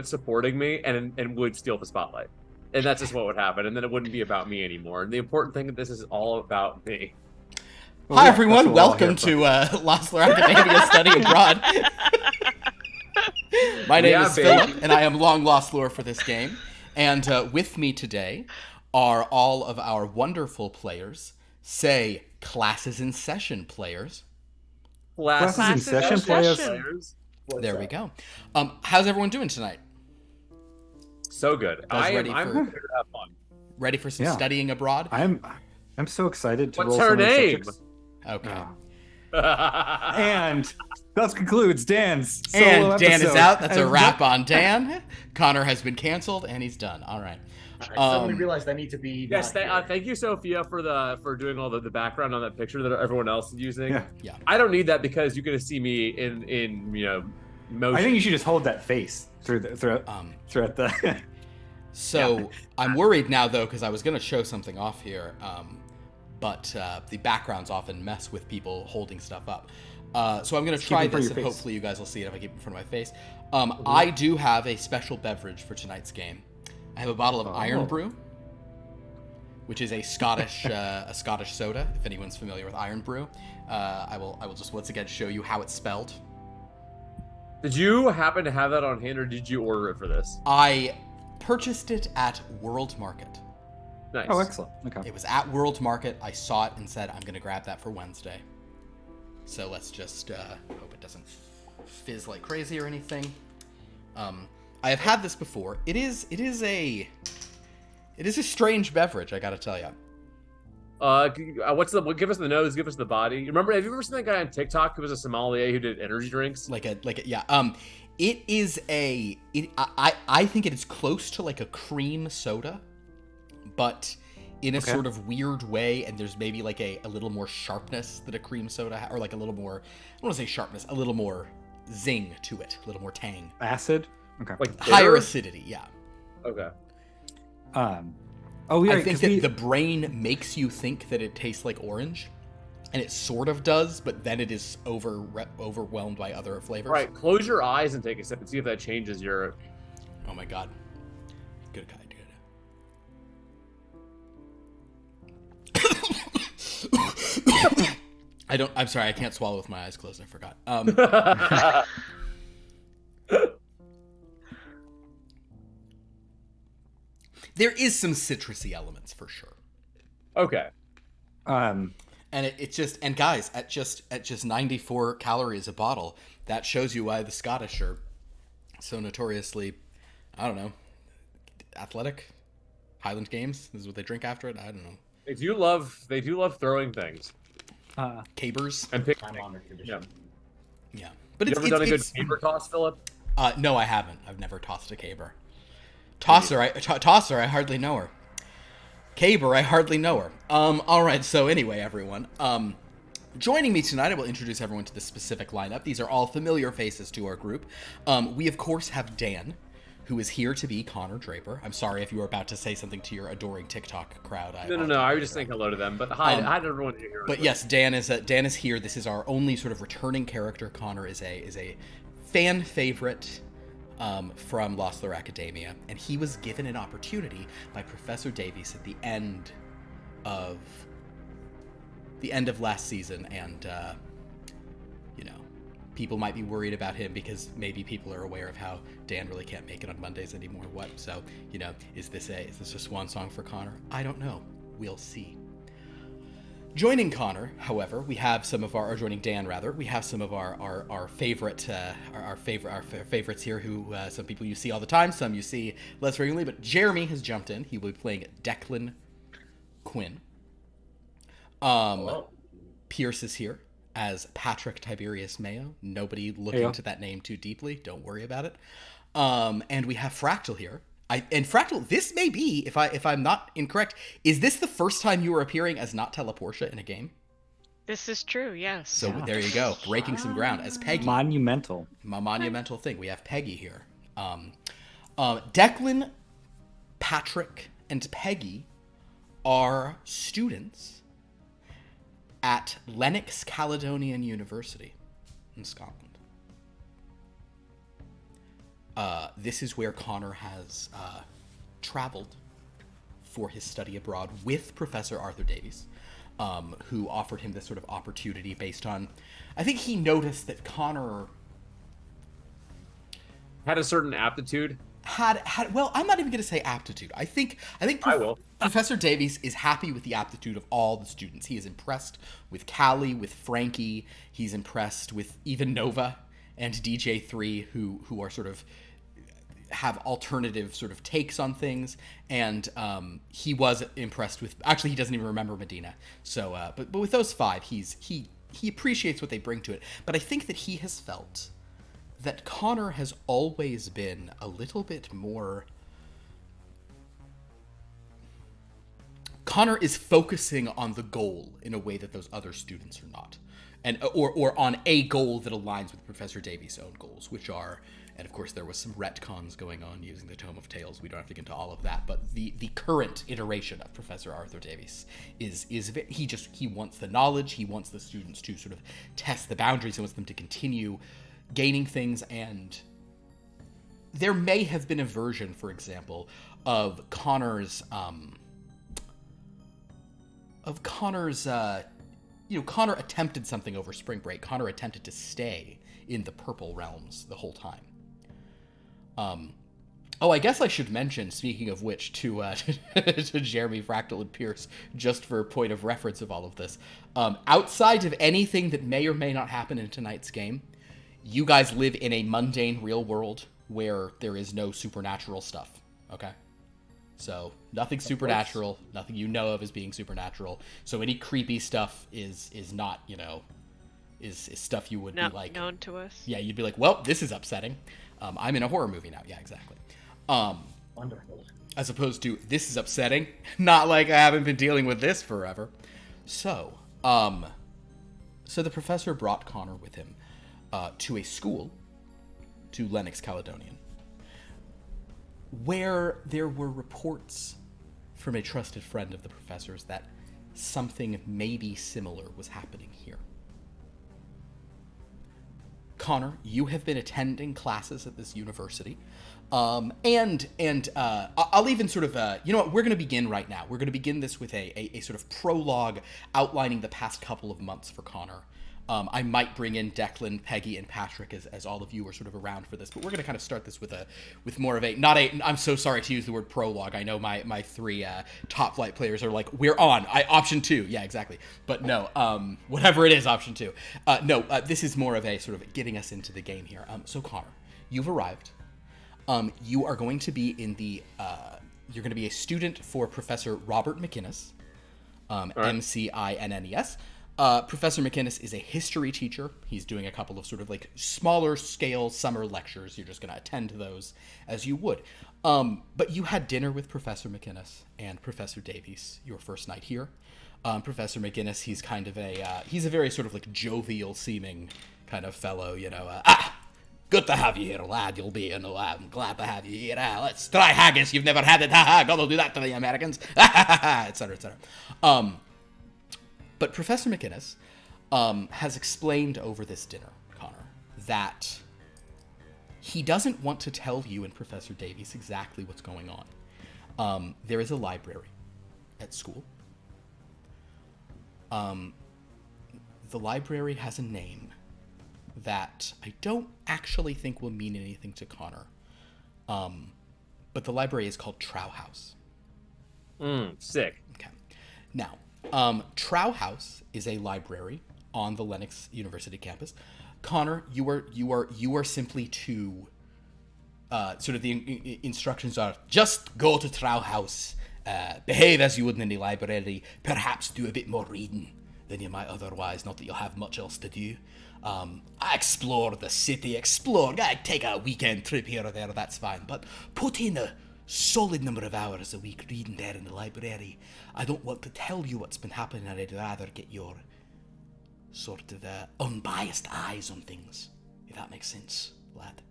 quit supporting me and would steal the spotlight. And that's just what would happen. And then it wouldn't be about me anymore. And the important thing is this is all about me. Well, Hi, everyone. Welcome to Lost Academia Study Abroad. My name is Philip, and I am long lost lore for this game. And with me today are all of our wonderful players. Say, classes in session players. Classes in session players. There we go. How's everyone doing tonight? So good. I'm ready to have fun. Ready for some studying abroad? I'm so excited to What's roll her name? Okay. And that concludes Dan's solo And Dan episode. is out. That's a wrap on Dan. Connor has been canceled, and he's done. All right. I suddenly realized I need to be. Yes, thank you, Sophia, for doing all the background on that picture that everyone else is using. Yeah. I don't need that because you're gonna see me in motion. I think you should just hold that face throughout the. So I'm worried now though because I was gonna show something off here, but the backgrounds often mess with people holding stuff up. So I'm gonna try this, and hopefully you guys will see it if I keep it in front of my face. I do have a special beverage for tonight's game. I have a bottle of Iron Brew, which is a Scottish soda. If anyone's familiar with Iron Brew, I will just once again show you how it's spelled. Did you happen to have that on hand, or did you order it for this? I purchased it at World Market. Nice. Oh, excellent. Okay. It was at World Market. I saw it and said, I'm going to grab that for Wednesday. So let's just hope it doesn't fizz like crazy or anything. I have had this before. It is a strange beverage, I got to tell you. Give us the nose, give us the body. Remember, have you ever seen that guy on TikTok who was a sommelier who did energy drinks? It is I think it is close to like a cream soda, but in a sort of weird way, and there's maybe like a little more sharpness that a cream soda or like a little more, I don't want to say sharpness, a little more zing to it, a little more tang. Acid? Okay. Like higher acidity, yeah. Okay. I think that the brain makes you think that it tastes like orange, and it sort of does, but then it is overwhelmed by other flavors. Right. Close your eyes and take a sip and see if that changes your. Oh my god. Good guy, dude. I'm sorry, I can't swallow with my eyes closed. I forgot. There is some citrusy elements for sure. Okay. And it just, and guys, at just 94 calories a bottle, that shows you why the Scottish are so notoriously, I don't know, athletic. Highland Games is what they drink after it. I don't know. They do love throwing things. Cabers. And pick. Yeah. But you ever done a good caber toss, Philip? No, I haven't. I've never tossed a caber. Tosser, I hardly know her. Caber, I hardly know her. All right. So anyway, everyone, joining me tonight, I will introduce everyone to the specific lineup. These are all familiar faces to our group. We of course have Dan, who is here to be Connor Draper. I'm sorry if you were about to say something to your adoring TikTok crowd. No. I was just saying hello to them. But hi to everyone here. But yes, Dan is here. This is our only sort of returning character. Connor is a fan favorite. From Lost Academia, and he was given an opportunity by Professor Davies at the end of last season, and people might be worried about him because maybe people are aware of how Dan really can't make it on Mondays anymore. So is this a swan song for Connor? I don't know. We'll see. Joining Connor, however, we have some of our, or joining Dan rather, we have some of our favorites here who some people you see all the time, some you see less regularly, but Jeremy has jumped in. He will be playing Declan Quinn. Pierce is here as Patrick Tiberius Mayo. Nobody look into that name too deeply. Don't worry about it. And we have Fractal here. And Fractal, this may be, if I'm not incorrect, is this the first time you are appearing as not Teleportia in a game? This is true, yes. So there you go, breaking some ground as Peigi. Monumental. Monumental thing. We have Peigi here. Declan, Patrick, and Peigi are students at Lennox Caledonian University in Scotland. This is where Connor has traveled for his study abroad with Professor Arthur Davies, who offered him this sort of opportunity based on, I think he noticed that Connor had a certain aptitude. Well, I'm not even going to say aptitude. I think I will. Professor Davies is happy with the aptitude of all the students. He is impressed with Callie, with Frankie. He's impressed with even Nova and DJ3, who are sort of have alternative sort of takes on things. And he was impressed with. Actually, he doesn't even remember Medina. So, but with those 5, he appreciates what they bring to it. But I think that he has felt that Connor has always been a little bit more... Connor is focusing on the goal in a way that those other students are not. And or on a goal that aligns with Professor Davies' own goals, which are... And of course there was some retcons going on using the Tome of Tales. We don't have to get into all of that, but the current iteration of Professor Arthur Davies is he wants the knowledge, he wants the students to sort of test the boundaries, he wants them to continue gaining things. And there may have been a version, for example, of Connor's Connor attempted something over spring break. Connor attempted to stay in the Purple Realms the whole time. I guess I should mention, speaking of which, to Jeremy, Fractal, and Pierce, just for point of reference of all of this, outside of anything that may or may not happen in tonight's game, you guys live in a mundane real world where there is no supernatural stuff, okay? So, nothing supernatural, nothing you know of as being supernatural. So any creepy stuff is not, is stuff you would be like... known to us. Yeah, you'd be like, well, this is upsetting. I'm in a horror movie now. Yeah, exactly. Wonderful. As opposed to, this is upsetting. Not like I haven't been dealing with this forever. So the professor brought Connor with him to a school, to Lennox Caledonian, where there were reports from a trusted friend of the professor's that something maybe similar was happening here. Connor, you have been attending classes at this university, and I'll even sort of, we're going to begin right now. We're going to begin this with a sort of prologue outlining the past couple of months for Connor. I might bring in Declan, Peigi, and Patrick as all of you are sort of around for this, but we're going to kind of start this with more of I'm so sorry to use the word prologue. I know my 3 top flight players are like, we're on, option 2. Yeah, exactly. But no, whatever it is, option 2. This is more of a sort of getting us into the game here. So Connor, you've arrived. You are going to be you're going to be a student for Professor Robert McInnes, right. MCINNES. Professor McInnes is a history teacher. He's doing a couple of sort of like smaller scale summer lectures. You're just going to attend to those as you would. But you had dinner with Professor McInnes and Professor Davies your first night here. Professor McInnes, he's kind of he's a very sort of like jovial seeming kind of fellow, good to have you here, lad. You'll be, I'm glad to have you here. Let's try haggis. You've never had it. Gotta do that to the Americans. Etc., etc. But Professor McInnes has explained over this dinner, Connor, that he doesn't want to tell you and Professor Davies exactly what's going on. There is a library at school. The library has a name that I don't actually think will mean anything to Connor. But the library is called Trow House. Sick. Okay. Now, Trow House is a library on the Lennox University campus. Connor, you are simply to sort of the instructions are just go to Trow House, behave as you would in any library, perhaps do a bit more reading than you might otherwise, not that you'll have much else to do. Explore the city, take a weekend trip here or there, that's fine, but put in a solid number of hours a week reading there in the library. I don't want to tell you what's been happening, I'd rather get your sort of unbiased eyes on things, if that makes sense, lad.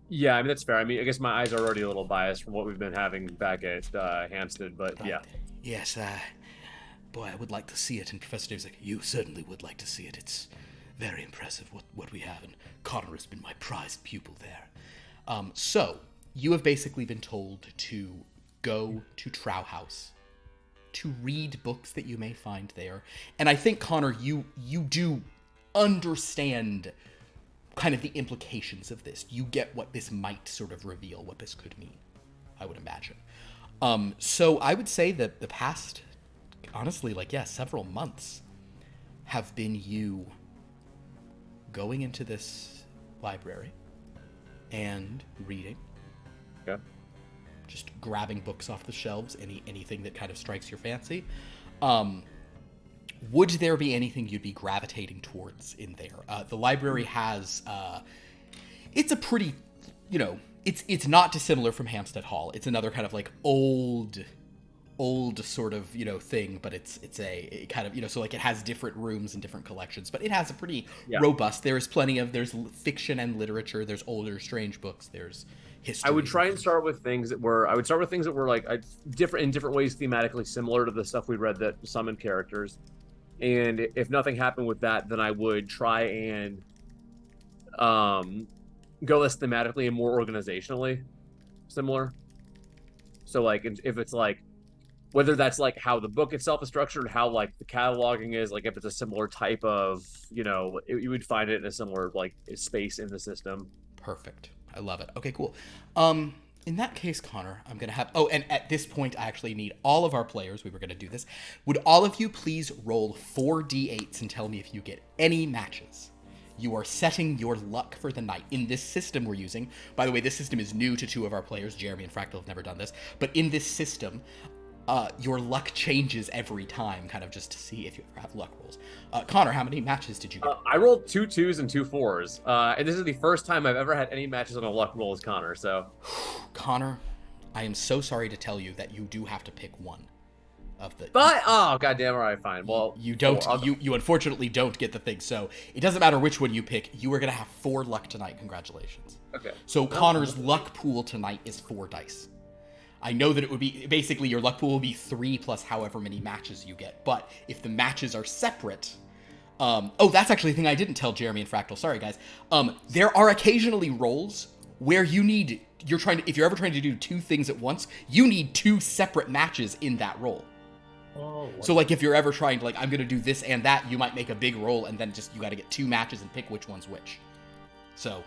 Yeah, I mean, that's fair. I mean, I guess my eyes are already a little biased from what we've been having back at Hampstead, but yeah. Yes, boy, I would like to see it. And Professor Dave's like, you certainly would like to see it. It's very impressive what we have, and Connor has been my prized pupil there. So you have basically been told to go to Trow House to read books that you may find there. And I think, Connor, you do understand kind of the implications of this. You get what this might sort of reveal, what this could mean, I would imagine. So I would say that the past, honestly, several months have been you going into this library and reading. Okay. Just grabbing books off the shelves, anything that kind of strikes your fancy. Would there be anything you'd be gravitating towards in there? The library has, it's a pretty, it's not dissimilar from Hampstead Hall. It's another kind of old sort of, thing, but it's a kind of, so it has different rooms and different collections, but it has a pretty robust, there's fiction and literature, there's older, strange books, there's history. I would try and start with things that were, different in different ways, thematically similar to the stuff we read that summoned characters. And if nothing happened with that, then I would try and go less thematically and more organizationally similar. So if it's whether that's how the book itself is structured, how the cataloging is, if it's a similar type of, you would find it in a similar space in the system. Perfect. I love it. Okay, cool. In that case, Connor, I'm going to have... Oh, and at this point, I actually need all of our players. We were going to do this. Would all of you please roll 4d8s and tell me if you get any matches? You are setting your luck for the night. In this system we're using... By the way, this system is new to two of our players. Jeremy and Fractal have never done this. But in this system, your luck changes every time, kind of just to see if you ever have luck rolls. Connor, how many matches did you get? I rolled 2 2s and 2 4s. And this is the first time I've ever had any matches on a luck roll as Connor, so... Connor, I am so sorry to tell you that you do have to pick one of the... But, oh, goddamn, all right, fine. Well... You don't, you unfortunately don't get the thing, so it doesn't matter which one you pick. You are going to have 4 luck tonight. Congratulations. Okay. So Connor's luck pool tonight is 4 dice. I know that it would be, basically your luck pool will be 3 plus however many matches you get. But if the matches are separate, oh, that's actually a thing I didn't tell Jeremy and Fractal. Sorry, guys. There are occasionally rolls where if you're ever trying to do 2 things at once, you need 2 separate matches in that roll. Oh, so if you're ever trying to I'm going to do this and that, you might make a big roll and then you got to get 2 matches and pick which one's which. So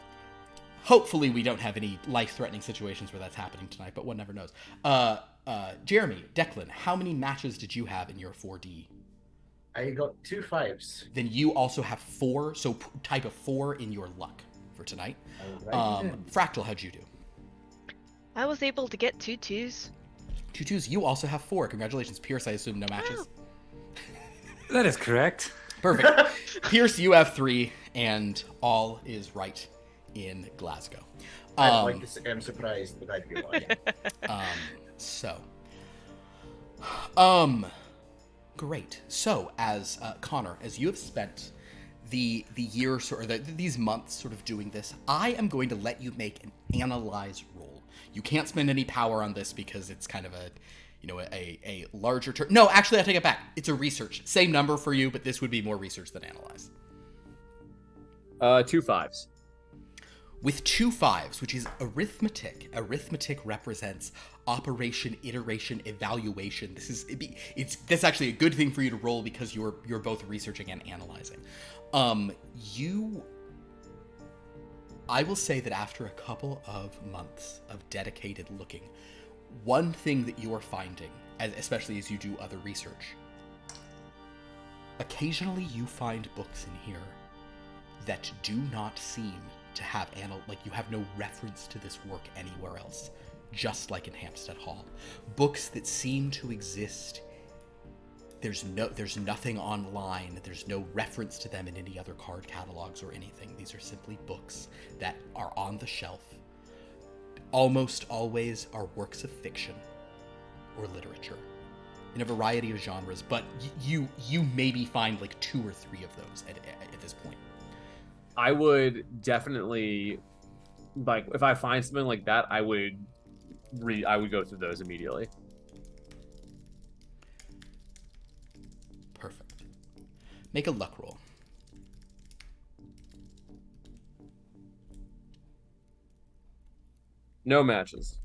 hopefully we don't have any life-threatening situations where that's happening tonight, but one never knows. Jeremy, Declan, how many matches did you have in your 4D? I got 2 5s. Then you also have 4, so type of 4 in your luck for tonight. Fractal, how'd you do? I was able to get 2 2s. 2 2s. You also have 4. Congratulations, Pierce. I assume no matches. That is correct. Perfect. Pierce, you have 3, and all is right in Glasgow. I'd like to say I'm surprised, but I'd be lying. Great. So, as Connor, as you have spent the years or these months sort of doing this, I am going to let you make an analyze roll. You can't spend any power on this because it's kind of a larger turn. No, actually, I take it back. It's a research. Same number for you, but this would be more research than analyze. 2 5s. With 2 5s, which is arithmetic. Arithmetic represents operation, iteration, evaluation. That's actually a good thing for you to roll because you're both researching and analyzing. I will say that after a couple of months of dedicated looking, one thing that you are finding, especially as you do other research, occasionally you find books in here that do not seem to have you have no reference to this work anywhere else, just like in Hampstead Hall. Books that seem to exist, there's nothing online, there's no reference to them in any other card catalogs or anything. These are simply books that are on the shelf. Almost always are works of fiction or literature in a variety of genres, but you maybe find 2 or 3 of those at this point. I would definitely, if I find something like that, I would go through those immediately. Perfect. Make a luck roll. No matches.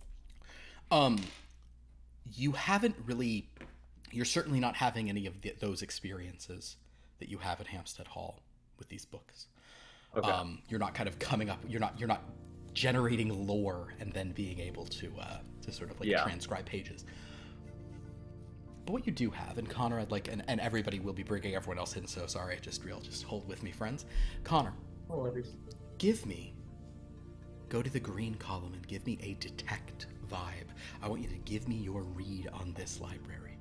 You haven't really. You're certainly not having any of those experiences that you have at Hampstead Hall with these books. Okay. You're not kind of coming up. You're not generating lore and then being able to sort of like transcribe pages. But what you do have, and Connor, I'd like, and everybody will be bringing everyone else in. So sorry, just hold with me, friends. Connor, go to the green column and give me a detect vibe. I want you to give me your read on this library.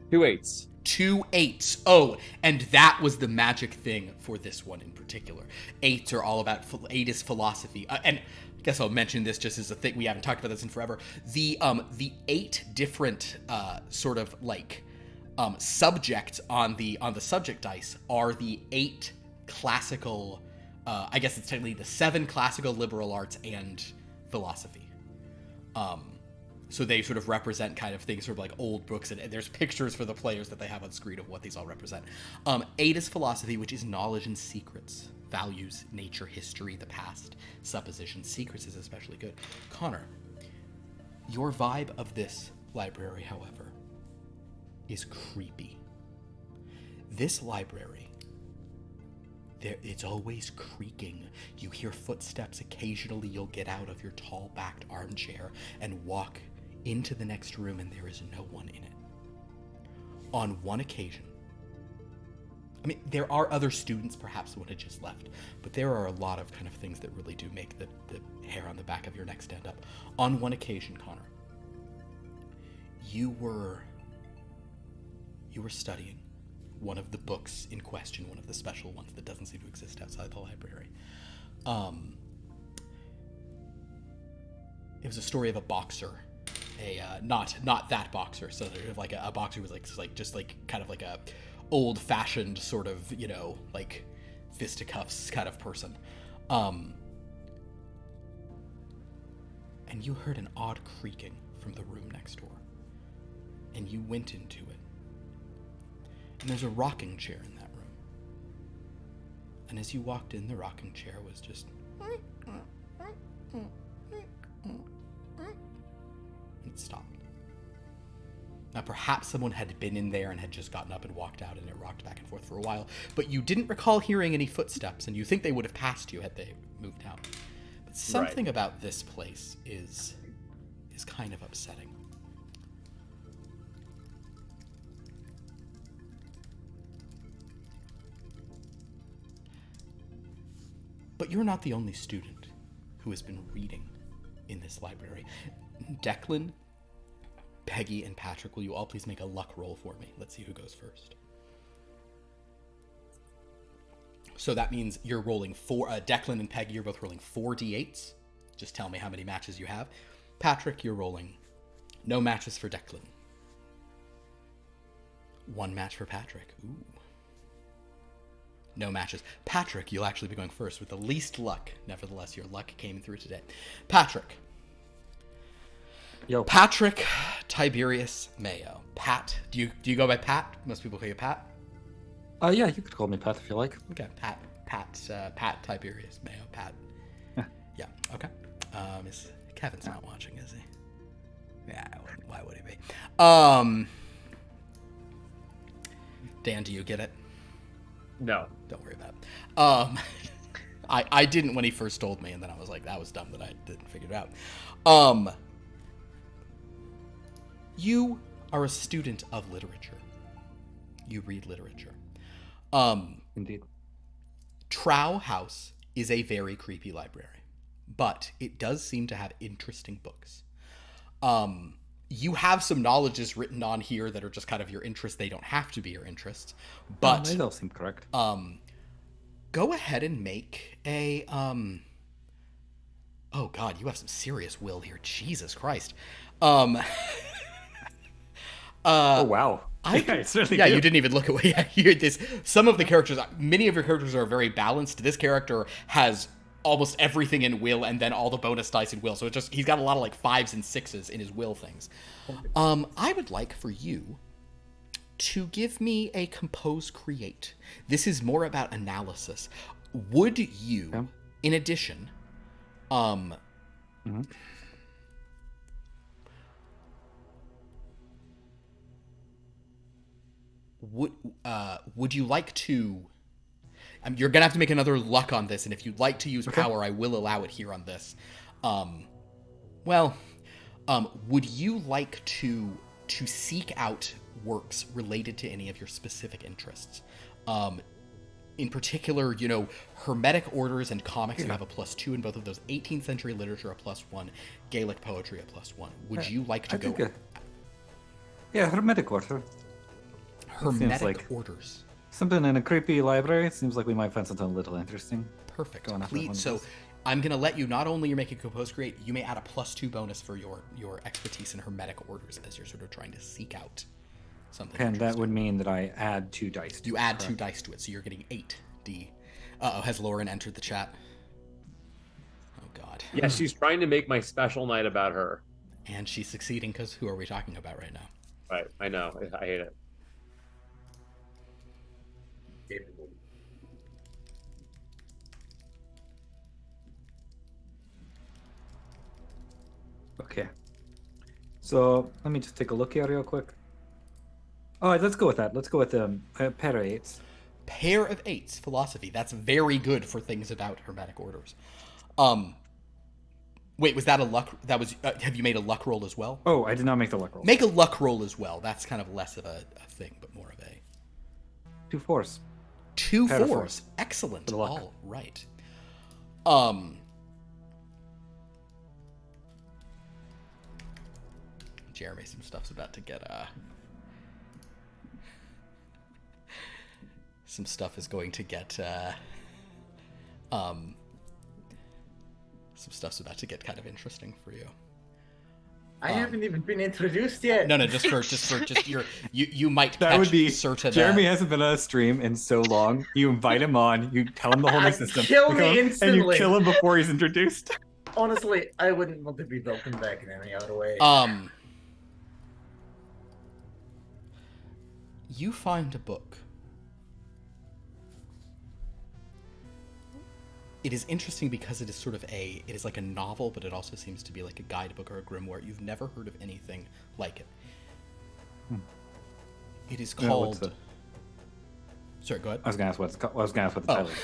2 8s. 2 8s. Oh, and that was the magic thing for this one in particular. 8s are all about 8 is philosophy, and I guess I'll mention this just as a thing. We haven't talked about this in forever. The 8 different sort of like subjects on the subject dice are the 8 classical. I guess it's technically the 7 classical liberal arts and philosophy. So they sort of represent kind of things sort of like old books, and there's pictures for the players that they have on screen of what these all represent. 8 is philosophy, which is knowledge and secrets, values, nature, history, the past, suppositions. Secrets is especially good. Connor, your vibe of this library, however, is creepy. This library, it's always creaking. You hear footsteps. Occasionally you'll get out of your tall-backed armchair and walk into the next room, and there is no one in it. On one occasion, I mean, there are other students, perhaps the one had just left, but there are a lot of kind of things that really do make the hair on the back of your neck stand up. On one occasion, Connor, you were studying one of the books in question, one of the special ones that doesn't seem to exist outside the library. It was a story of a boxer, not that boxer. So like a boxer who was like just like kind of like a old-fashioned sort of, you know, like fisticuffs kind of person. And you heard an odd creaking from the room next door, and you went into it. And there's a rocking chair in that room. And as you walked in, the rocking chair was just... It stopped. Now, perhaps someone had been in there and had just gotten up and walked out, and it rocked back and forth for a while, but you didn't recall hearing any footsteps, and you think they would have passed you had they moved out. But something about this place is kind of upsetting. But you're not the only student who has been reading in this library. Declan, Peigi, and Patrick, will you all please make a luck roll for me? Let's see who goes first. So that means you're rolling Declan and Peigi, you're both rolling 4 d8s. Just tell me how many matches you have. Patrick, you're rolling no matches for Declan. 1 match for Patrick. Ooh. No matches. Patrick, you'll actually be going first with the least luck. Nevertheless, your luck came through today. Patrick. Yo. Patrick Tiberius Mayo. Pat. Do you go by Pat? Most people call you Pat. Yeah, you could call me Pat if you like. Okay, Pat Tiberius Mayo. Pat. Yeah. Okay. Kevin's not watching, is he? Yeah. Why would he be? Dan, do you get it? No. Don't worry about it. I didn't when he first told me, and then I was like, that was dumb that I didn't figure it out. You are a student of literature. You read literature. Indeed. Trow House is a very creepy library, but it does seem to have interesting books. You have some knowledges written on here that are just kind of your interests. They don't have to be your interests, but they all seem correct. Go ahead and make a oh god, you have some serious will here. Jesus Christ. Oh wow. You didn't even look at what you heard this. Some of the characters, many of your characters are very balanced. This character has almost everything in will, and then all the bonus dice in will. So it's just, he's got a lot of like 5s and 6s in his will things. I would like for you to give me a compose create. This is more about analysis. Would you, in addition, Mhm. Would you like to? You're gonna have to make another luck on this, and if you'd like to use power, I will allow it here on this. Well, would you like to seek out works related to any of your specific interests? In particular, Hermetic orders and comics, you have a +2 in both of those. 18th century literature, a +1. Gaelic poetry, a +1. Would you like to go? Yeah, Hermetic order. Hermetic orders. Something in a creepy library. It seems like we might find something a little interesting. Perfect. Going after one of So those. I'm going to let you, not only you're making compose create, you may add a +2 bonus for your expertise in Hermetic orders as you're sort of trying to seek out something. And that would mean that I add 2 dice. You add 2 dice to it, so you're getting 8d. Uh-oh, has Lauren entered the chat? Oh, God. Yeah, she's trying to make my special night about her. And she's succeeding, because who are we talking about right now? Right, I know. I hate it. Okay. So let me just take a look here real quick. All right, let's go with that. Let's go with a pair of 8s. Pair of 8s, philosophy. That's very good for things about Hermetic orders. Wait, was that a luck? That was. Have you made a luck roll as well? Oh, I did not make the luck roll. Make a luck roll as well. That's kind of less of a thing, but more of a 2 4s. 2 Pair of 4s. Excellent. Good luck. All right. Jeremy, some stuff's about to get some stuff is going to get some stuff's about to get kind of interesting for you. I haven't even been introduced yet. No, just you might That catch would be certain. Jeremy hasn't been on a stream in so long. You invite him on, you tell him the whole new system, kill me and you instantly. kill him before he's introduced. Honestly, I wouldn't want to be welcomed back in any other way. You find a book. It is interesting because it is sort of it is like a novel, but it also seems to be like a guidebook or a grimoire. You've never heard of anything like it. It is called... Sorry, go ahead. I was gonna ask what the title is.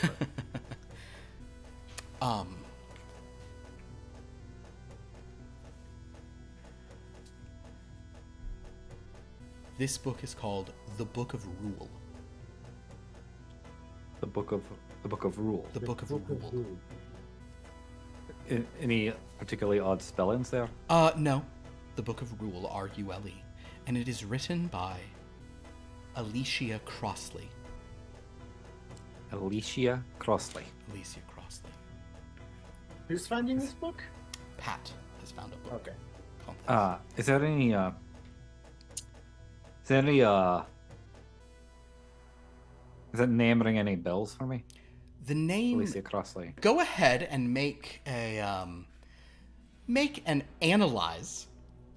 But... This book is called The Book of Rule. The Book of Rule. The Book of Rule. Any particularly odd spellings there? No. The Book of Rule, R-U-L-E. And it is written by Alicia Crossley. Alicia Crossley. Alicia Crossley. Who's finding this book? Pat has found a book. Okay. called this. Is there any is that name ring any bells for me? The name... Alicia Crossley. Go ahead and make an analyze,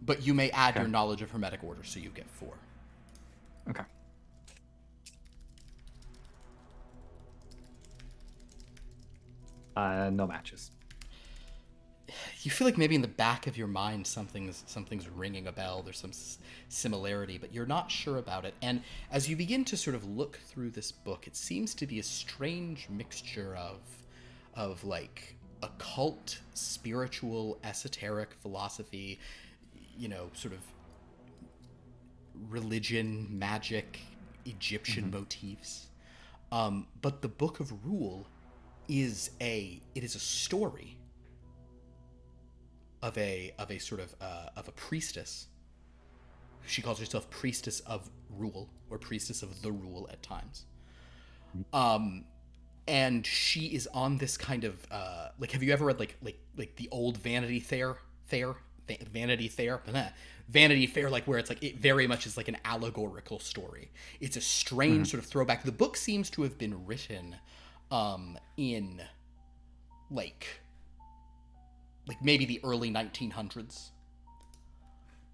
but you may add your knowledge of Hermetic orders, so you get 4. Okay. No matches. You feel like maybe in the back of your mind something's ringing a bell. There's some similarity, but you're not sure about it. And as you begin to sort of look through this book, it seems to be a strange mixture of like occult, spiritual, esoteric philosophy, sort of religion, magic, Egyptian motifs. But the Book of Rule is a story of a sort of a priestess. She calls herself Priestess of Rule, or Priestess of the Rule at times. And she is on this kind of have you ever read like the old Vanity Fair, like where it's like it very much is like an allegorical story. It's a strange sort of throwback. The book seems to have been written in like maybe the early 1900s.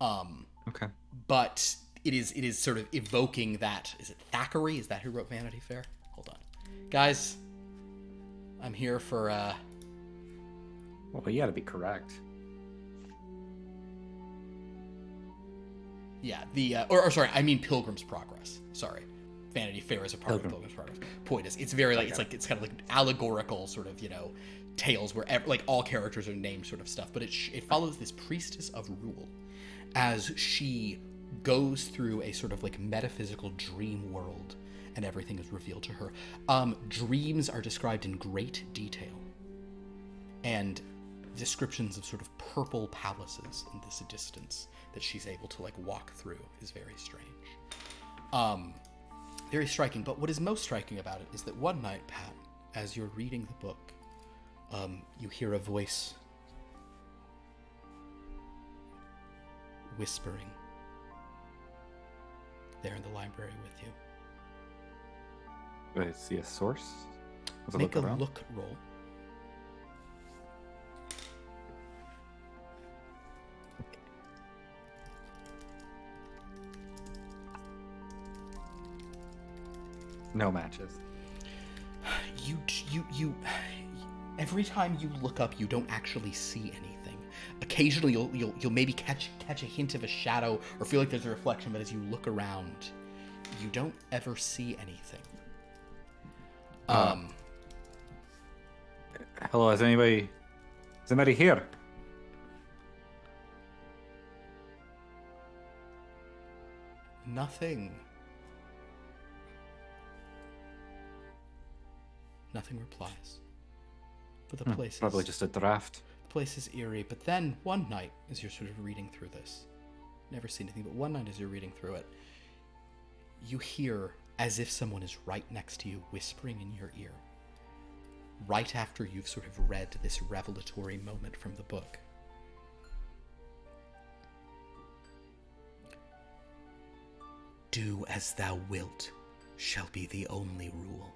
Okay. But it is sort of evoking that. Is it Thackeray? Is that who wrote Vanity Fair? Hold on, guys. I'm here for Well, you gotta be correct. Yeah, or sorry, I mean Pilgrim's Progress. Sorry, Vanity Fair is a part of Pilgrim's Progress. Point is, it's very like it's kind of like allegorical sort of tales where like all characters are named sort of stuff, but it follows this priestess of rule as she goes through a sort of like metaphysical dream world, and everything is revealed to her. Dreams are described in great detail, and descriptions of sort of purple palaces in this distance that she's able to like walk through is very strange. Very striking. But what is most striking about it is that one night, Pat, as you're reading the book, you hear a voice whispering there in the library with you. Do I see a source? Make a look roll. No matches. You every time you look up, you don't actually see anything. Occasionally you'll maybe catch a hint of a shadow or feel like there's a reflection, but as you look around, you don't ever see anything. Hello, is anybody here? Nothing replies. But the place is probably just a draft. The place is eerie. But then one night, as you're sort of reading through this, never seen anything, but one night as you're reading through it, you hear as if someone is right next to you, whispering in your ear, right after you've sort of read this revelatory moment from the book. Do as thou wilt shall be the only rule.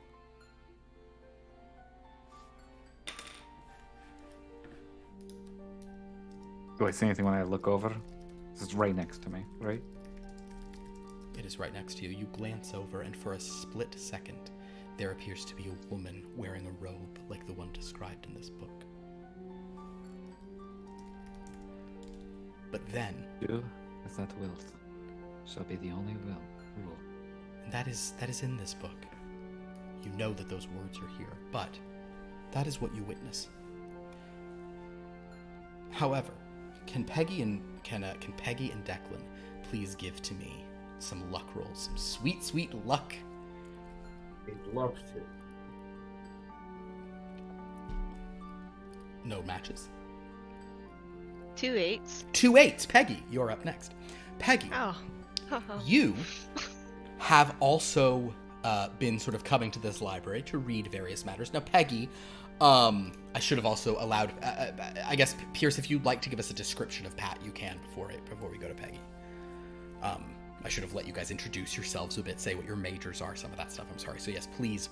Do I see anything when I look over? This is right next to me, right? It is right next to you. You glance over, and for a split second, there appears to be a woman wearing a robe like the one described in this book. But then... Do as thou wilt shall be the only rule. And that is in this book. You know that those words are here, but that is what you witness. However, can Peigi and Declan please give to me some luck rolls, some sweet, sweet luck? I'd love to. No matches. 2 8s. 2 8s. Peigi, you're up next. Peigi, Oh. you have also been sort of coming to this library to read various matters. Now, Peigi, I should have also allowed, I guess, Pierce, if you'd like to give us a description of Pat, you can before we go to Peigi. I should have let you guys introduce yourselves a bit, say what your majors are, some of that stuff. I'm sorry. So yes, please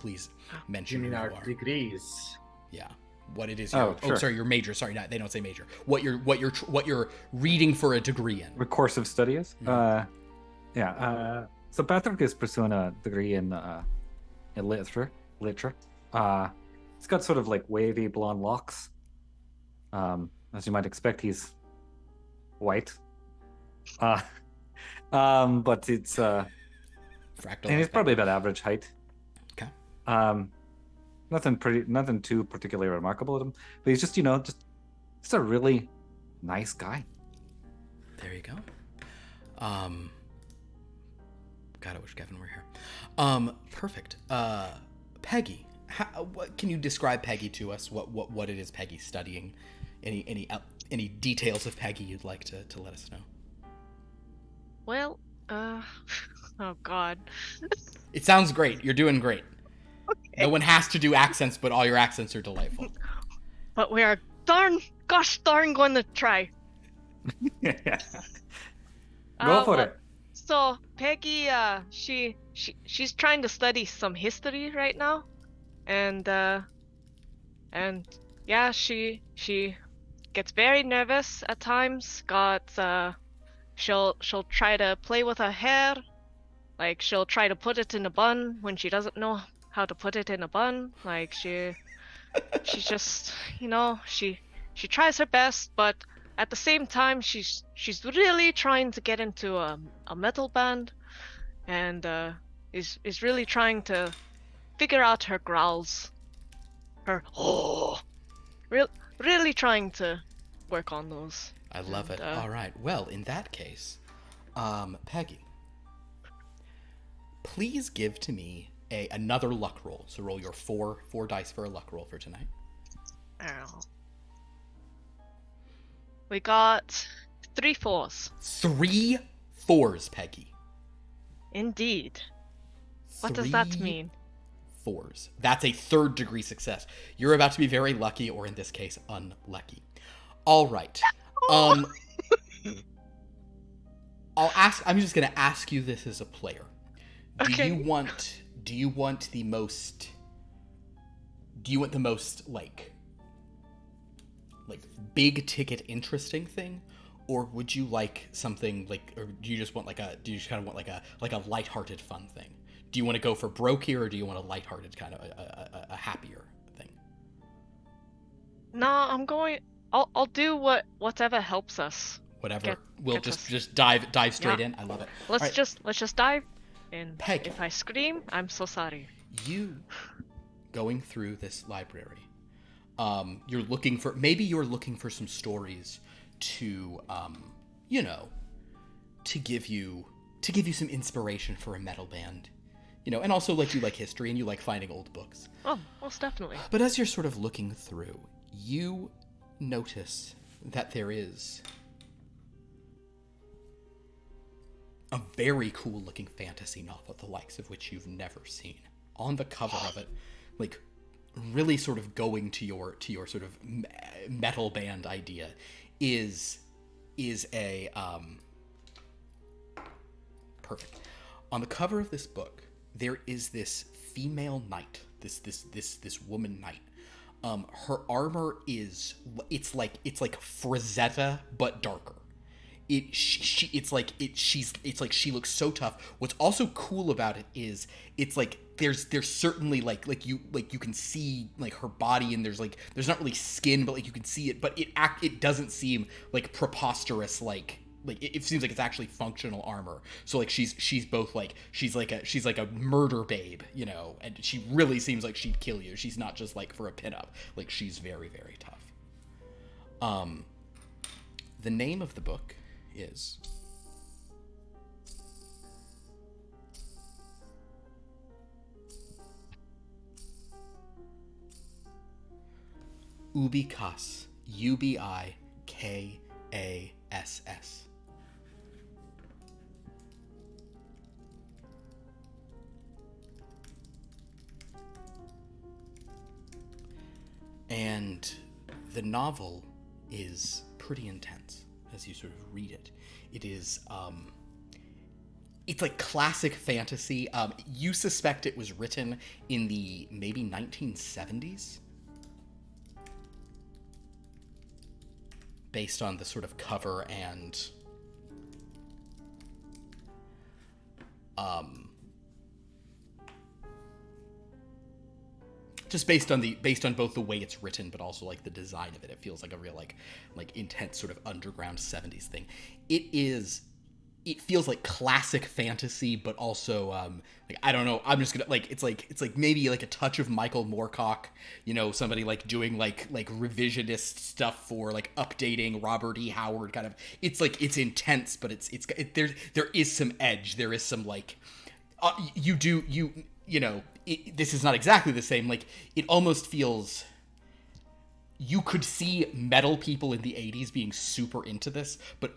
mention who you our are. degrees. Yeah, what it is. Oh, sure. Sorry, your major. Sorry, they don't say major. What you're reading for a degree in. Recursive studies. Mm-hmm. So Patrick is pursuing a degree in literature. He's got sort of like wavy blonde locks. As you might expect, he's white. But it's Fractal. and he's probably about average height. Okay. Nothing too particularly remarkable at him. But he's just just a really nice guy. There you go. God, I wish Kevin were here. Perfect. Peigi, what can you describe Peigi to us? What it is Peigi's studying? Any details of Peigi you'd like to let us know? Well, oh god. It sounds great. You're doing great. Okay. No one has to do accents, but all your accents are delightful. But we are gosh darn going to try. Go for it. So Peggy, she's trying to study some history right now, and yeah, she gets very nervous at times. She'll try to play with her hair, like she'll try to put it in a bun when she doesn't know how to put it in a bun. Like she's just, she she tries her best, but at the same time, she's really trying to get into a metal band, and is really trying to figure out her growls, her really trying to work on those. I love it. All right. Well, in that case, Peigi, please give to me another luck roll. So roll your four dice for a luck roll for tonight. Ow. We got 3 4s. 3 4s, Peigi. Indeed. What does that mean? 4s. That's a 3rd degree success. You're about to be very lucky, or in this case, unlucky. All right. I'm just gonna ask you this as a player. Do you want the most like big ticket interesting thing, or would you like something like, or do you just kind of want like a lighthearted fun thing? Do you want to go for broke here, or do you want a lighthearted kind of a happier thing? No, I'll do whatever helps us. Whatever. We'll just dive straight in. I love it. Let's just dive in. Peg. If I scream, I'm so sorry. You going through this library, you're looking for some stories to to give you some inspiration for a metal band. And also like you like history and you like finding old books. Oh, most definitely. But as you're sort of looking through, you notice that there is a very cool looking fantasy novel, the likes of which you've never seen. On the cover of it, like really sort of going to your sort of metal band idea, is a perfect. On the cover of this book, there is this female knight, this woman knight. Her armor it's like Frazetta but darker. It's like she looks so tough. What's also cool about it is it's like there's certainly like you can see like her body, and there's not really skin, but like you can see it, but it doesn't seem like preposterous, like it seems like it's actually functional armor. So like she's both like she's like a murder babe, and she really seems like she'd kill you. She's not just like for a pinup. Like she's very, very tough. The name of the book is Ubikas. Ubikass. And the novel is pretty intense as you sort of read it. It is, it's like classic fantasy. You suspect it was written in the maybe 1970s, based on the sort of cover and just based on both the way it's written, but also like the design of it. It feels like a real like intense sort of underground 70s thing. It feels like classic fantasy, but also like I don't know. I'm just gonna it's like maybe like a touch of Michael Moorcock, somebody like doing like revisionist stuff for like updating Robert E. Howard kind of. It's like it's intense, but there is some edge. There is some like this is not exactly the same. Like it almost feels. You could see metal people in the 80s being super into this, but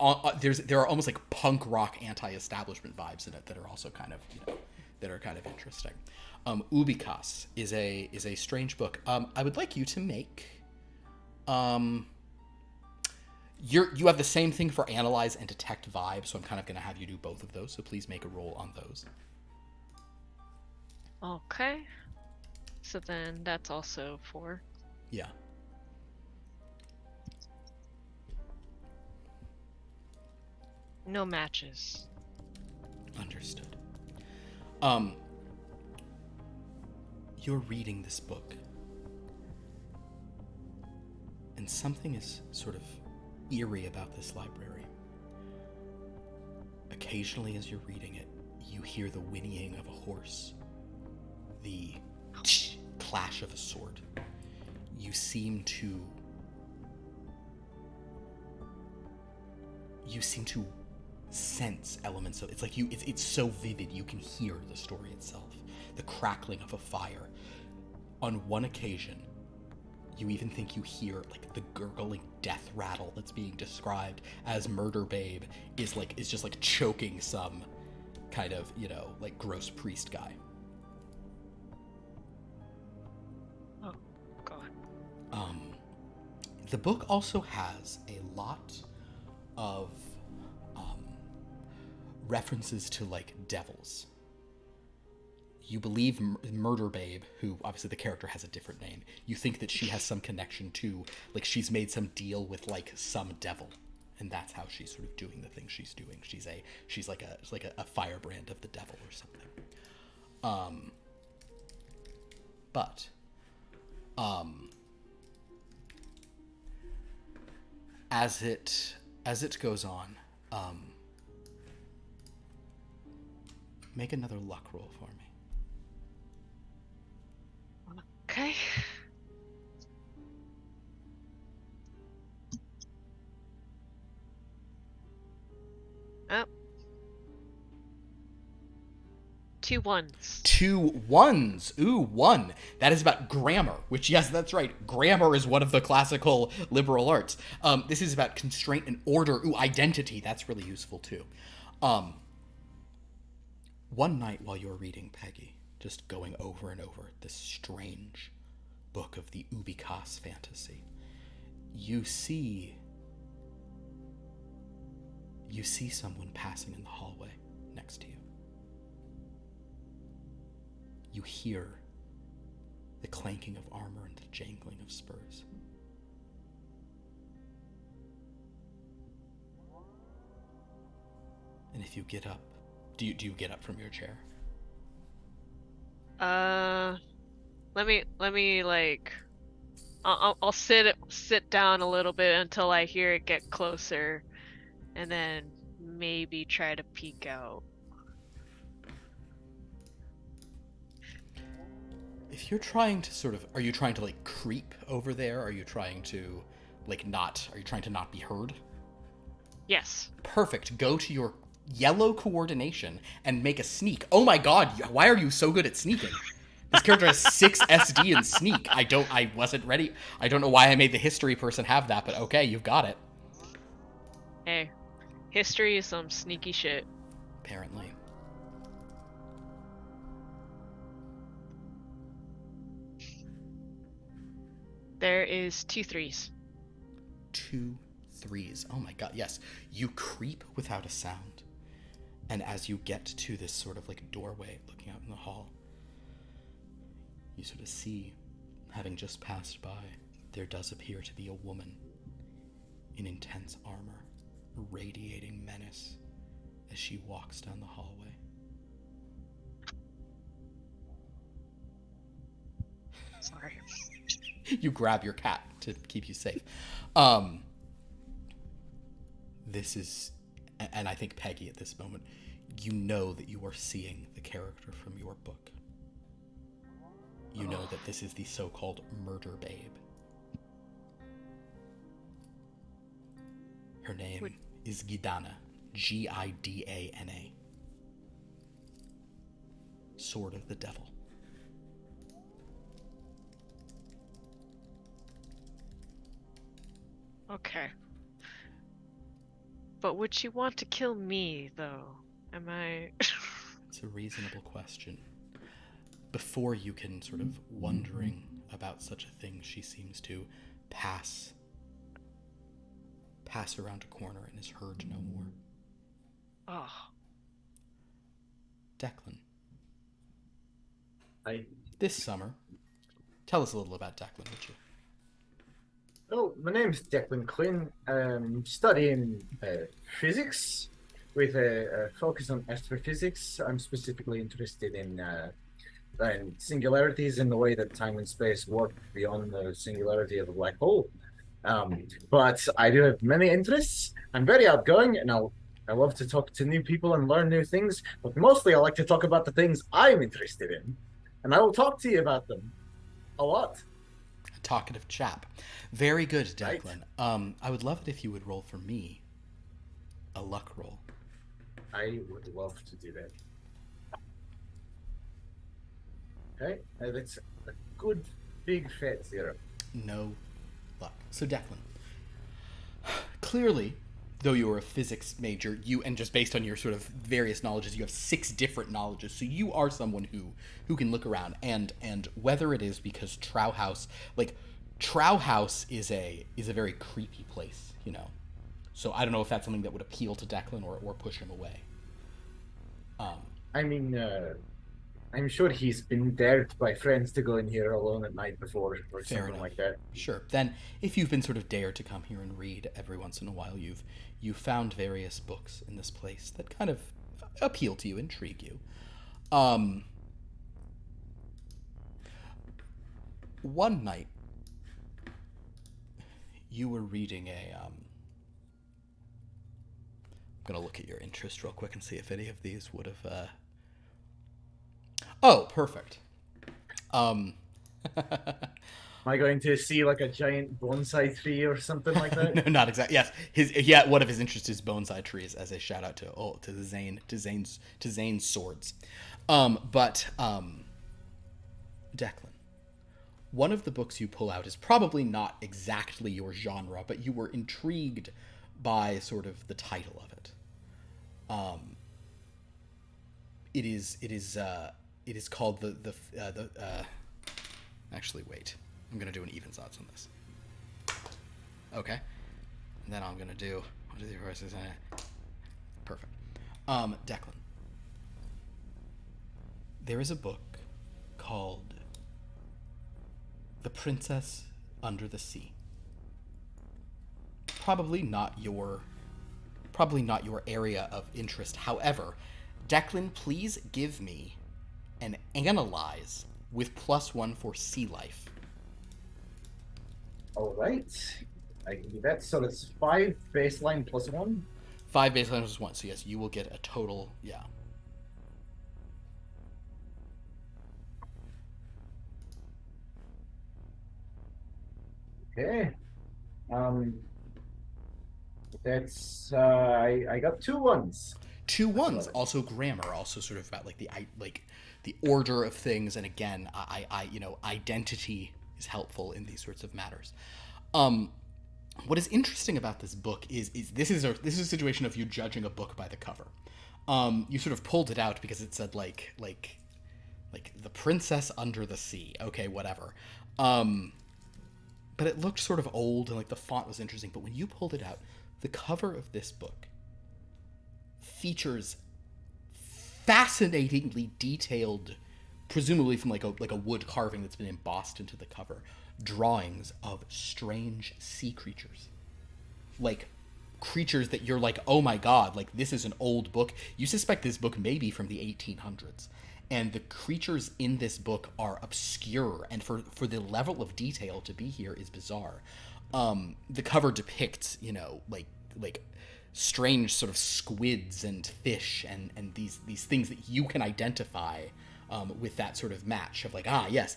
there are almost like punk rock anti-establishment vibes in it that are also kind of that are kind of interesting. Ubikas is a strange book. I would like you to make you have the same thing for analyze and detect vibe, so I'm kind of going to have you do both of those. So please make a roll on those. Okay. So then that's also 4. Yeah. No matches. Understood. You're reading this book, and And something is sort of eerie about this library. Occasionally, as you're reading it, you hear the whinnying of a horse, the clash of a sword. You seem to sense elements of it's like it's so vivid you can hear the story itself, the crackling of a fire. On one occasion, you even think you hear like the gurgling death rattle that's being described as Murder Babe is just like choking some kind of, like gross priest guy. Oh god. The book also has a lot of references to like devils. You believe Murder Babe, who obviously the character has a different name, you think that she has some connection to, like, she's made some deal with like some devil, and that's how she's sort of doing the things she's doing. She's like a firebrand of the devil or something. But as it goes on, make another luck roll for me. Okay. Oh. 2 1s. 2 1s. Ooh, 1. That is about grammar, which, yes, that's right. Grammar is one of the classical liberal arts. This is about constraint and order. Ooh, identity. That's really useful, too. One night while you're reading, Peigi, just going over and over this strange book of the Ubikas fantasy, you see someone passing in the hallway next to you. You hear the clanking of armor and the jangling of spurs. And if you get up, do you get up from your chair? Let me like, I'll sit down a little bit until I hear it get closer, and then maybe try to peek out. If you're trying to are you trying to like creep over there? Are you trying to not be heard? Yes. Perfect. Go to your yellow coordination and make a sneak. Oh my god, why are you so good at sneaking? This character has 6 SD in sneak. I wasn't ready. I don't know why I made the history person have that, but okay, you've got it. Hey, history is some sneaky shit. Apparently. There is 2 3s. 2 3s. Oh my god, yes. You creep without a sound. And as you get to this sort of like doorway looking out in the hall, you sort of see, having just passed by, there does appear to be a woman in intense armor, radiating menace as she walks down the hallway. Sorry. You grab your cat to keep you safe. This is, and I think Peigi at this moment, you know that you are seeing the character from your book. You know that this is the so-called Murder Babe. Her name is Gidana, Gidana. Sword of the Devil. Okay. But would she want to kill me, though? Am I... It's a reasonable question. Before you can sort of wondering about such a thing, she seems to pass around a corner and is heard no more. Oh. Declan. Hi. This summer, tell us a little about Declan, would you? Oh, my name is Declan Quinn. I'm studying physics with a focus on astrophysics. I'm specifically interested in singularities and the way that time and space work beyond the singularity of a black hole. But I do have many interests. I'm very outgoing, and I love to talk to new people and learn new things. But mostly, I like to talk about the things I'm interested in, and I will talk to you about them a lot. A talkative chap. Very good, Right. Declan. I would love it if you would roll for me a luck roll. I would love to do that. Okay, that's a good big fat 0. No luck. So Declan, clearly, though you are a physics major, and just based on your sort of various knowledges, you have 6 different knowledges. So you are someone who can look around, and whether it is because Trow House is a very creepy place, you know. So I don't know if that's something that would appeal to Declan or push him away. I mean, I'm sure he's been dared by friends to go in here alone at night before, or Fair something enough. like that. Sure. Then, if you've been sort of dared to come here and read every once in a while, you've found various books in this place that kind of appeal to you, intrigue you. One night, you were reading I'm gonna look at your interest real quick and see if any of these would have. Oh, perfect. Am I going to see like a giant bonsai tree or something like that? No, not exactly. Yes, one of his interests is bonsai trees, as a shout out to Zane's swords. But Declan, one of the books you pull out is probably not exactly your genre, but you were intrigued by sort of the title of it. It is called the actually, wait. I'm going to do an evens odds on this. Okay. And then I'm going to do... Perfect. Declan. There is a book called The Princess Under the Sea. Probably not your area of interest. However, Declan, please give me an analyze with +1 for sea life. All right, I can do that. So that's 5 baseline +1. 5 baseline +1. So yes, you will get a total. Yeah. Okay. That's I got 2 1s. 2 1s. Also grammar. Also sort of about the order of things. And again, I identity is helpful in these sorts of matters. What is interesting about this book is this is a situation of you judging a book by the cover. You sort of pulled it out because it said like The Princess Under the Sea. Okay, whatever. But it looked sort of old and like the font was interesting. But when you pulled it out, the cover of this book features fascinatingly detailed, presumably from like a wood carving that's been embossed into the cover, drawings of strange sea creatures. Like creatures that you're like, oh my god, like this is an old book. You suspect this book may be from the 1800s. And the creatures in this book are obscure, and for the level of detail to be here is bizarre. The cover depicts, like strange sort of squids and fish and these things that you can identify with that sort of match of like, yes.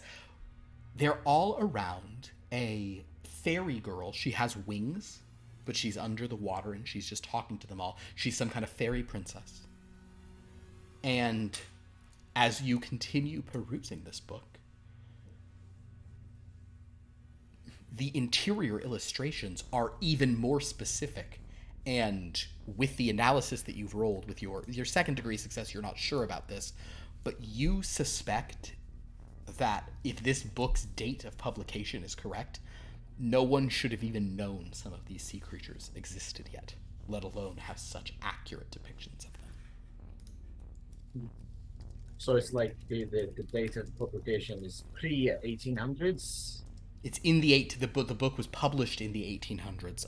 They're all around a fairy girl. She has wings, but she's under the water and she's just talking to them all. She's some kind of fairy princess. And as you continue perusing this book, the interior illustrations are even more specific. And with the analysis that you've rolled with your second degree success, you're not sure about this, but you suspect that if this book's date of publication is correct, no one should have even known some of these sea creatures existed yet, let alone have such accurate depictions of them. So it's like the date of publication is pre-1800s? It's in the book was published in the 1800s.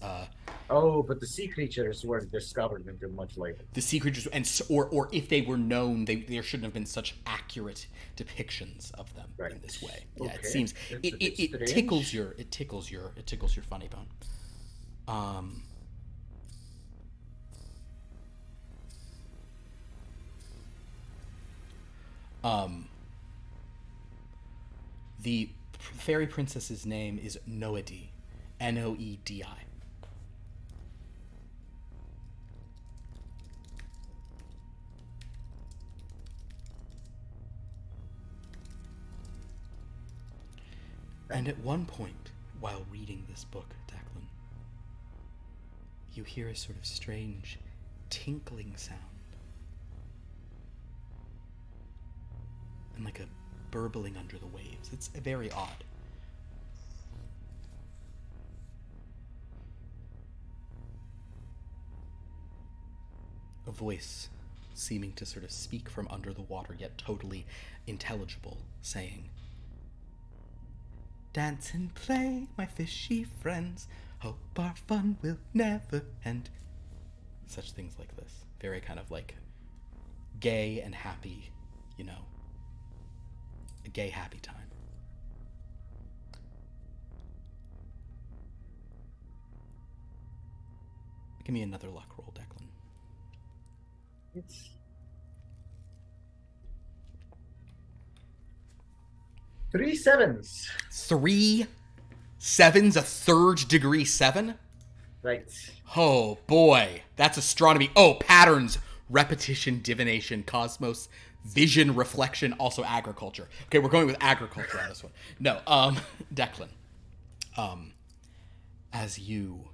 Oh, but the sea creatures weren't discovered until much later. The sea creatures, or if they were known, there shouldn't have been such accurate depictions of them in this way. Yeah, it seems it tickles your funny bone. The fairy princess's name is Noedi, Noedi. And at one point, while reading this book, Declan, you hear a sort of strange tinkling sound. And like a burbling under the waves. It's very odd. A voice seeming to sort of speak from under the water, yet totally intelligible, saying, "Dance and play, my fishy friends. Hope our fun will never end." Such things like this. Very kind of like gay and happy, you know. A gay, happy time. Give me another luck roll, Declan. It's 3 7s. 3 7s, a 3rd degree 7? Right. Oh boy, that's astronomy. Oh, patterns, repetition, divination, cosmos, vision, reflection, also agriculture. Okay, we're going with agriculture on this one. No, Declan, as you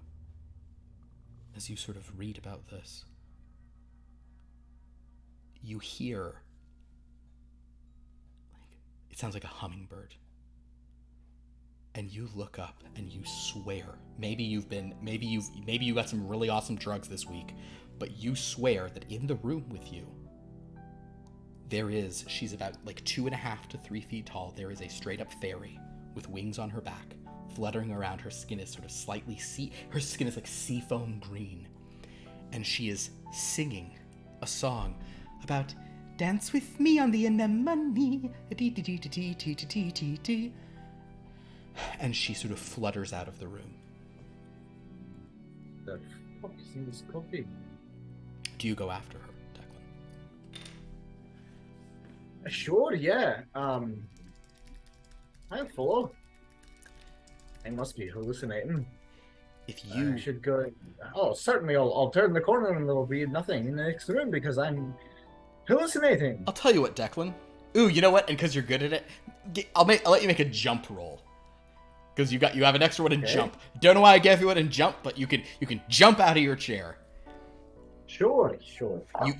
sort of read about this, you hear, like, it sounds like a hummingbird. And you look up and you swear, maybe you got some really awesome drugs this week, but you swear that in the room with you, she's about like 2.5 to 3 feet tall. There is a straight up fairy with wings on her back, fluttering around. Her skin is sort of her skin is like seafoam green. And she is singing a song about "Dance with me on the anemone." And she sort of flutters out of the room. The fuck is in this coffee? Do you go after her, Declan? Sure, yeah. I follow. I must be hallucinating. If you I should go. Oh, certainly. I'll turn the corner and there will be nothing in the next room because I'm hallucinating. I'll tell you what, Declan. Ooh, you know what? And because you're good at it, I'll let you make a jump roll. Because you have an extra one in jump. Don't know why I gave you one in jump, but you can jump out of your chair. Sure.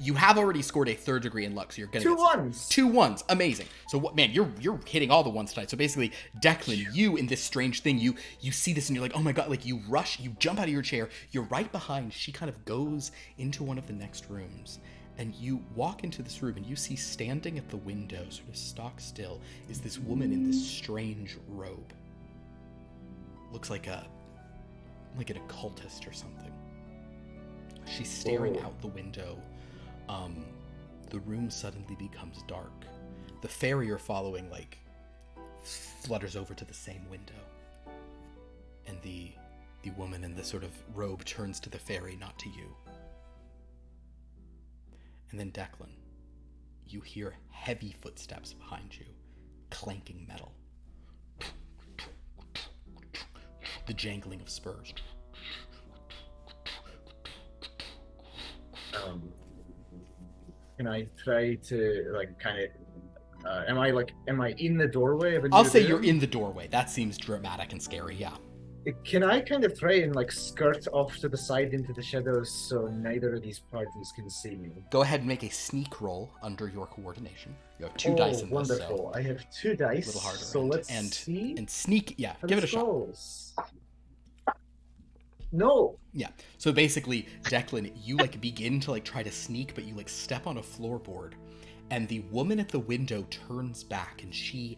You have already scored a 3rd degree in luck, so you're gonna 2 1s. 2 1s, amazing. So what, man? You're hitting all the ones tonight. So basically, Declan, you in this strange thing, you see this and you're like, oh my god! Like you rush, you jump out of your chair. You're right behind. She kind of goes into one of the next rooms, and you walk into this room and you see standing at the window, sort of stock still, is this woman in this strange robe. Looks like an occultist or something. She's staring out the window. The room suddenly becomes dark. The fairy you're following, like, flutters over to the same window. And the woman in the sort of robe turns to the fairy, not to you. And then, Declan, you hear heavy footsteps behind you, clanking metal. The jangling of spurs. Can I try to like kind of? Am I in the doorway of a new I'll say room? you're in the doorway. That seems dramatic and scary. Yeah. Can I kind of try and like skirt off to the side into the shadows so neither of these parties can see me? Go ahead and make a sneak roll under your coordination. You have 2 dice in this. Wonderful! I have 2 dice. A little harder. So let's see. And sneak. Yeah, give it a shot. No. Yeah. So basically, Declan, you like begin to like try to sneak, but you like step on a floorboard, and the woman at the window turns back, and she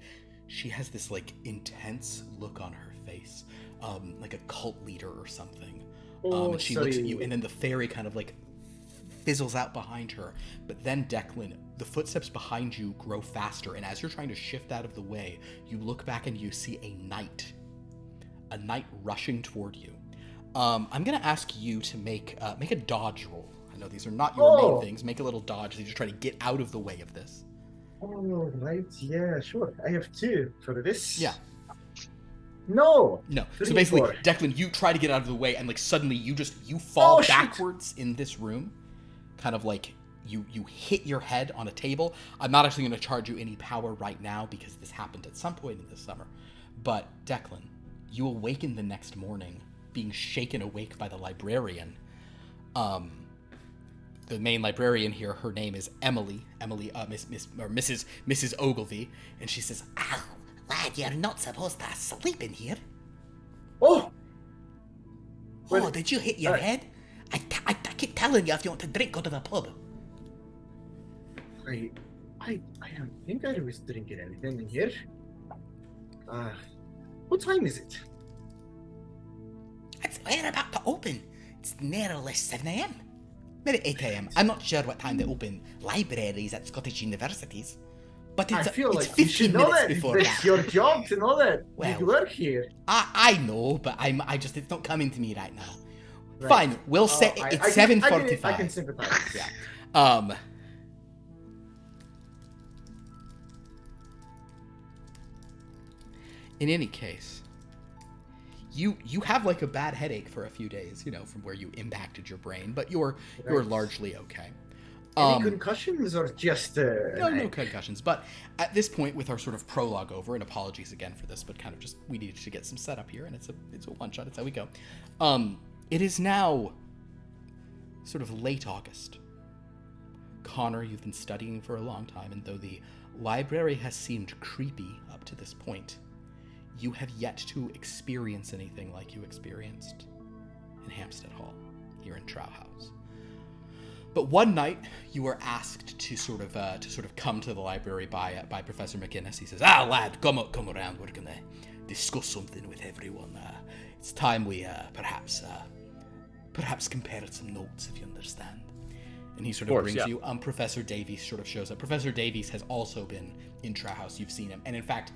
has this like intense look on her voice, like a cult leader or something. Oh, and she sorry. looks at you, and then the fairy kind of like fizzles out behind her. But then, Declan, the footsteps behind you grow faster, and as you're trying to shift out of the way, you look back and you see a knight rushing toward you. I'm gonna ask you to make a dodge roll. I know these are not your main things. Make a little dodge as you just try to get out of the way of this. Oh, right. Yeah, sure. I have 2 for this. Yeah. No. So basically, 4. Declan, you try to get out of the way, and like suddenly you fall shit. backwards in this room, kind of like you hit your head on a table. I'm not actually going to charge you any power right now because this happened at some point in the summer. But Declan, you awaken the next morning, being shaken awake by the librarian. The main librarian here, her name is Emily, Mrs. Ogilvy, and she says, "Oh, lad, you're not supposed to sleep in here." Oh! Oh, did you hit your head? I keep telling you, if you want to drink, go to the pub. I don't think I was drinking anything in here. What time is it? We're about to open. It's nearly 7 a.m. Maybe 8 a.m. I'm not sure what time they open libraries at Scottish universities. But I feel it's like you 15 should know minutes that. before It's that. your job to know that. Well, you work here. I know, but it's not coming to me right now. Right. Fine, we'll say it's 7:45. I can sympathize. Yeah. In any case, you have like a bad headache for a few days, from where you impacted your brain, but you're largely okay. Any concussions or just no concussions. But at this point, with our sort of prologue over, and apologies again for this, but kind of just we needed to get some setup here, and it's a one shot. It's how we go. It is now sort of late August. Connor, you've been studying for a long time, and though the library has seemed creepy up to this point, you have yet to experience anything like you experienced in Hampstead Hall, here in Trow House. But one night, you were asked to sort of come to the library by Professor McInnes. He says, lad, come around. We're gonna discuss something with everyone. It's time we perhaps compare some notes, if you understand. And he sort of brings you. Professor Davies sort of shows up. Professor Davies has also been in Trow House. You've seen him, and in fact,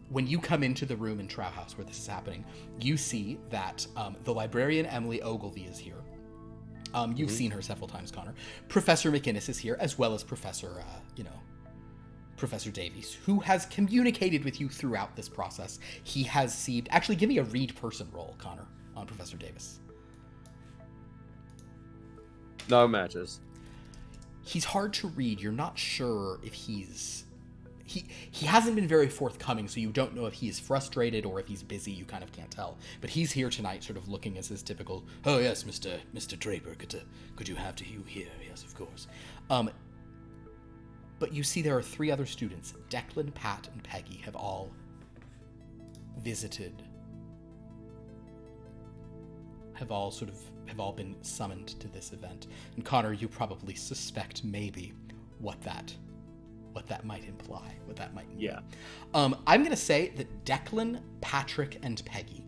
when you come into the room in Trow House where this is happening, you see that the librarian Emily Ogilvy is here. You've seen her several times, Connor. Professor McInnes is here, as well as Professor Davies, who has communicated with you throughout this process. He has seemed... Actually, give me a read person roll, Connor, on Professor Davis. No matches. He's hard to read. You're not sure if he's... He hasn't been very forthcoming, so you don't know if he is frustrated or if he's busy. You kind of can't tell. But he's here tonight, sort of looking as his typical, "Oh yes, Mr. Draper, could you have you here? Yes, of course." But you see there are 3 other students. Declan, Pat, and Peigi have all visited. Have all been summoned to this event. And Connor, you probably suspect maybe what that might imply, what that might mean. Yeah. I'm going to say that Declan, Patrick, and Peigi.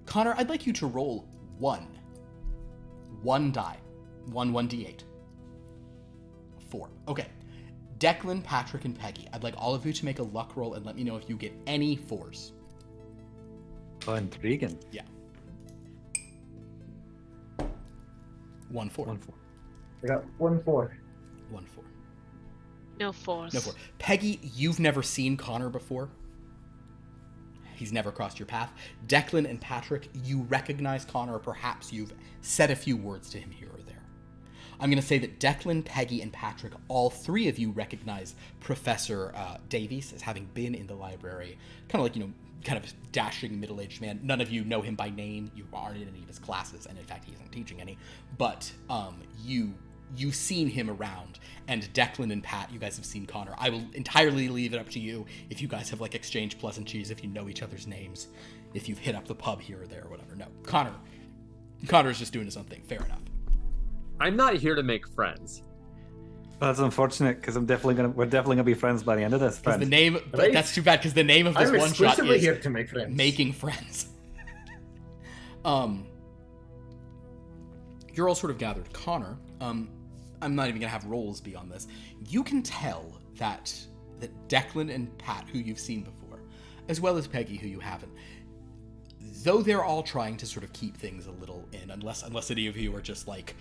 Connor, I'd like you to roll 1 die. 1d8. 4. Okay. Declan, Patrick, and Peigi. I'd like all of you to make a luck roll and let me know if you get any 4s. Oh, intriguing. Yeah. 1 4. 1 4. I got 1 4. 1 4. No 4s. No 4. Peigi, you've never seen Connor before. He's never crossed your path. Declan and Patrick, you recognize Connor. Perhaps you've said a few words to him here or there. I'm going to say that Declan, Peigi, and Patrick, all 3 of you recognize Professor Davies as having been in the library. Kind of dashing middle-aged man. None of you know him by name. You aren't in any of his classes, and in fact, he isn't teaching any. But you've seen him around, and Declan and Pat, you guys have seen Connor. I will entirely leave it up to you if you guys have exchanged pleasantries, if you know each other's names, if you've hit up the pub here or there or whatever. No, Connor's just doing his own thing. Fair enough. I'm not here to make friends. That's unfortunate because we're definitely gonna be friends by the end of this. Because Friend. the name, Right. that's too bad. Because the name of this I'm one shot exclusively is here to make friends. making friends. You're all sort of gathered. Connor, I'm not even gonna have roles beyond this. You can tell that Declan and Pat, who you've seen before, as well as Peigi, who you haven't, though they're all trying to sort of keep things a little in, unless any of you are just like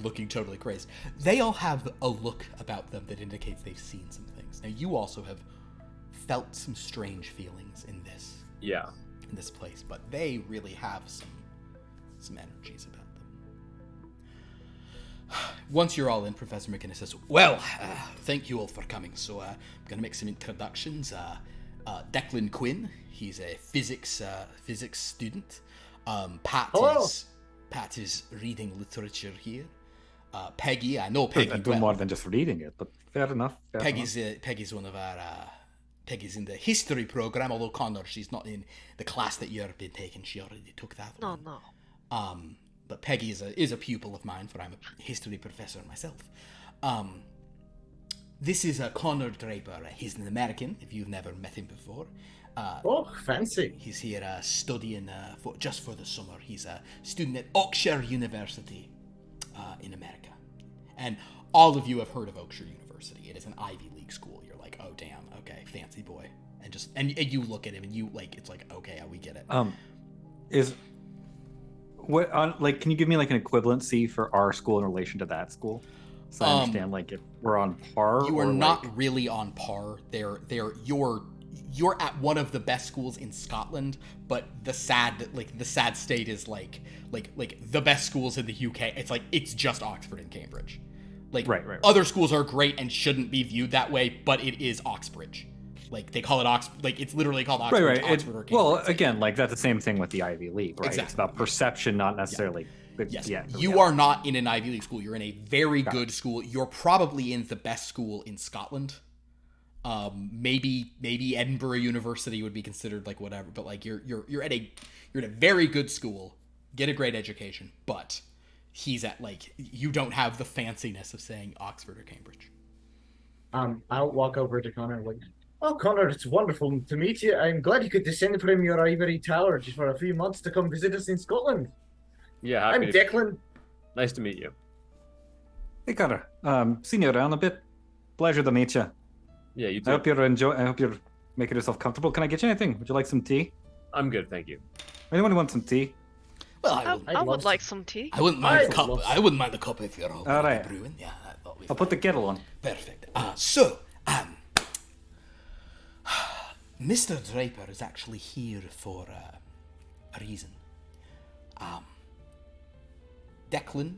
looking totally crazed, they all have a look about them that indicates they've seen some things. Now, you also have felt some strange feelings in this place, but they really have some energies about them. Once you're all in, Professor McInnes says, well, thank you all for coming. So I'm going to make some introductions. Declan Quinn, he's a physics student. Pat is reading literature here. Peigi, I know Peigi I do more than just reading it, but fair enough. Pegi's one of our Pegi's in the history program, although Connor, she's not in the class that you've been taking. She already took that one. No. But Peigi is a pupil of mine, for I'm a history professor myself. This is Connor Draper. He's an American, if you've never met him before. Fancy. He's here studying just for the summer. He's a student at Oakshire University in America. And all of you have heard of Oakshire University. It is an Ivy League school. You're like, oh, damn, okay, fancy boy. And you look at him and you it's like, okay, we get it. Can you give me like an equivalency for our school in relation to that school? So I understand like if we're on par. You are not really on par. You're at one of the best schools in Scotland, but the sad state is like the best schools in the UK. It's just Oxford and Cambridge. Right. Other schools are great and shouldn't be viewed that way, but it is Oxbridge. They call it it's literally called Oxford. Oxford or Cambridge. Well, again, that's the same thing with the Ivy League, right? Exactly. It's about perception, not necessarily. Yes. You are not in an Ivy League school. You're in a very good school. You're probably in the best school in Scotland. Maybe Edinburgh University would be considered whatever, but you're at a very good school. Get a great education, but he's at you don't have the fanciness of saying Oxford or Cambridge. I'll walk over to Connor oh, Connor, it's wonderful to meet you. I'm glad you could descend from your ivory tower just for a few months to come visit us in Scotland. Yeah, I'm Declan. Nice to meet you. Hey, Connor. Seen you around a bit. Pleasure to meet you. Yeah, you too. I hope you're making yourself comfortable. Can I get you anything? Would you like some tea? I'm good, thank you. Anyone want some tea? Well, I would like some tea. I wouldn't mind a cup. I wouldn't mind a cup if you're all right. brewing. Yeah, I'll put the kettle on. Perfect. So, Mr. Draper is actually here for a reason. Declan,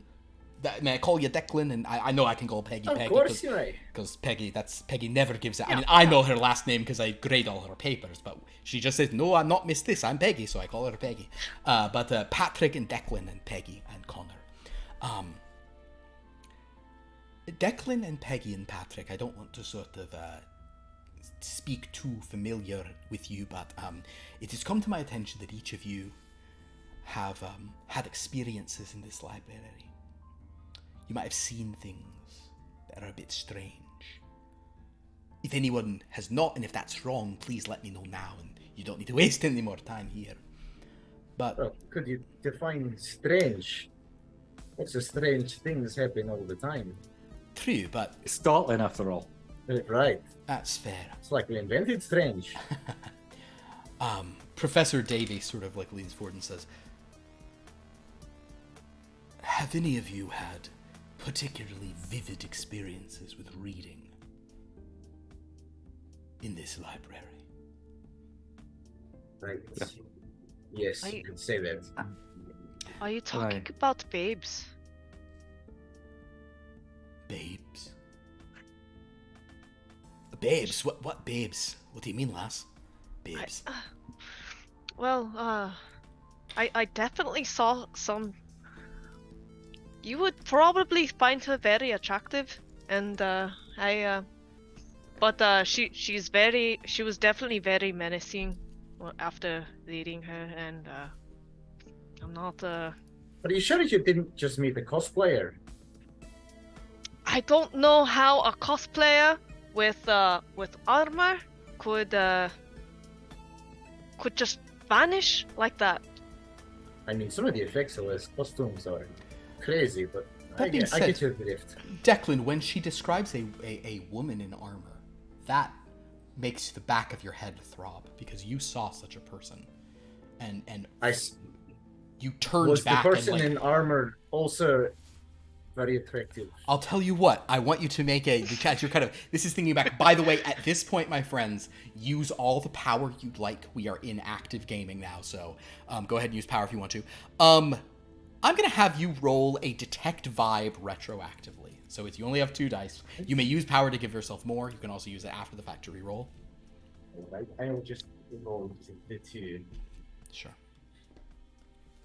may I call you Declan? And I know I can call Peigi Peigi. Of course you may. Because Peigi never gives it. I mean, I know her last name because I grade all her papers, but she just says, no, I'm not Miss This, I'm Peigi, so I call her Peigi. But Patrick and Declan and Peigi and Connor. Declan and Peigi and Patrick, I don't want to sort of speak too familiar with you, but it has come to my attention that each of you have had experiences in this library. You might have seen things that are a bit strange. If anyone has not, and if that's wrong, please let me know now, and you don't need to waste any more time here. But could you define strange? Lots of strange things happen all the time. True, but Scotland, after all. Right. That's fair. It's like we invented strange. Professor Davy sort of leans forward and says, have any of you had particularly vivid experiences with reading in this library? Right. Yes, you could say that. Are you talking about babes? Babes? Babes? What babes? What do you mean, lass? Babes? I definitely saw some. You would probably find her very attractive, and she was definitely very menacing after reading her, and I'm not. But are you sure you didn't just meet a cosplayer? I don't know how a cosplayer with armor could just vanish like that. I mean, some of the effects of his costumes are crazy, but I being get said, your drift. Declan, when she describes a woman in armor, that makes the back of your head throb because you saw such a person, and you turned was back. The person and, like, in armor also very attractive? I'll tell you what. I want you to make because you're kind of. This is thinking back. By the way, at this point, my friends, use all the power you'd like. We are in active gaming now, so go ahead and use power if you want to. I'm gonna have you roll a detect vibe retroactively. So you only have 2 dice. You may use power to give yourself more. You can also use it after the fact to reroll. Alright, I will just roll the 2. Sure.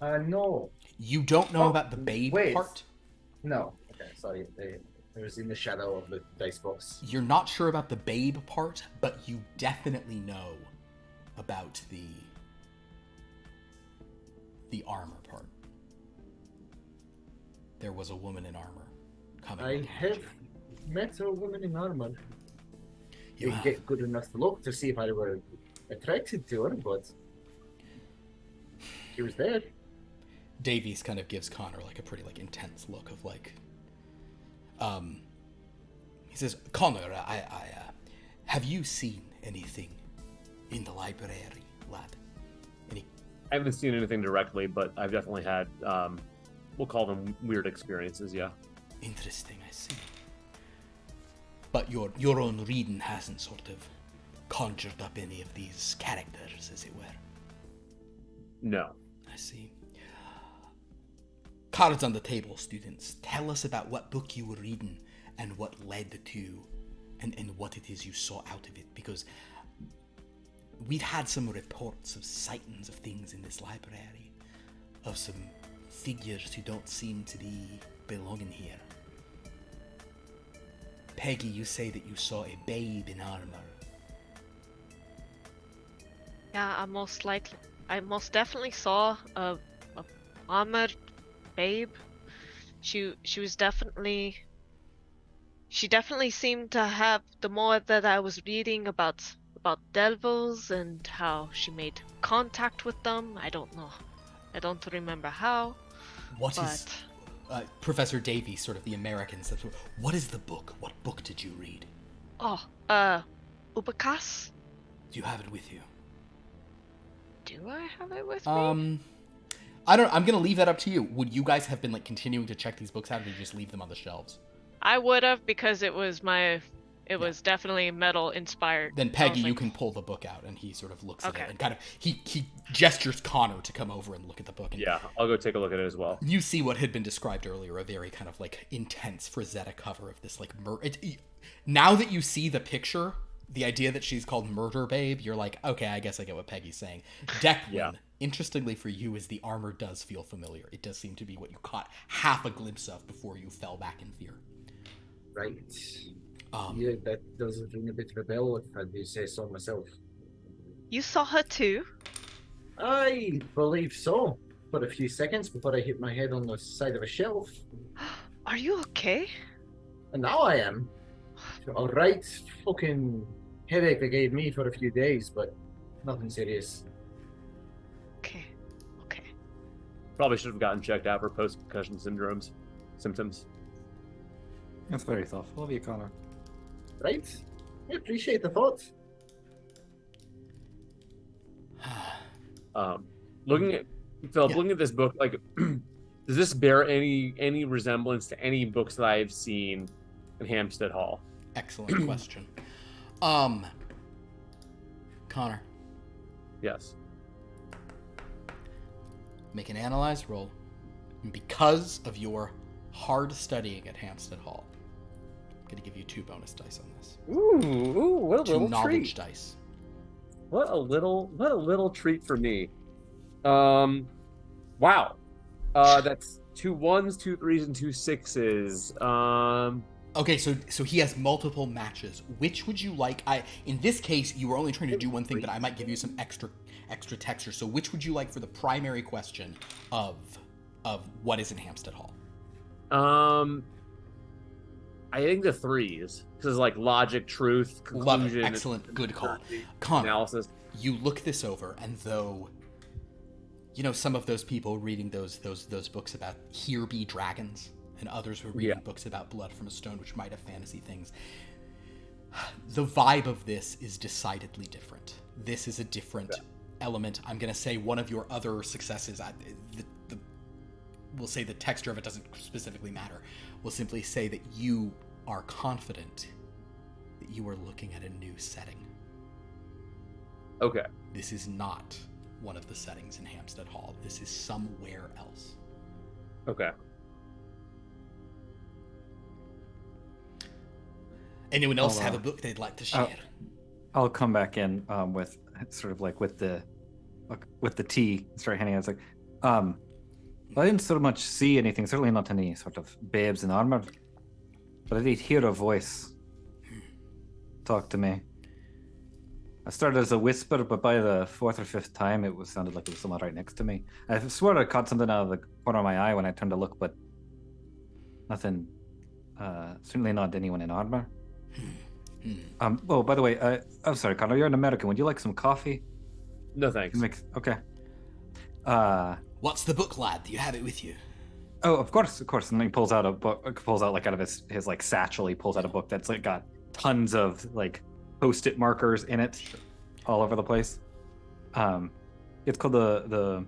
No. You don't know about the babe part? No. Okay, sorry. It was in the shadow of the dice box. You're not sure about the babe part, but you definitely know about the armor part. There was a woman in armor coming. I have met a woman in armor. You Didn't get good enough to look to see if I were attracted to her, but she was there. Davies kind of gives Connor like a pretty like intense look of like, he says, Connor, I have you seen anything in the library, lad? I haven't seen anything directly, but I've definitely had, we'll call them weird experiences, yeah. Interesting, I see. But your own reading hasn't sort of conjured up any of these characters, as it were. No. I see. Cards on the table, students. Tell us about what book you were reading and what led to and what it is you saw out of it, because we've had some reports of sightings of things in this library, of some figures who don't seem to be belonging here. Peigi, you say that you saw a babe in armor. Yeah, I most definitely saw a armored babe. She definitely seemed to have, the more that I was reading about devils and how she made contact with them. I don't know. I don't remember how. Professor Davies, sort of the American, says, what is the book? What book did you read? Oh, Ubakas? Do you have it with you? Do I have it with me? I'm gonna leave that up to you. Would you guys have been like continuing to check these books out, or did you just leave them on the shelves? I would have, because it was was definitely metal inspired. Then Peigi, you can pull the book out, and he sort of looks at it and kind of he gestures Connor to come over and look at the book. And yeah, I'll go take a look at it as well. You see what had been described earlier, a very kind of like intense Frazetta cover of this like now that you see the picture, the idea that she's called Murder Babe, you're like, okay, I guess I get what Peggy's saying. Declan, interestingly for you, is the armor does feel familiar. It does seem to be what you caught half a glimpse of before you fell back in fear. Right. Yeah, that does ring a bit of a bell, if I do say so myself. You saw her too? I believe so. For a few seconds before I hit my head on the side of a shelf. Are you okay? And now I am. Alright, fucking headache they gave me for a few days, but nothing serious. Okay. Probably should have gotten checked out for post-concussion symptoms. That's very thoughtful of you, Connor. Right? I appreciate the thought. Looking at this book, like, does this bear any resemblance to any books that I've seen in Hampstead Hall? Excellent question. Connor. Yes. Make an analyze roll. And because of your hard studying at Hampstead Hall, I'm going to give you 2 bonus dice on this. Ooh, what a 2 little knowledge treat. dice. What a little treat for me. Wow. That's 2 1s, 2 3s, and 2 6s. Okay, so he has multiple matches. Which would you like? In this case, you were only trying to do one thing, but I might give you some extra texture. So which would you like for the primary question of what is in Hampstead Hall? I think the threes, because like logic, truth, Love conclusion, it. Excellent. Good call. Connor, analysis. you look this over, and though, some of those people reading those books about here be dragons, and others were reading books about blood from a stone, which might have fantasy things, the vibe of this is decidedly different. This is a different element. I'm going to say one of your other successes, we'll say the texture of it doesn't specifically matter. We'll simply say that you are confident that you are looking at a new setting. Okay. This is not one of the settings in Hampstead Hall. This is somewhere else. Okay. Anyone else have a book they'd like to share? I'll come back in with sort of like with the tea. Start handing it. It's like, I didn't so much see anything. Certainly not any sort of babes in armor, but I did hear a voice talk to me. I started as a whisper, but by the fourth or fifth time, it sounded like it was someone right next to me. I swear I caught something out of the corner of my eye when I turned to look, but nothing. Certainly not anyone in armor. Oh, by the way, I'm sorry, Connor. You're an American. Would you like some coffee? No thanks. Okay. What's the book, lad? Do you have it with you? Oh, of course. And he pulls out a book. Pulls out like out of his like satchel. He pulls out a book that's like got tons of like Post-it markers in it, all over the place. It's called the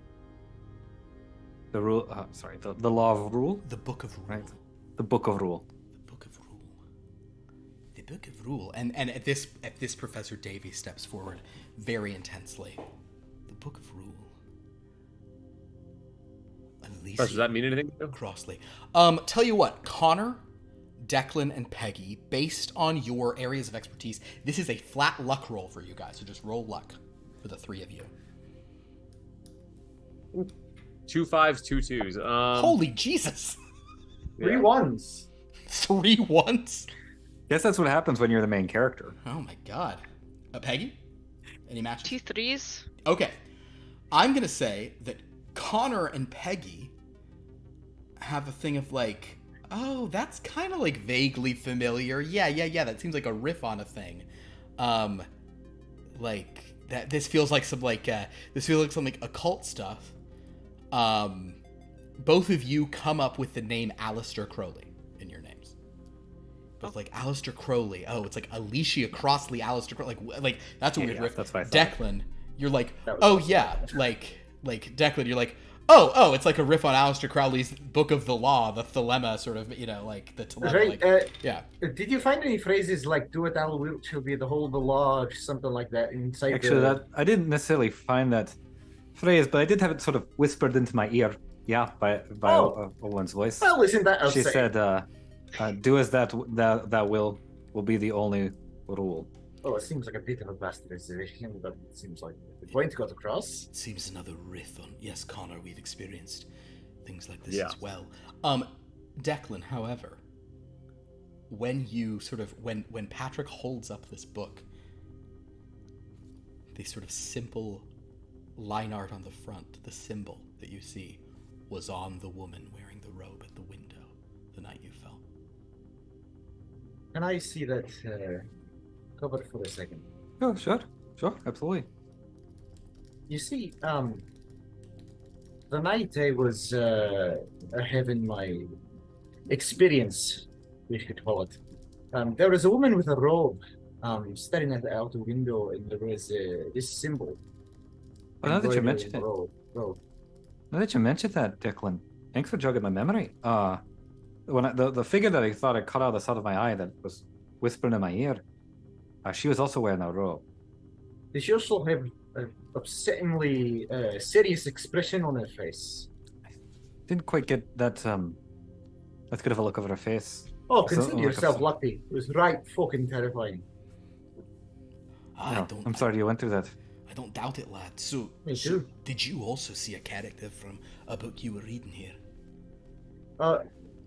rule. The Law of Rule. The Book of Rule. Right. The Book of Rule. The Book of Rule. The Book of Rule. And at this Professor Davy steps forward very intensely. The Book of Rule. Does that mean anything? Crossley. Tell you what, Connor, Declan, and Peigi, based on your areas of expertise, this is a flat luck roll for you guys. So just roll luck for the three of you. 2 5s, 2 2s. Holy Jesus! 3 1s. 3 1s? Guess that's what happens when you're the main character. Oh my god. Peigi? Any matches? 2 3s. Okay. I'm gonna say that Connor and Peigi have a thing of like, oh, that's kind of like vaguely familiar. Yeah. That seems like a riff on a thing. Like that. This feels like some like occult stuff. Both of you come up with the name Aleister Crowley in your names. But like Aleister Crowley. Oh, it's like Alicia Crossley, Aleister Crowley. Like that's a weird riff. That's what I thought. Declan, you're like, oh yeah, like Declan, you're like, oh, it's like a riff on Aleister Crowley's Book of the Law, the Thelema sort of, like the Thelema. Right. Like, yeah. Did you find any phrases like "do it, Al will shall be the whole of the law" or something like that inside? Actually, that I didn't necessarily find that phrase, but I did have it sort of whispered into my ear. Yeah, by Owen's voice. Well, isn't that? She said, "Do as that will be the only rule." Oh, it seems like a bit of a bastardization, but it seems like the point got across. It seems another riff on. Yes, Connor, we've experienced things like this Yeah. as well. Declan, however, when you sort of when Patrick holds up this book, the sort of simple line art on the front, the symbol that you see, was on the woman wearing the robe at the window the night you fell. Can I see that cover for a second? Oh, sure, absolutely. You see, the night I was having my experience, we should call it, there was a woman with a robe staring out the window, and there was this symbol. Oh, now that you embroidered mention in it, the robe. now that you mentioned that, Declan, thanks for jogging my memory. When the figure that I thought I caught out of the side of my eye that was whispering in my ear, she was also wearing a robe. Did she also have an upsettingly serious expression on her face? Didn't quite get that that's good of a look over her face. Oh, So, consider like yourself a- lucky. It was right fucking terrifying. No, I'm sorry you went through that. I don't doubt it, lad. So, Me so too. did you also see a character from a book you were reading here?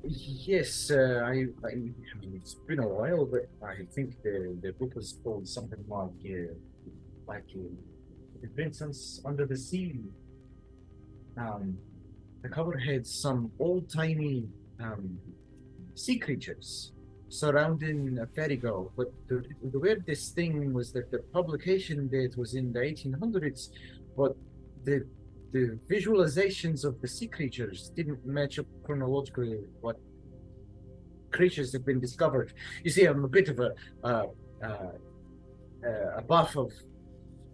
Yes, I mean, it's been a while, but I think the book was called something like The Princess Under the Sea. The cover had some old-timey sea creatures surrounding a ferry girl, but the weirdest thing was that the publication date was in the 1800s, but the visualizations of the sea creatures didn't match up chronologically with what creatures have been discovered. You see, I'm a bit of a buff of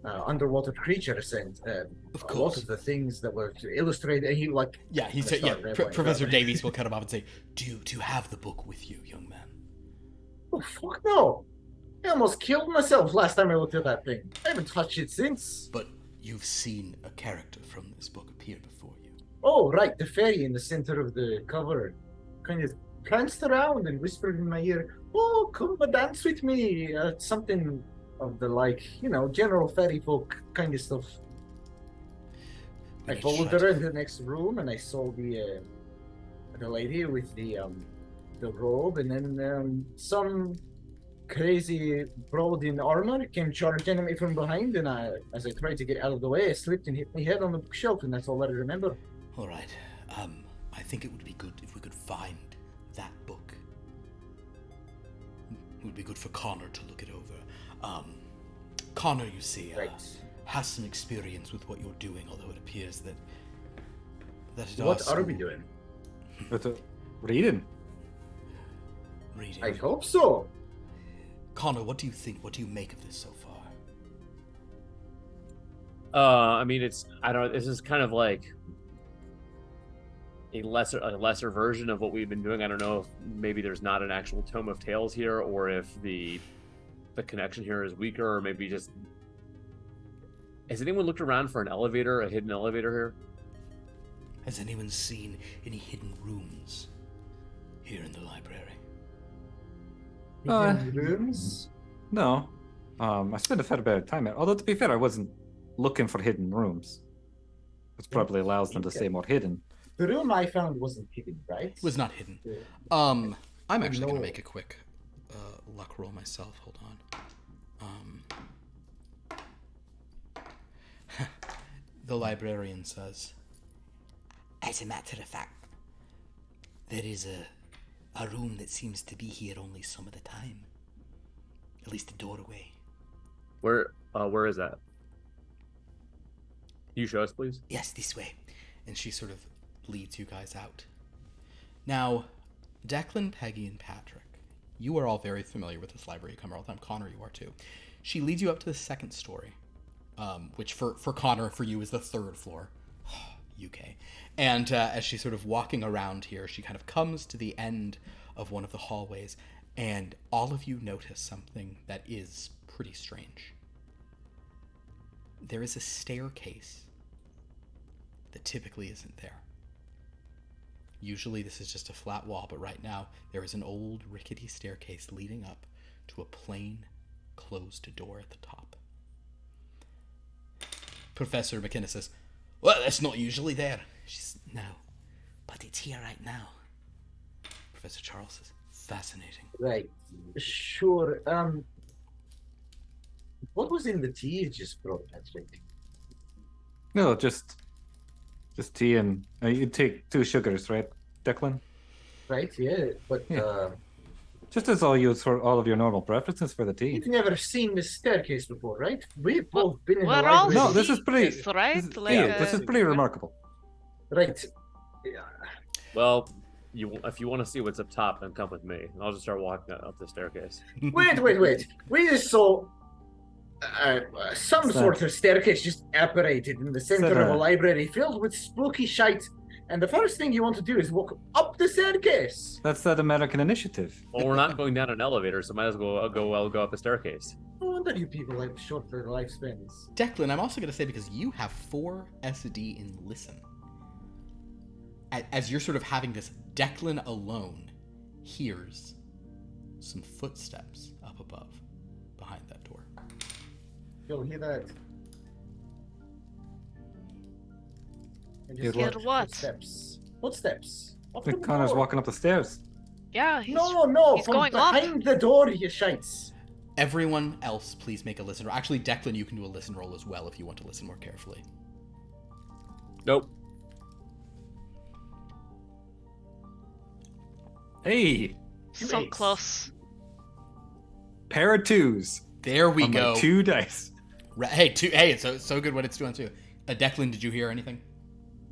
underwater creatures, and a lot of the things that were illustrated. He like he said, Professor Davies will cut him off and say, "Do you have the book with you, young man?" Oh fuck no! I almost killed myself last time I looked at that thing. I haven't touched it since. But you've seen a character from this book appear before you. Oh right, the fairy in the center of the cover, kind of pranced around and whispered in my ear, "Oh, come and dance with me," something of the like, general fairy folk kind of stuff. I followed her into the next room, and I saw the lady with the robe, and then some crazy broad in armor came charging at me from behind, and as I tried to get out of the way, I slipped and hit my head on the bookshelf, and that's all I remember. All right. I think it would be good if we could find that book. It would be good for Connor to look it over. Connor, you see, has some experience with what you're doing, although it appears that it What are we doing? Reading. I hope so. Connor, what do you think? What do you make of this so far? I mean, this is kind of like a lesser version of what we've been doing. I don't know if maybe there's not an actual tome of tales here, or if the connection here is weaker, or maybe just... Has anyone looked around for a hidden elevator here? Has anyone seen any hidden rooms here in the library? Hidden rooms? No. I spent a fair bit of time there. Although, to be fair, I wasn't looking for hidden rooms. Which probably allows them to stay more hidden. The room I found wasn't hidden, right? It was not hidden. I'm actually going to make a quick luck roll myself. Hold on. The librarian says, "As a matter of fact, there is a room that seems to be here only some of the time. At least a doorway." Where is that? Can you show us, please? "Yes, this way." And she sort of leads you guys out. Now, Declan, Peigi, and Patrick, you are all very familiar with this library. You come all the time. Connor, you are too. She leads you up to the second story, which for Connor, for you, is the third floor. UK. And as she's sort of walking around here, she kind of comes to the end of one of the hallways, and all of you notice something that is pretty strange. There is a staircase that typically isn't there. Usually this is just a flat wall, but right now there is an old rickety staircase leading up to a plain closed door at the top. Professor McKenna says, "Well, that's not usually there." She says, "No, but it's here right now." Professor Charles says, "Fascinating." Right. Sure. What was in the tea you just brought, Patrick? No, just tea, and you take 2 sugars, right, Declan? Right, yeah, but Just as all of your normal preferences for the tea. you've never seen this staircase before, right? We've both been in the We're all library. No, this is pretty. Secrets, right? This is pretty remarkable. Right. Yeah. Well, if you want to see what's up top, then come with me. I'll just start walking up the staircase. Wait. We just saw some sort of staircase just apparated in the center of a library filled with spooky shite. And the first thing you want to do is walk up the staircase. That's that American initiative. Well, we're not going down an elevator, so might as well go up a staircase. No wonder you people have shorter lifespans. Declan, I'm also going to say, because you have 4 SD in Listen, as you're sort of having this, Declan alone hears some footsteps up above behind that door. You'll hear that. Hear what? Footsteps. I think Connor's walking up the stairs. Yeah, he's No, he's from going up. behind the door, you shites. Everyone else, please make a listen roll. Actually, Declan, you can do a listen roll as well if you want to listen more carefully. Nope. Hey, So eights. close. Pair of twos. There we on my go. 2 dice. Hey, it's so good when it's 2 on 2. Declan, did you hear anything?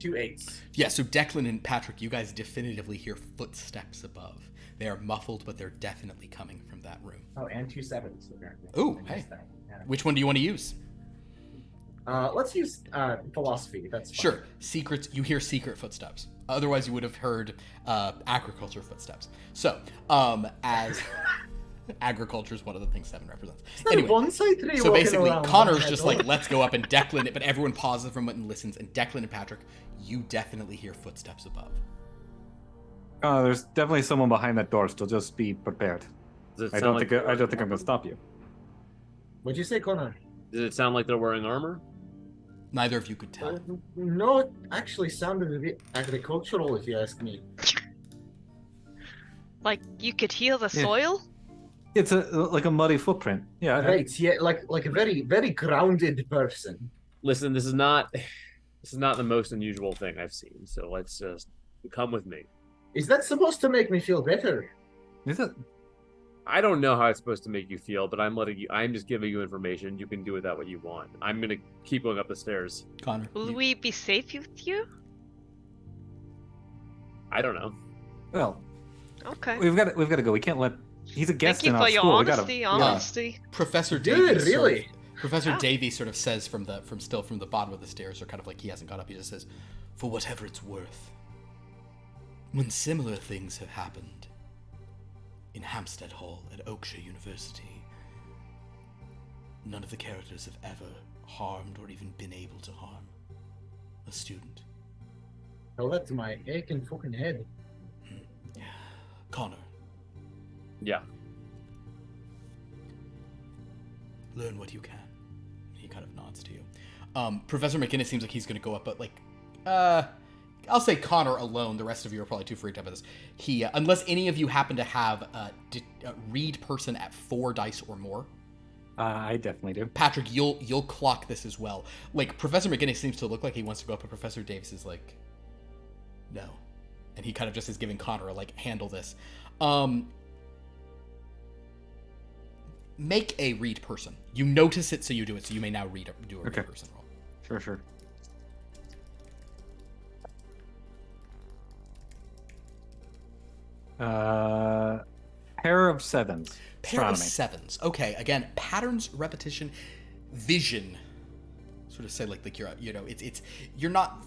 2 eights. Yeah, so Declan and Patrick, you guys definitively hear footsteps above. They are muffled, but they're definitely coming from that room. Oh, and 2 sevens, apparently. Ooh, I hey. missed that. Yeah. Which one do you want to use? Let's use philosophy. That's fine. Sure. Secrets. You hear secret footsteps. Otherwise, you would have heard agriculture footsteps. So, as agriculture is one of the things 7 represents. Is that Anyway, a bonsai tree so walking basically, around Connor's my just head? like, let's go up, and Declan, but everyone pauses for a moment and listens. And Declan and Patrick, you definitely hear footsteps above. There's definitely someone behind that door, so just be prepared. Does it I sound don't like think I'm gonna stop you. What'd you say, Connor? Does it sound like they're wearing armor? Neither of you could tell. No, it actually sounded a bit agricultural, if you ask me. Like you could heal the Yeah. soil? It's like a muddy footprint. Yeah. Right, yeah, like a very, very grounded person. Listen, this is not the most unusual thing I've seen. So let's just come with me. Is that supposed to make me feel better? Is it? I don't know how it's supposed to make you feel, but I'm just giving you information. You can do with that what you want. I'm gonna keep going up the stairs. Connor. Will you- we be safe with you? I don't know. Well, Okay. we've got to go. We can't let. He's a guest Thank you in for our your school. honesty. Honesty. Professor Dude, Davies. really? Professor Yeah. Davies sort of says from the bottom of the stairs, or kind of like he hasn't got up. He just says, "For whatever it's worth, when similar things have happened in Hampstead Hall at Oakshire University, none of the characters have ever harmed or even been able to harm a student. Tell that to my aching fucking head. Connor, Yeah. learn what you can." He kind of nods to you. Professor McInnes seems like he's going to go up, but I'll say Connor alone. The rest of you are probably too freaked out by this. He, unless any of you happen to have a read person at 4 dice or more. I definitely do. Patrick, you'll clock this as well. Like, Professor McGinnis seems to look like he wants to go up, but Professor Davis is like, no. And he kind of just is giving Connor a, like, handle this. Make a read person. You notice it, so you do it. So you may now do a Okay. read person roll. Sure. Pair of sevens. Pair of Astronomy. 7s. Okay, again, patterns, repetition, vision. Sort of say like you're, you're not.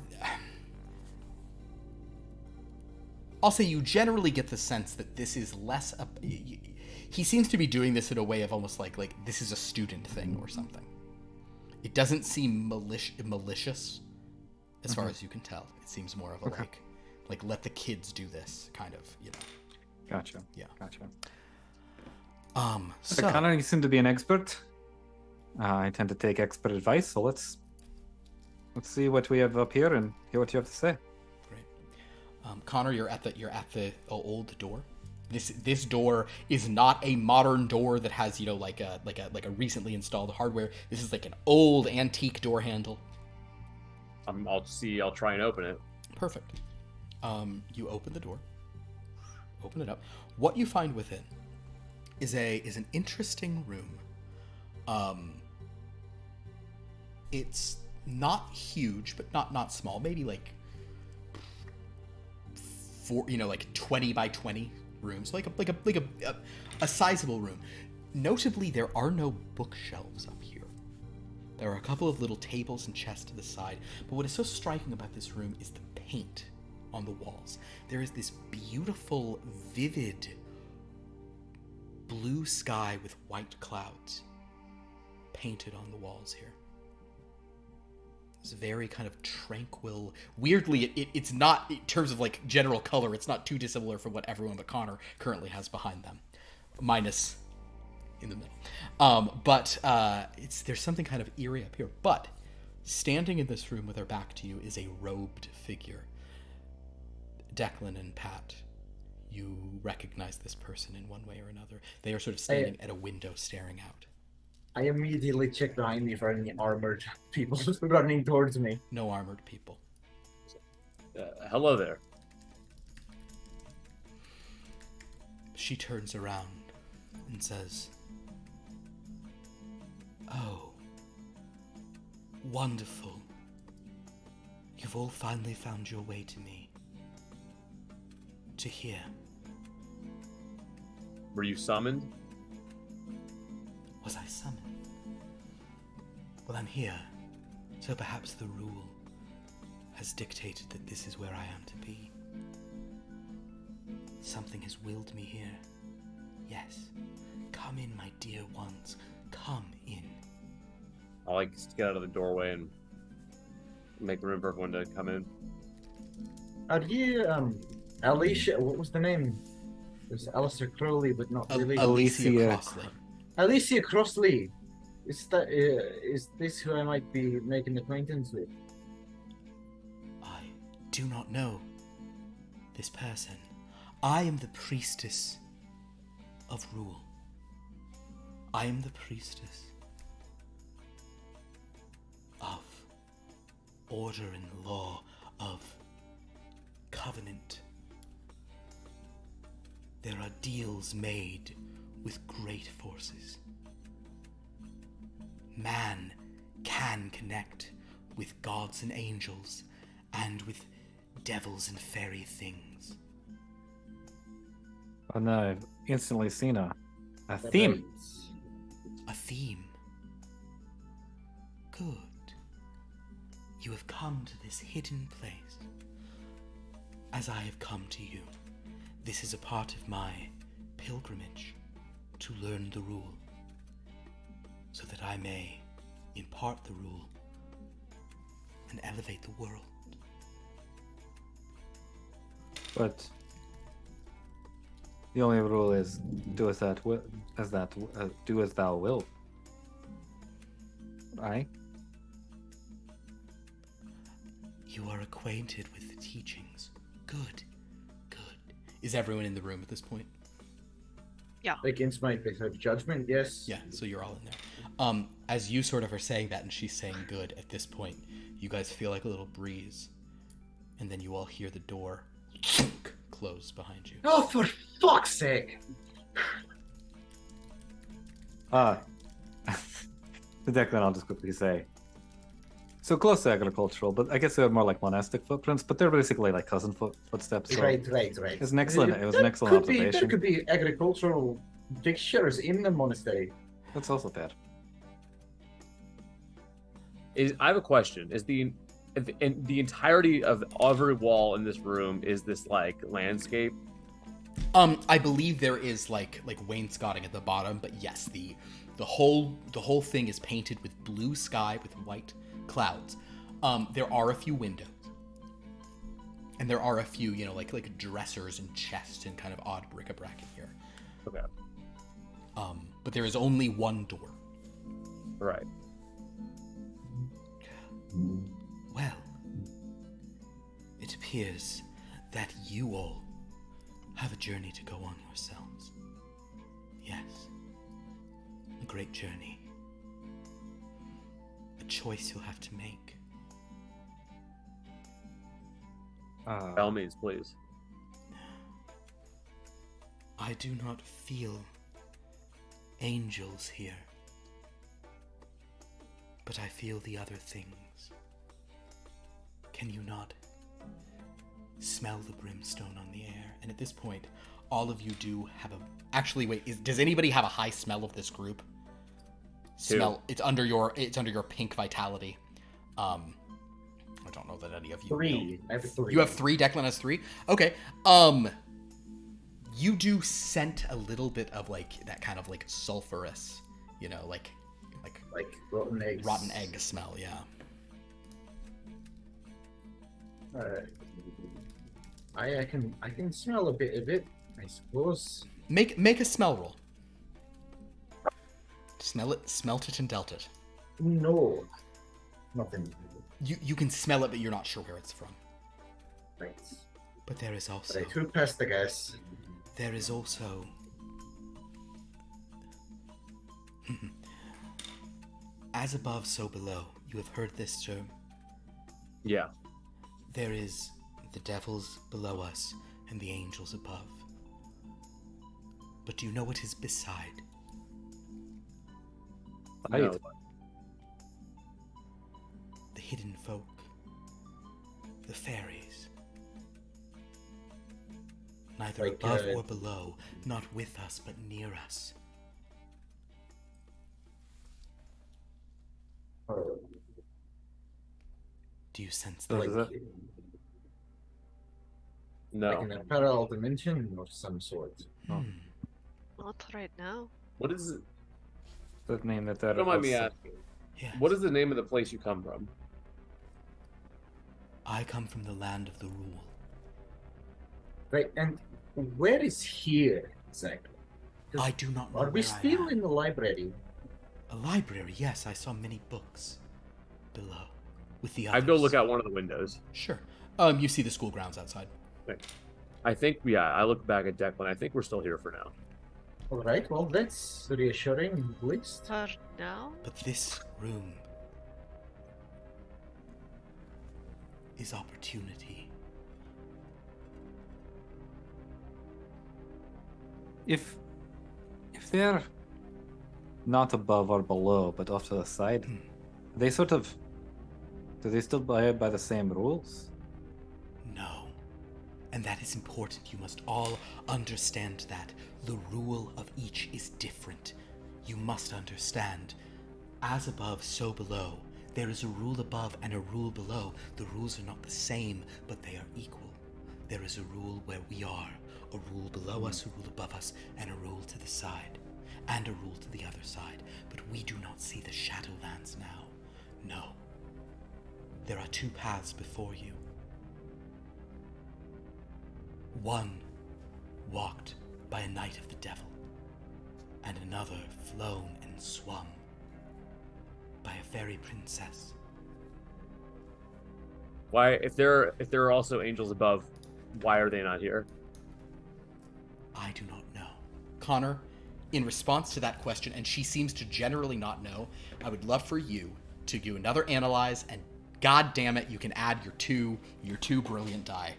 I'll say you generally get the sense that this is less. He seems to be doing this in a way of almost like this is a student thing or something. It doesn't seem malicious, as far as you can tell. It seems more of a like let the kids do this kind of, Gotcha. Yeah. Gotcha. So Connor, you seem to be an expert. I tend to take expert advice, so let's see what we have up here and hear what you have to say. great. Connor, you're at the old door. This door is not a modern door that has like a recently installed hardware. This is like an old antique door handle. I'll try and open it. Perfect. You open the door. Open it up. What you find within is an interesting room. It's not huge, but not small. Maybe like 20 by 20 rooms, like a sizable room. Notably, there are no bookshelves up here. There are a couple of little tables and chests to the side, but what is so striking about this room is the paint on the walls. There is this beautiful, vivid blue sky with white clouds painted on the walls here. It's very kind of tranquil. Weirdly, it's not, in terms of like general color, it's not too dissimilar from what everyone but Connor currently has behind them, minus in the middle. But there's something kind of eerie up here. But standing in this room with her back to you is a robed figure. Declan and Pat, you recognize this person in one way or another. They are sort of standing at a window staring out. I immediately check behind me for any armored people running towards me. No armored people. Hello there. She turns around and says, "Oh, wonderful. You've all finally found your way to me. To here." Were you summoned? Was I summoned? Well, I'm here, so perhaps the rule has dictated that this is where I am to be. Something has willed me here. Yes. Come in, my dear ones. Come in. I'll like get out of the doorway and make room for everyone to come in. Are you, Alicia, what was the name? It was Alistair Crowley, but not really. Alicia Crossley. Alicia Crossley. Is this who I might be making acquaintance with? I do not know this person. I am the priestess of rule. I am the priestess of order and law, of covenant. There are deals made with great forces. Man can connect with gods and angels, and with devils and fairy things. Oh no, I've instantly seen a theme. A theme. Good. You have come to this hidden place, as I have come to you. This is a part of my pilgrimage to learn the rule, so that I may impart the rule and elevate the world. But the only rule is do as thou wilt. Aye. You are acquainted with the teachings. Good. Good. Is everyone in the room at this point? Yeah. Against my better judgment, yes. Yeah, so you're all in there. As you sort of are saying that and she's saying good, at this point, you guys feel like a little breeze. And then you all hear the door close behind you. Oh, for fuck's sake! To Declan, I'll just quickly say. So close to agricultural, but I guess they're more like monastic footprints, but they're basically like cousin footsteps. So Right. It's an excellent. It was an excellent observation. There could be agricultural fixtures in the monastery. That's also bad. I have a question. Is the entirety of every wall in this room is this like landscape? I believe there is like wainscoting at the bottom, but yes, the whole thing is painted with blue sky with white clouds. There are a few windows, and there are a few, like dressers and chests and kind of odd bric-a-brac in here. Okay. But there is only one door. Right. Well, it appears that you all have a journey to go on yourselves. Yes. A great journey. A choice you'll have to make. By all means, please. I do not feel angels here, but I feel the other things. Can you not smell the brimstone on the air? And at this point, all of you do have a... Actually, wait, does anybody have a high smell of this group? Smell. It's under your pink vitality. I don't know that any of you Three. I have 3. You have 3. Declan has 3. Okay. You do scent a little bit of like that kind of like sulfurous, like rotten eggs. Rotten egg smell. Yeah. I can smell a bit of it, I suppose. Make a smell roll. Smell it, smelt it, and dealt it. No, nothing. You can smell it, but you're not sure where it's from. Thanks. But there is also... But I took past the gas. There is also... As above, so below. You have heard this term? Yeah. There is the devils below us and the angels above. But do you know what is beside? No. The hidden folk. The fairies. Neither Like, above or below, not with us, but near us. Do you sense that? What is it? No. Like in a parallel dimension of some sort. Oh. Not right now. What is it? Does that mean that there Don't mind me was- asking. Yes. What is the name of the place you come from? I come from the land of the rule. Right, and where is here exactly? 'Cause I do not know Are we where I still am. in the library? A library, yes, I saw many books below with the others. I'd go look out one of the windows. Sure. You see the school grounds outside. I think, yeah, I look back at Declan. I think we're still here for now. All right, well, that's reassuring, at least. For now? But this room is opportunity. If they're not above or below, but off to the side, they sort of do they still abide by the same rules? No. And that is important. You must all understand that. The rule of each is different. You must understand. As above, so below. There is a rule above and a rule below. The rules are not the same, but they are equal. There is a rule where we are, a rule below us, a rule above us, and a rule to the side, and a rule to the other side. But we do not see the Shadowlands now. No. There are two paths before you. One walked by a knight of the devil, and another flown and swum by a fairy princess. Why, if there are also angels above, why are they not here? I do not know. Connor, in response to that question, and she seems to generally not know, I would love for you to do another analyze, and god damn it, you can add your two brilliant die.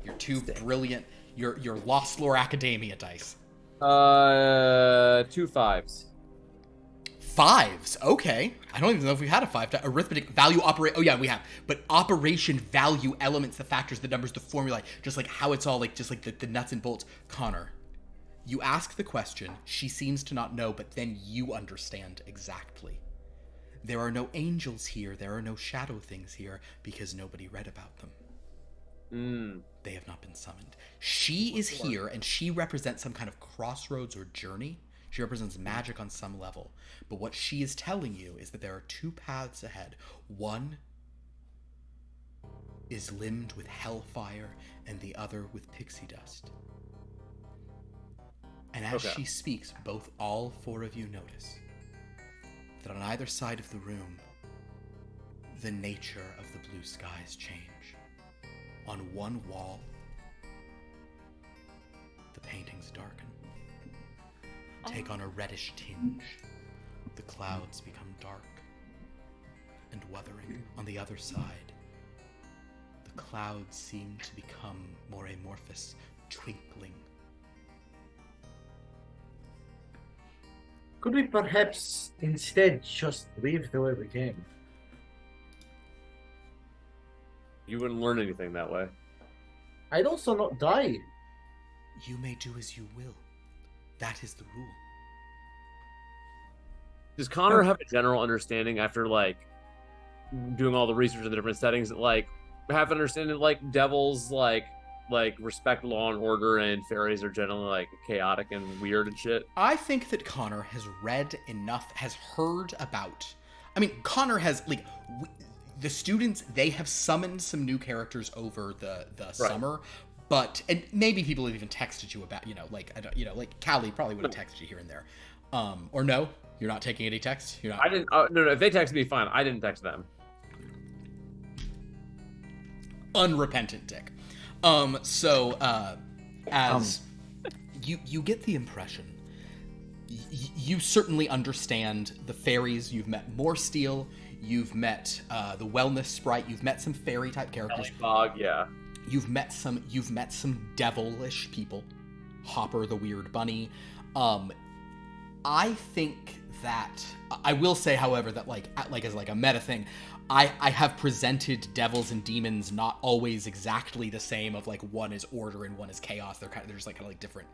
Your two brilliant, your Lost Lore Academia dice. 2 5s. 5s, okay. I don't even know if we've had a 5. Arithmetic value operate. Oh yeah, we have. But operation value elements, the factors, the numbers, the formulae, just like how it's all like, just like the nuts and bolts. Connor, you ask the question. She seems to not know, but then you understand exactly. There are no angels here. There are no shadow things here because nobody read about them. They have not been summoned. She is here, and she represents some kind of crossroads or journey. She represents magic on some level. But what she is telling you is that there are two paths ahead. One is limbed with hellfire, and the other with pixie dust. And as she speaks, all four of you notice that on either side of the room, the nature of the blue skies change. On one wall, the paintings darken, take on a reddish tinge. The clouds become dark and wuthering. On the other side, the clouds seem to become more amorphous, twinkling. Could we perhaps instead just leave the way we came? You wouldn't learn anything that way. I'd also not die. You may do as you will. That is the rule. Does Connor have a general understanding after like doing all the research in the different settings that like have an understanding that, like devils like respect law and order and fairies are generally like chaotic and weird and shit? I think that Connor has read enough, has heard about. I mean, Connor has like the students. They have summoned some new characters over the summer, but and maybe people have even texted you about like Callie probably would have texted you here and there, or no, you're not taking any text. You're not. I didn't. No. If they texted me, fine. I didn't text them. Unrepentant dick. As you get the impression, you certainly understand the fairies. You've met Moorsteel. You've met the wellness sprite. You've met some fairy type characters. Fog, yeah. You've met some devilish people. Hopper the weird bunny. I think that I will say, however, that like as like a meta thing, I have presented devils and demons not always exactly the same. Of like one is order and one is chaos. They're just like kind of like different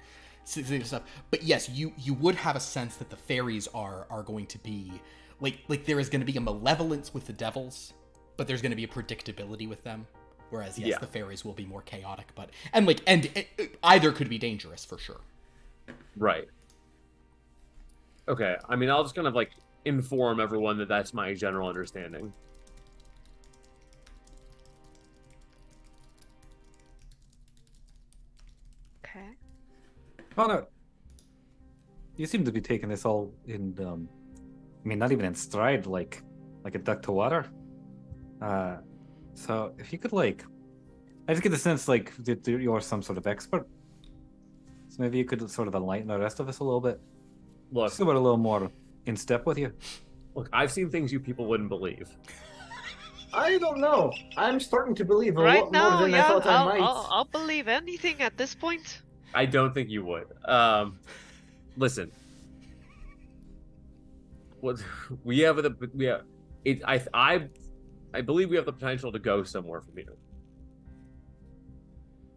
stuff. But yes, you would have a sense that the fairies are going to be like there is going to be a malevolence with the devils, but there's going to be a predictability with them. Whereas yes, the fairies will be more chaotic, but and either could be dangerous for sure. Right. Okay. I mean, I'll just kind of like inform everyone that that's my general understanding. Okay. Connor, you seem to be taking this all in, I mean, not even in stride, like a duck to water. So if you could, like, I just get the sense, like, that you're some sort of expert. So maybe you could sort of enlighten the rest of us a little bit. Look, just so we're a little more in step with you. Look, I've seen things you people wouldn't believe. I don't know. I'm starting to believe a Right lot now, more than yeah, I thought I might. I'll believe anything at this point. I don't think you would. Listen. What we have it. I believe we have the potential to go somewhere from here.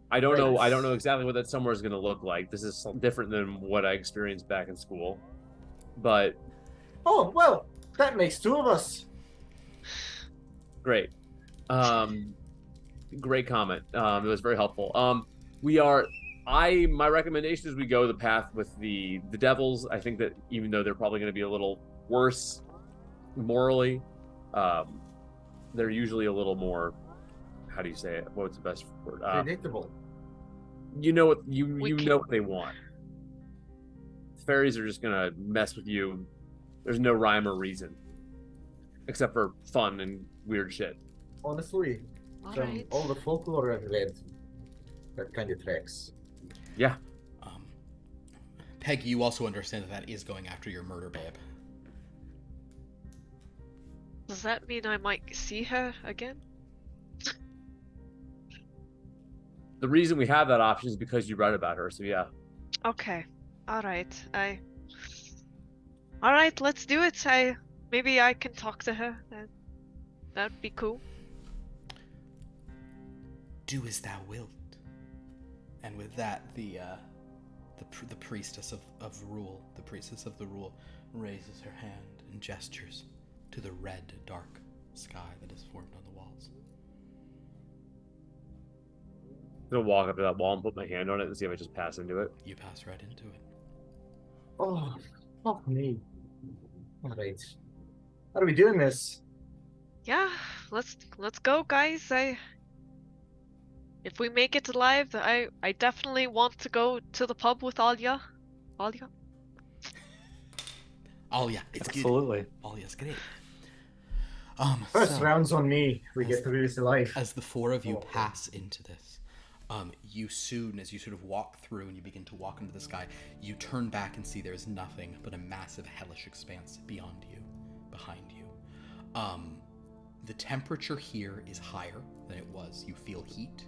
I don't know. I don't know exactly what that somewhere is going to look like. This is different than what I experienced back in school. But oh well, that makes two of us. Great. Great comment. It was very helpful. My recommendation is we go the path with the devils. I think that even though they're probably going to be a little worse morally, they're usually a little more, how do you say it? What's the best word? Predictable. You know what know what they want. Fairies are just gonna mess with you. There's no rhyme or reason, except for fun and weird shit. Honestly, all the folklore I've read, that kind of tracks. Yeah. Peigi, you also understand that is going after your murder babe. Does that mean I might see her again? The reason we have that option is because you read about her, so yeah. Okay. Alright. Alright, let's do it. Maybe I can talk to her. That'd be cool. Do as thou wilt. And with that, the priestess of rule, the priestess of the rule, raises her hand and gestures to the red, dark sky that is formed on the walls. I'm gonna walk up to that wall and put my hand on it and see if I just pass into it. You pass right into it. Oh, fuck me. Alright. How are we doing this? Yeah, let's go, guys. If we make it alive, I definitely want to go to the pub with Alya. Alya? Alya, it's absolutely good. Alya's great. First round's on me. We get through this alive. As the four of you pass into this, you soon, as you sort of walk through and you begin to walk into the sky, you turn back and see there's nothing but a massive hellish expanse beyond you, behind you. The temperature here is higher than it was. You feel heat.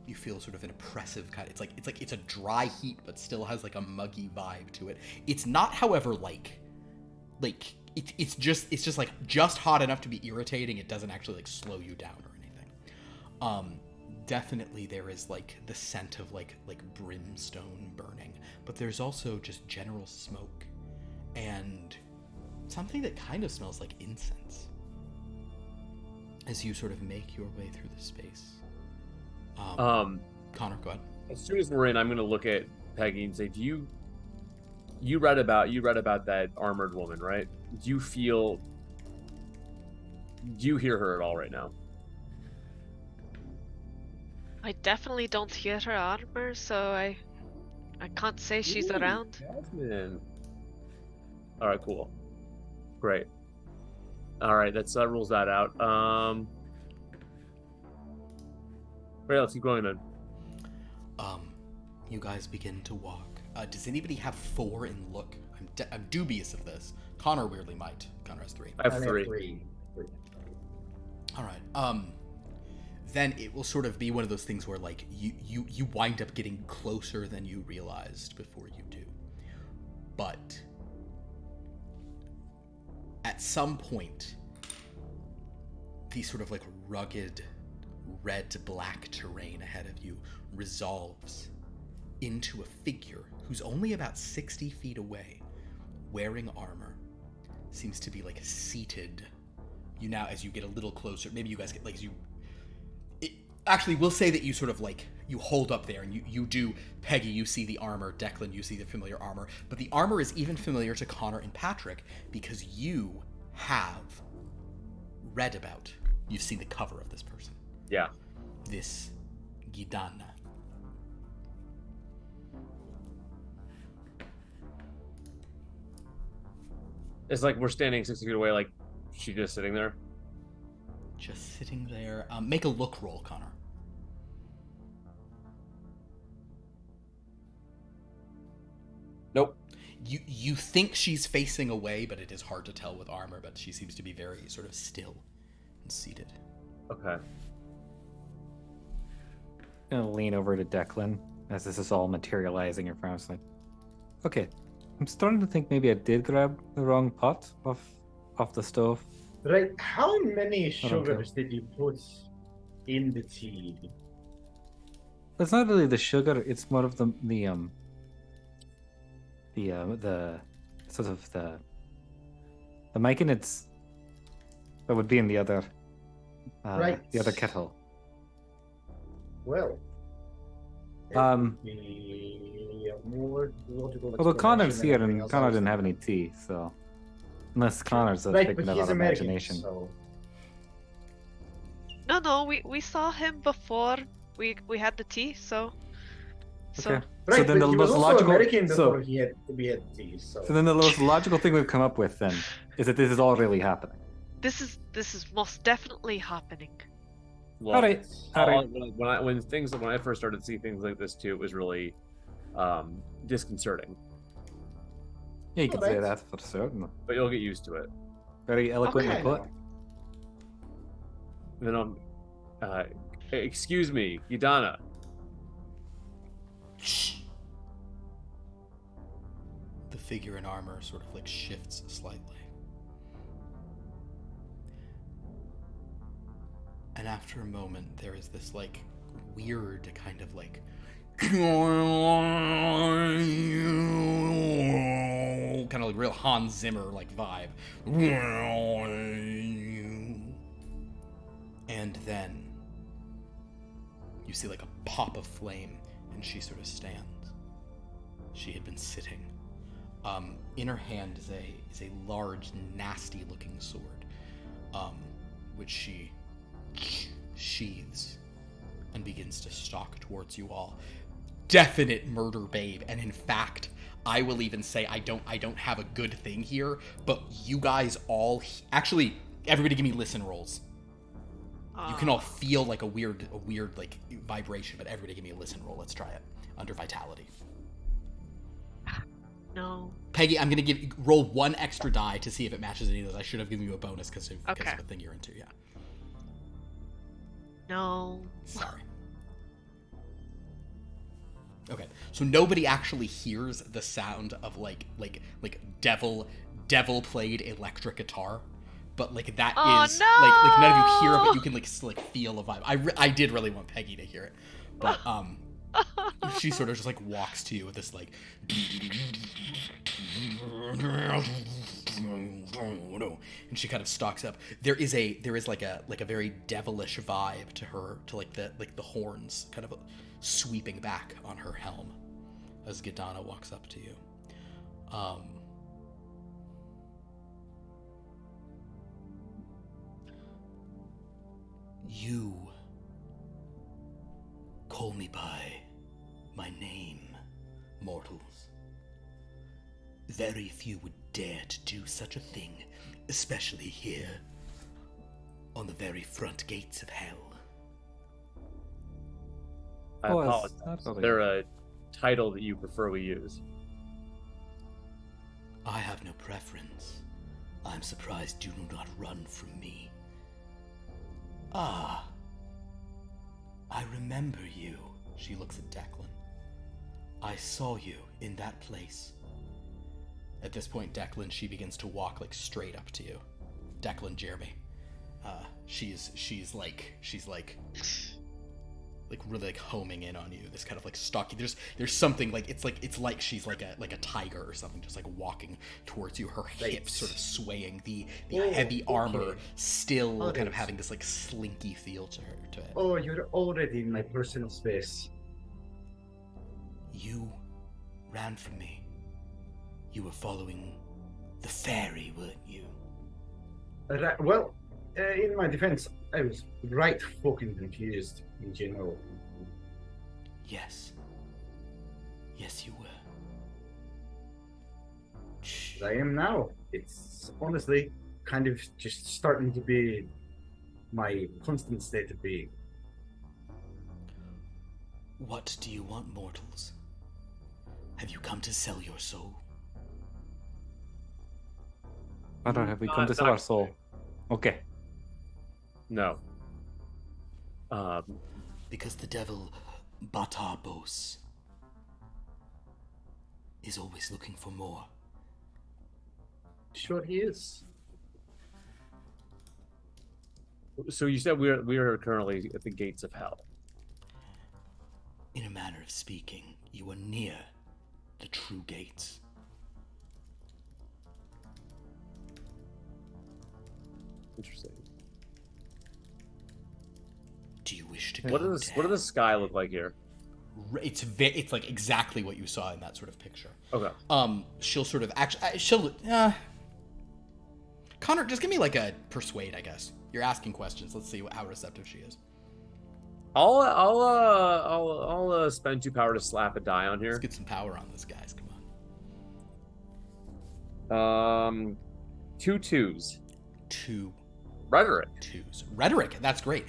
You feel sort of an oppressive kind. It's a dry heat, but still has like a muggy vibe to it. It's not, however, it's just like just hot enough to be irritating. It doesn't actually like slow you down or anything. Definitely there is like the scent of like brimstone burning, but there's also just general smoke and something that kind of smells like incense as you sort of make your way through the space. Connor, go ahead. As soon as we're in, I'm gonna look at Peigi and say, you read about that armored woman, right? Do you hear her at all right now? I definitely don't hear her armor, so I can't say she's around. Jasmine. All right, cool, great. All right, that rules that out. Right, let's keep going then. You guys begin to walk. Does anybody have 4 in look? I'm dubious of this. Connor weirdly might. Connor has 3. I have 3. All right. then it will sort of be one of those things where like you wind up getting closer than you realized before you do. But at some point, the sort of like rugged red-black terrain ahead of you resolves into a figure who's only about 60 feet away, wearing armor, seems to be like seated. You now, as you get a little closer, maybe you guys get like actually, we'll say that you sort of like, you hold up there and you do, Peigi, you see the armor, Declan, you see the familiar armor, but the armor is even familiar to Connor and Patrick because you have read about, you've seen the cover of this person. Yeah. This Gidana. It's like we're standing 60 feet away, like she's just sitting there. Just sitting there. Make a look roll, Connor. Nope. You think she's facing away, but it is hard to tell with armor, but she seems to be very sort of still and seated. Okay. I'm gonna lean over to Declan as this is all materializing in front of us. Like, okay, I'm starting to think maybe I did grab the wrong pot off the stove. Right, how many don't sugars did you put in the tea? It's not really the sugar; it's more of the sort of the myconids that would be in the other the other kettle. Well, more logical. Although Connor's here explanation than and Connor everything didn't else have any tea, so unless Connor's a Right, figment but of he's our American, imagination. so No, we saw him before we had the tea, so Okay. right. So then but the he most was also logical. American before So, we had tea. So then the most logical thing we've come up with then is that this is all really happening. this is most definitely happening. Well, All right. When I first started seeing things like this too, it was really disconcerting. Yeah, you can say Alright. that for certain. But you'll get used to it. Very eloquently Okay. put. And then excuse me, Gidana. The figure in armor sort of like shifts slightly. And after a moment, there is this like weird kind of like kind of like real Hans Zimmer like vibe. And then you see like a pop of flame, and she sort of stands. She had been sitting. In her hand is a large, nasty-looking sword, which she sheathes and begins to stalk towards you all. Definite murder babe, and in fact, I will even say I don't have a good thing here, but you guys all actually everybody give me listen rolls. You can all feel like a weird like vibration, but everybody give me a listen roll. Let's try it under vitality. No. Peigi, I'm gonna roll one extra die to see if it matches any of those. I should have given you a bonus because of Okay. the thing you're into. Yeah. No. Sorry. Okay, so nobody actually hears the sound of like devil played electric guitar, but like that is no! like none of you hear it, but you can like feel a vibe. I did really want Peigi to hear it, but she sort of just like walks to you with this like and she kind of stalks up. There is like a very devilish vibe to her, to like the horns kind of sweeping back on her helm as Gidana walks up to you. You call me by my name, mortals. Very few would dare to do such a thing, especially here, on the very front gates of hell. I Oh, apologize. that's Is there a title that you prefer we use? I have no preference. I'm surprised you do not run from me. Ah, I remember you. She looks at Declan. I saw you in that place. At this point, Declan, she begins to walk like straight up to you. Declan, Jeremy. She's really like homing in on you. This kind of like stalky. There's something like it's like she's like a tiger or something, just like walking towards you. Her hips sort of swaying. The heavy armor still kind of having this like slinky feel to it. Oh, you're already in my personal space. You ran from me. You were following the fairy, weren't you? Well, in my defense, I was right fucking confused in general. Yes. Yes, you were. As I am now. It's honestly kind of just starting to be my constant state of being. What do you want, mortals? Have you come to sell your soul? Or have we come to sell our soul? Okay. No. Because the devil Batarbos is always looking for more. Sure he is. So you said we are currently at the gates of hell. In a manner of speaking, you are near the true gates. Interesting. Do you wish to go? What does the sky look like here? It's like exactly what you saw in that sort of picture. Okay. She'll sort of Connor, just give me like a persuade, I guess. You're asking questions. Let's see how receptive she is. I'll spend 2 power to slap a die on here. Let's get some power on this, guys. Come on. 2 2s. 2 Rhetoric. 2s. Rhetoric. That's great.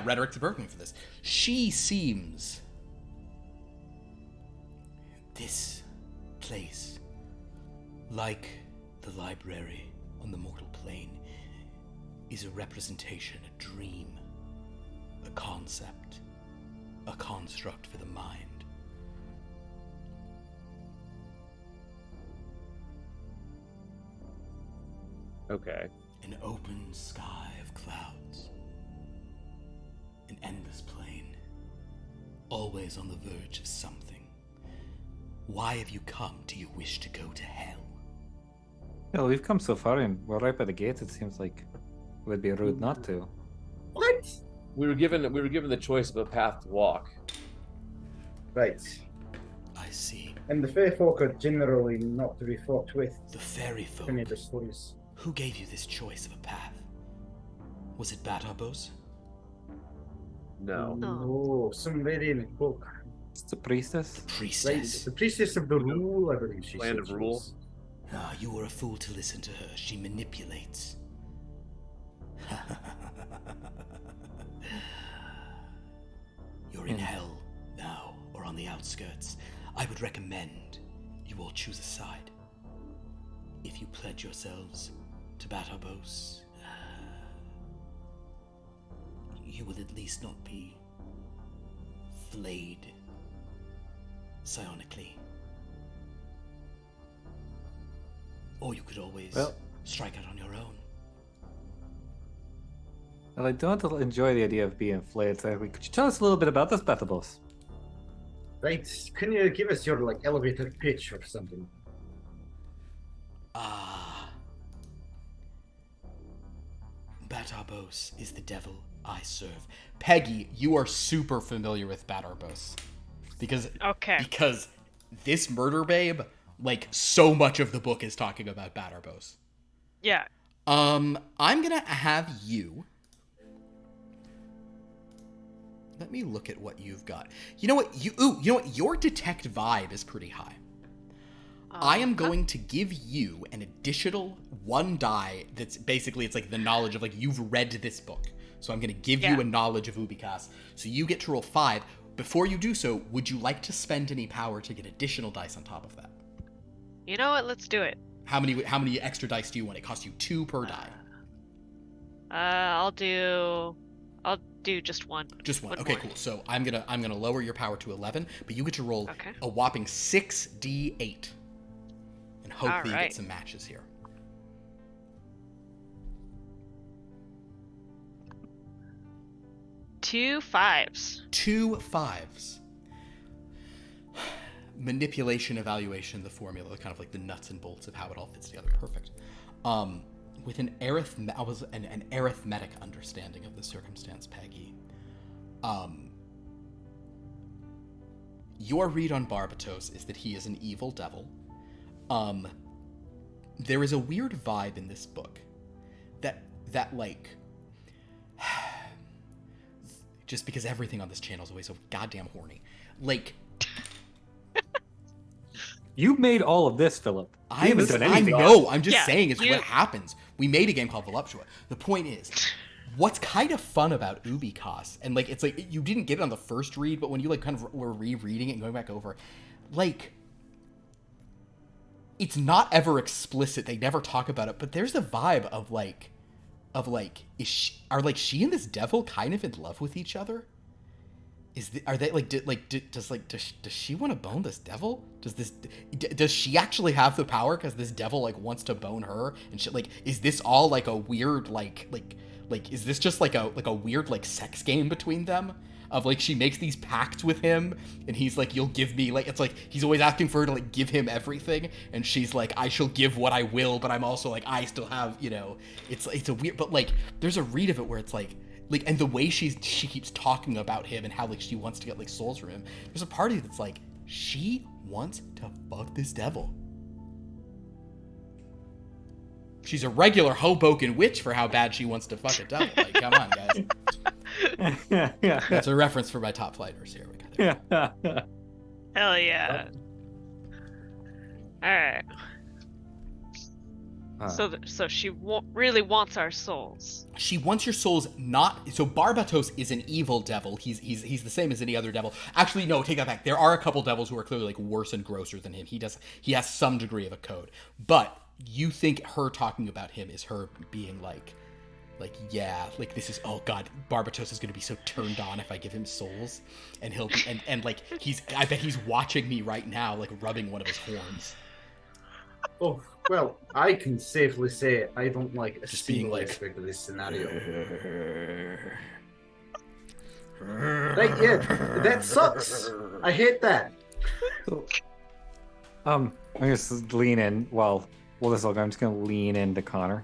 Rhetoric's working for this. She seems. This place, like the library on the mortal plane, is a representation, a dream, a concept, a construct for the mind. Okay. An open sky of clouds. An endless plain. Always on the verge of something. Why have you come? Do you wish to go to hell? Well, we've come so far and we're right by the gates. It seems like it would be rude not to. What? We were given the choice of a path to walk. Right. I see. And the fair folk are generally not to be fought with. The fairy folk. Any of the stories. Who gave you this choice of a path? Was it Batarbos? No. Oh, some lady in a book. It's the priestess. Priestess. Right, the priestess of the rule, I believe she Land said of she rule. was. Ah, you were a fool to listen to her. She manipulates. You're in hell now, or on the outskirts. I would recommend you all choose a side. If you pledge yourselves to Batarbos, you will at least not be flayed psionically. Or you could always strike out on your own. Well, I don't enjoy the idea of being flayed. So could you tell us a little bit about this, Bethabos? Right, can you give us your elevator pitch or something? Batarbos is the devil I serve. Peigi, you are super familiar with Batarbos. Because this murder babe, so much of the book is talking about Batarbos. Yeah. I'm gonna have you. Let me look at what you've got. You know what? Your detect vibe is pretty high. I am going to give you an additional 1 die that's basically, it's like the knowledge of, you've read this book. So I'm going to give you a knowledge of Ubikas. So you get to roll 5. Before you do so, would you like to spend any power to get additional dice on top of that? You know what? Let's do it. How many extra dice do you want? It costs you 2 per die. I'll do I'll do just one. Just one. One Okay, more. cool. So I'm gonna lower your power to 11, but you get to roll Okay. a whopping 6d8, and hopefully you Alright. get some matches here. Two fives. 2 5s. Manipulation, evaluation, the formula, kind of like the nuts and bolts of how it all fits together. Perfect. With an arithmetic understanding of the circumstance, Peigi. Your read on Barbatos is that he is an evil devil. There is a weird vibe in this book that like, just because everything on this channel is always so goddamn horny, like. You made all of this, Philip. I haven't done anything know. I'm just Yeah, saying it's you- what happens. We made a game called Voluptua. The point is, what's kind of fun about Ubicos, and like it's like you didn't get it on the first read, but when you like kind of were rereading it and going back over, like it's not ever explicit. They never talk about it, but there's a vibe of like, is she and this devil kind of in love with each other? Are they does she want to bone this devil? Does she actually have the power because this devil like wants to bone her and shit? Like, is this all like a weird like is this just like a weird like sex game between them? Of like she makes these pacts with him and he's like, you'll give me, like, it's like he's always asking for her to like give him everything, and she's like, I shall give what I will, but I'm also like, I still have, you know, it's a weird, but like there's a read of it where it's like, and the way she keeps talking about him and how like she wants to get like souls from him, there's a part of you that's like, she wants to fuck this devil. She's a regular Hoboken witch for how bad she wants to fuck a devil. Like, come on, guys. Yeah. That's a reference for my top flighters here. We got it. Yeah. Hell yeah. Alright. So she really wants our souls. She wants your souls, not so. Barbatos is an evil devil. He's the same as any other devil. Actually, no, take that back. There are a couple devils who are clearly like worse and grosser than him. He has some degree of a code. But you think her talking about him is her being like yeah, like this is, oh god, Barbatos is gonna be so turned on if I give him souls, and he'll be and like I bet he's watching me right now, like rubbing one of his horns. Oh, well, I can safely say I don't like a Just being single like- aspect of this scenario. Right, yeah, that sucks. I hate that. So, I'm gonna just lean in while this is all going. I'm just gonna lean into Connor.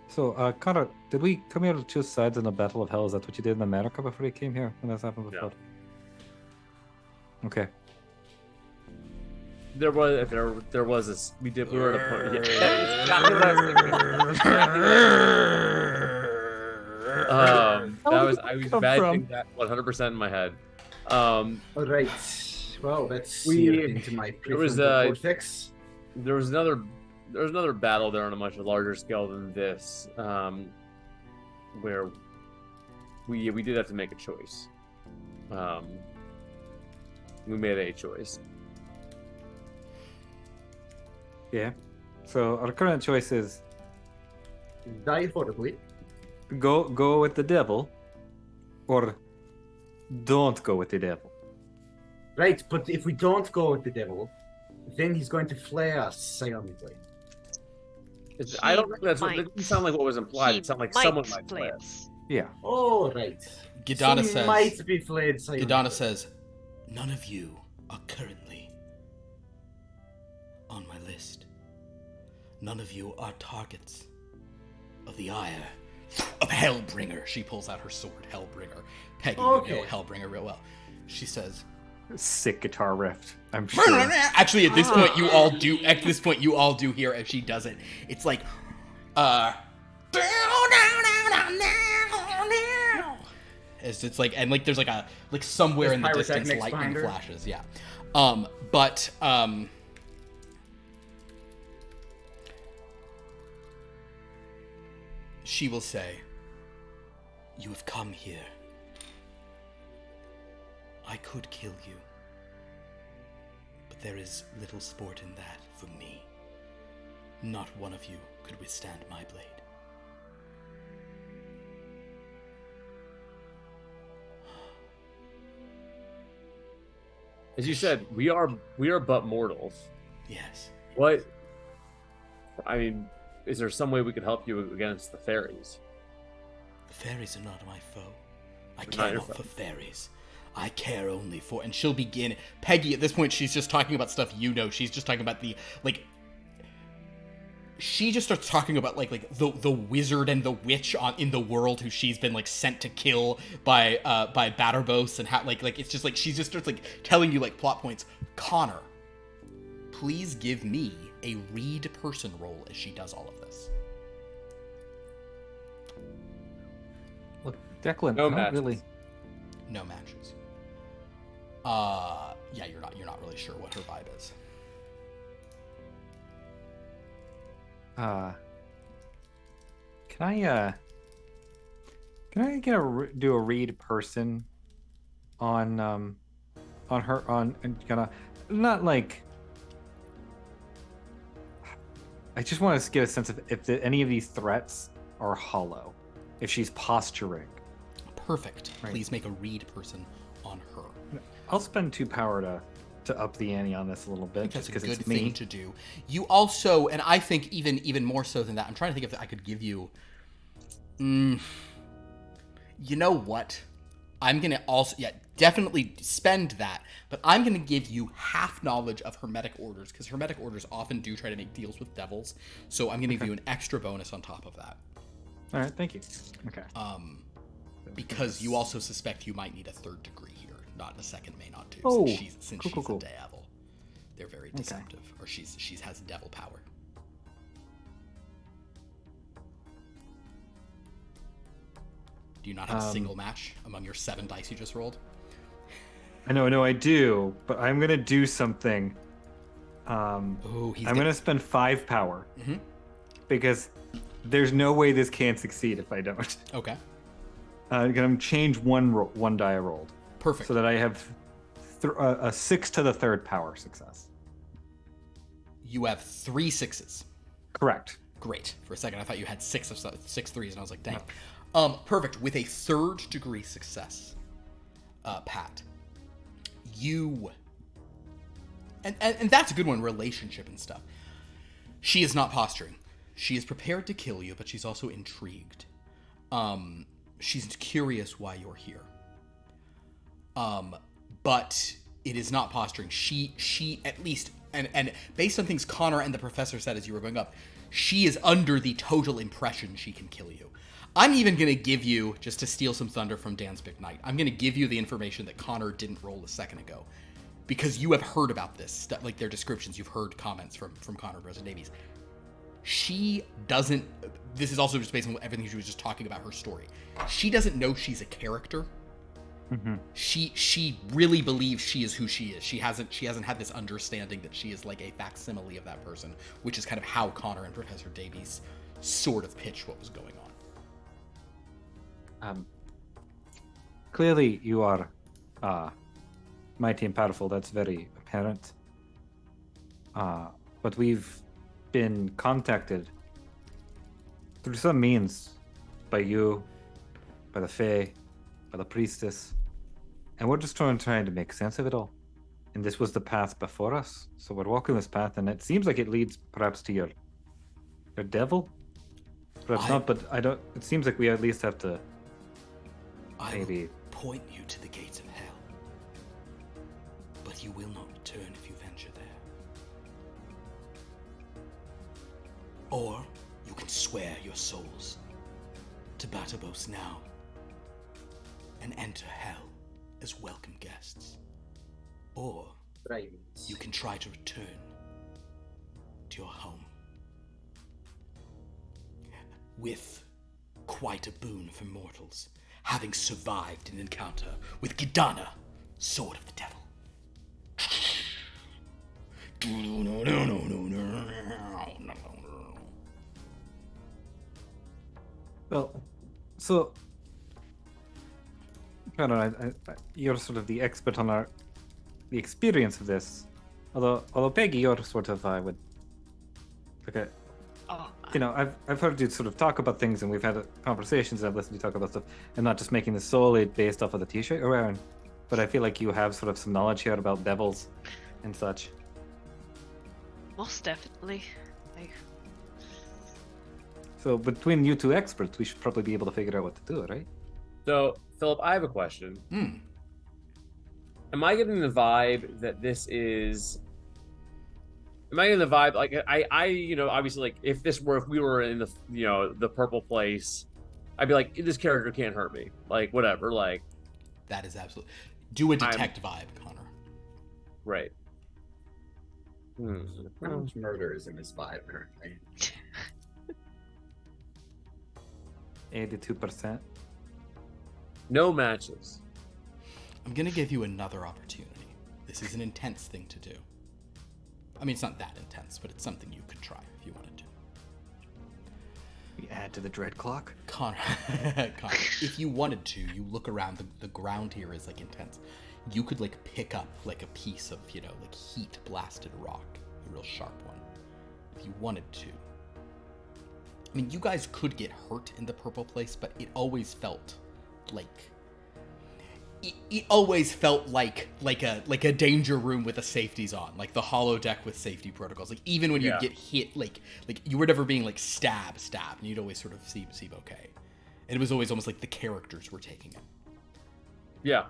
So, Connor, did we come here to choose sides in the Battle of Hell? Is that what you did in America before you came here? When that's happened before? Okay. There was this. We were at a point. I was imagining that 100% in my head. All right. Well, that's seared into my there was prefrontal cortex. there was another battle there on a much larger scale than this, where we did have to make a choice. We made a choice. Yeah. So our current choice is Die horribly. go with the devil, or don't go with the devil. Right, but if we don't go with the devil, then he's going to flay us psionically. I don't think that's what it didn't sound like what was implied. He It sounded like might someone might play play us. Yeah. Oh, right. Gidana So he says. might be flayed psionically. Gidana says, none of you are currently on my list. None of you are targets of the ire of Hellbringer. She pulls out her sword, Hellbringer. Peigi, Okay. you know Hellbringer real well. She says, Sick guitar riff. I'm sure. actually, at this point, you all do. At this point, you all do hear if she does it. It's like, it's like, and like, there's like a somewhere There's in the distance, pyrotechnics lightning behind her. flashes. Yeah, but she will say, "You have come here. I could kill you. But there is little sport in that for me. Not one of you could withstand my blade." As you said, we are but mortals. Yes. What? I mean, is there some way we could help you against the fairies? The fairies are not my foe. I They're not care your not foe. for fairies. I care only for... And she'll begin... Peigi, at this point, she's just talking about stuff you know. She's just talking about the, like... She just starts talking about, like the wizard and the witch in the world who she's been, like, sent to kill by Batterbos, and how, like, it's just, like, she just starts, like, telling you, like, plot points. Connor, please give me a read person roll as she does all of this. Look, Declan, No I don't matches. really. No matches. Yeah, you're not really sure what her vibe is. Can I do a read person on her and kind of not like. I just want to get a sense of if any of these threats are hollow, if she's posturing. Perfect. Right. Please make a read person on her. I'll spend 2 power to up the ante on this a little bit, That's just a because good it's thing me. to do. You also, and I think even more so than that, I'm trying to think if I could give you. You know what? I'm gonna also definitely spend that, but I'm gonna give you half knowledge of Hermetic orders, because Hermetic orders often do try to make deals with devils. So I'm gonna give you an extra bonus on top of that. All right, thank you. Okay. Because you also suspect you might need a 3rd degree here, not a second may not do. Oh, since she's cool. a devil. They're very deceptive, or she has devil power. Do you not have a single match among your 7 dice you just rolled? I know, I do, but I'm gonna do something. Oh, I'm gonna spend 5 power because there's no way this can succeed if I don't. Okay. I'm gonna change one die I rolled. Perfect. So that I have a 6 to the 3rd power success. You have 3 6s. Correct. Great. For a second, I thought you had 6 threes, and I was like, dang. Perfect. With a 3rd degree success, Pat, you... And that's a good one, relationship and stuff. She is not posturing. She is prepared to kill you, but she's also intrigued. She's curious why you're here. But it is not posturing. She at least, and based on things Connor and the professor said as you were going up, she is under the total impression she can kill you. I'm even going to give you, just to steal some thunder from Dan's Big Night, I'm going to give you the information that Connor didn't roll a second ago. Because you have heard about this, like their descriptions, you've heard comments from Connor Bros and Davies. She doesn't, this is also just based on everything she was just talking about her story. She doesn't know she's a character. Mm-hmm. She really believes she is who she is. She hasn't had this understanding that she is like a facsimile of that person, which is kind of how Connor and Professor Davies sort of pitched what was going on. Clearly you are mighty and powerful. That's very apparent. But we've been contacted through some means by you, by the Fae, by the priestess, and we're just trying to make sense of it all. And this was the path before us, so we're walking this path, and it seems like it leads perhaps to your devil. Perhaps not, but I don't. It seems like we at least have to. Maybe I will point you to the gates of hell, but you will not return if you venture there. Or you can swear your souls to Batterbos now and enter hell as welcome guests. Or you can try to return to your home with quite a boon for mortals, having survived an encounter with Gidana, Sword of the Devil. well. So I don't know. You're sort of the expert on the experience of this. Although Peigi, you're sort of I would. Okay. You know, I've heard you sort of talk about things, and we've had conversations, and I've listened to you talk about stuff, and not just making this solely based off of the T-shirt you're wearing. but I feel like you have sort of some knowledge here about devils and such. Most definitely. So between you two experts, we should probably be able to figure out what to do, right? So, Philip, I have a question. Am I getting the vibe that this is? Am I getting the vibe like I obviously like if we were in the purple place, I'd be like, this character can't hurt me, like whatever, like. That is absolutely. Do a detect vibe, Connor. Right. How much murder is in this vibe currently? 82%. No matches. I'm gonna give you another opportunity. This is an intense thing to do. I mean, it's not that intense, but it's something you could try if you wanted to. We add to the dread clock. Connor, if you wanted to, you look around. The ground here is like intense. You could like pick up like a piece of like heat blasted rock, a real sharp one, if you wanted to. I mean, you guys could get hurt in the purple place, but it always felt like a danger room with the safeties on, like the hollow deck with safety protocols. Like even when you get hit, like you were never being like stabbed, and you'd always sort of seem okay. And it was always almost like the characters were taking it. Yeah.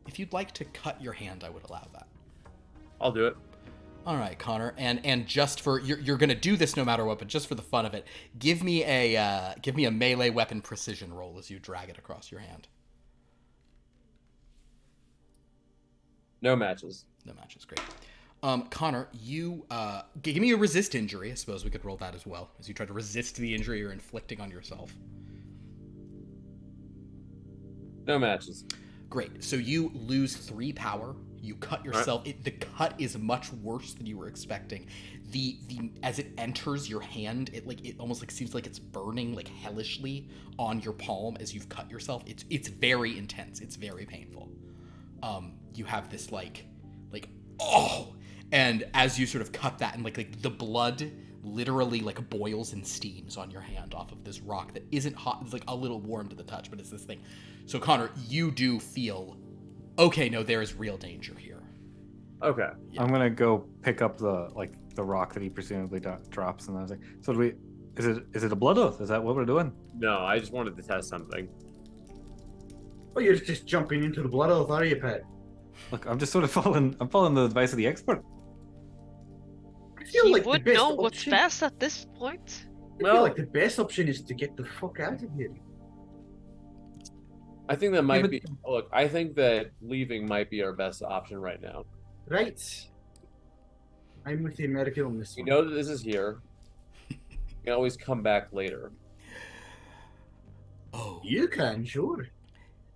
If you'd like to cut your hand, I would allow that. I'll do it. All right, Connor, and just for you're gonna do this no matter what, but just for the fun of it, give me a melee weapon precision roll as you drag it across your hand. No matches. No matches, great. Connor, you give me a resist injury. I suppose we could roll that as well as you try to resist the injury you're inflicting on yourself. No matches. Great. So you lose 3 power. You cut yourself. Right. The cut is much worse than you were expecting. The as it enters your hand, it almost like seems like it's burning like hellishly on your palm as you've cut yourself. It's very intense. It's very painful. You have this like and as you sort of cut that and like the blood literally like boils and steams on your hand off of this rock that isn't hot. It's like a little warm to the touch, but it's this thing. So Connor, you do feel okay. No, there is real danger here. Okay. Yeah. I'm gonna go pick up the rock that he presumably drops, and I was like, so is it a blood oath? Is that what we're doing? No, I just wanted to test something. Oh, you're just jumping into the blood oath, are you, Pet? Look, I'm just sort of following the advice of the expert. I feel He like would the best know what's option, best at this point. I feel like the best option is to get the fuck out of here. I think that might be. Look, I think that leaving might be our best option right now. Right. I'm with the American on this You one. know that this is here. You can always come back later. Oh. You can, sure.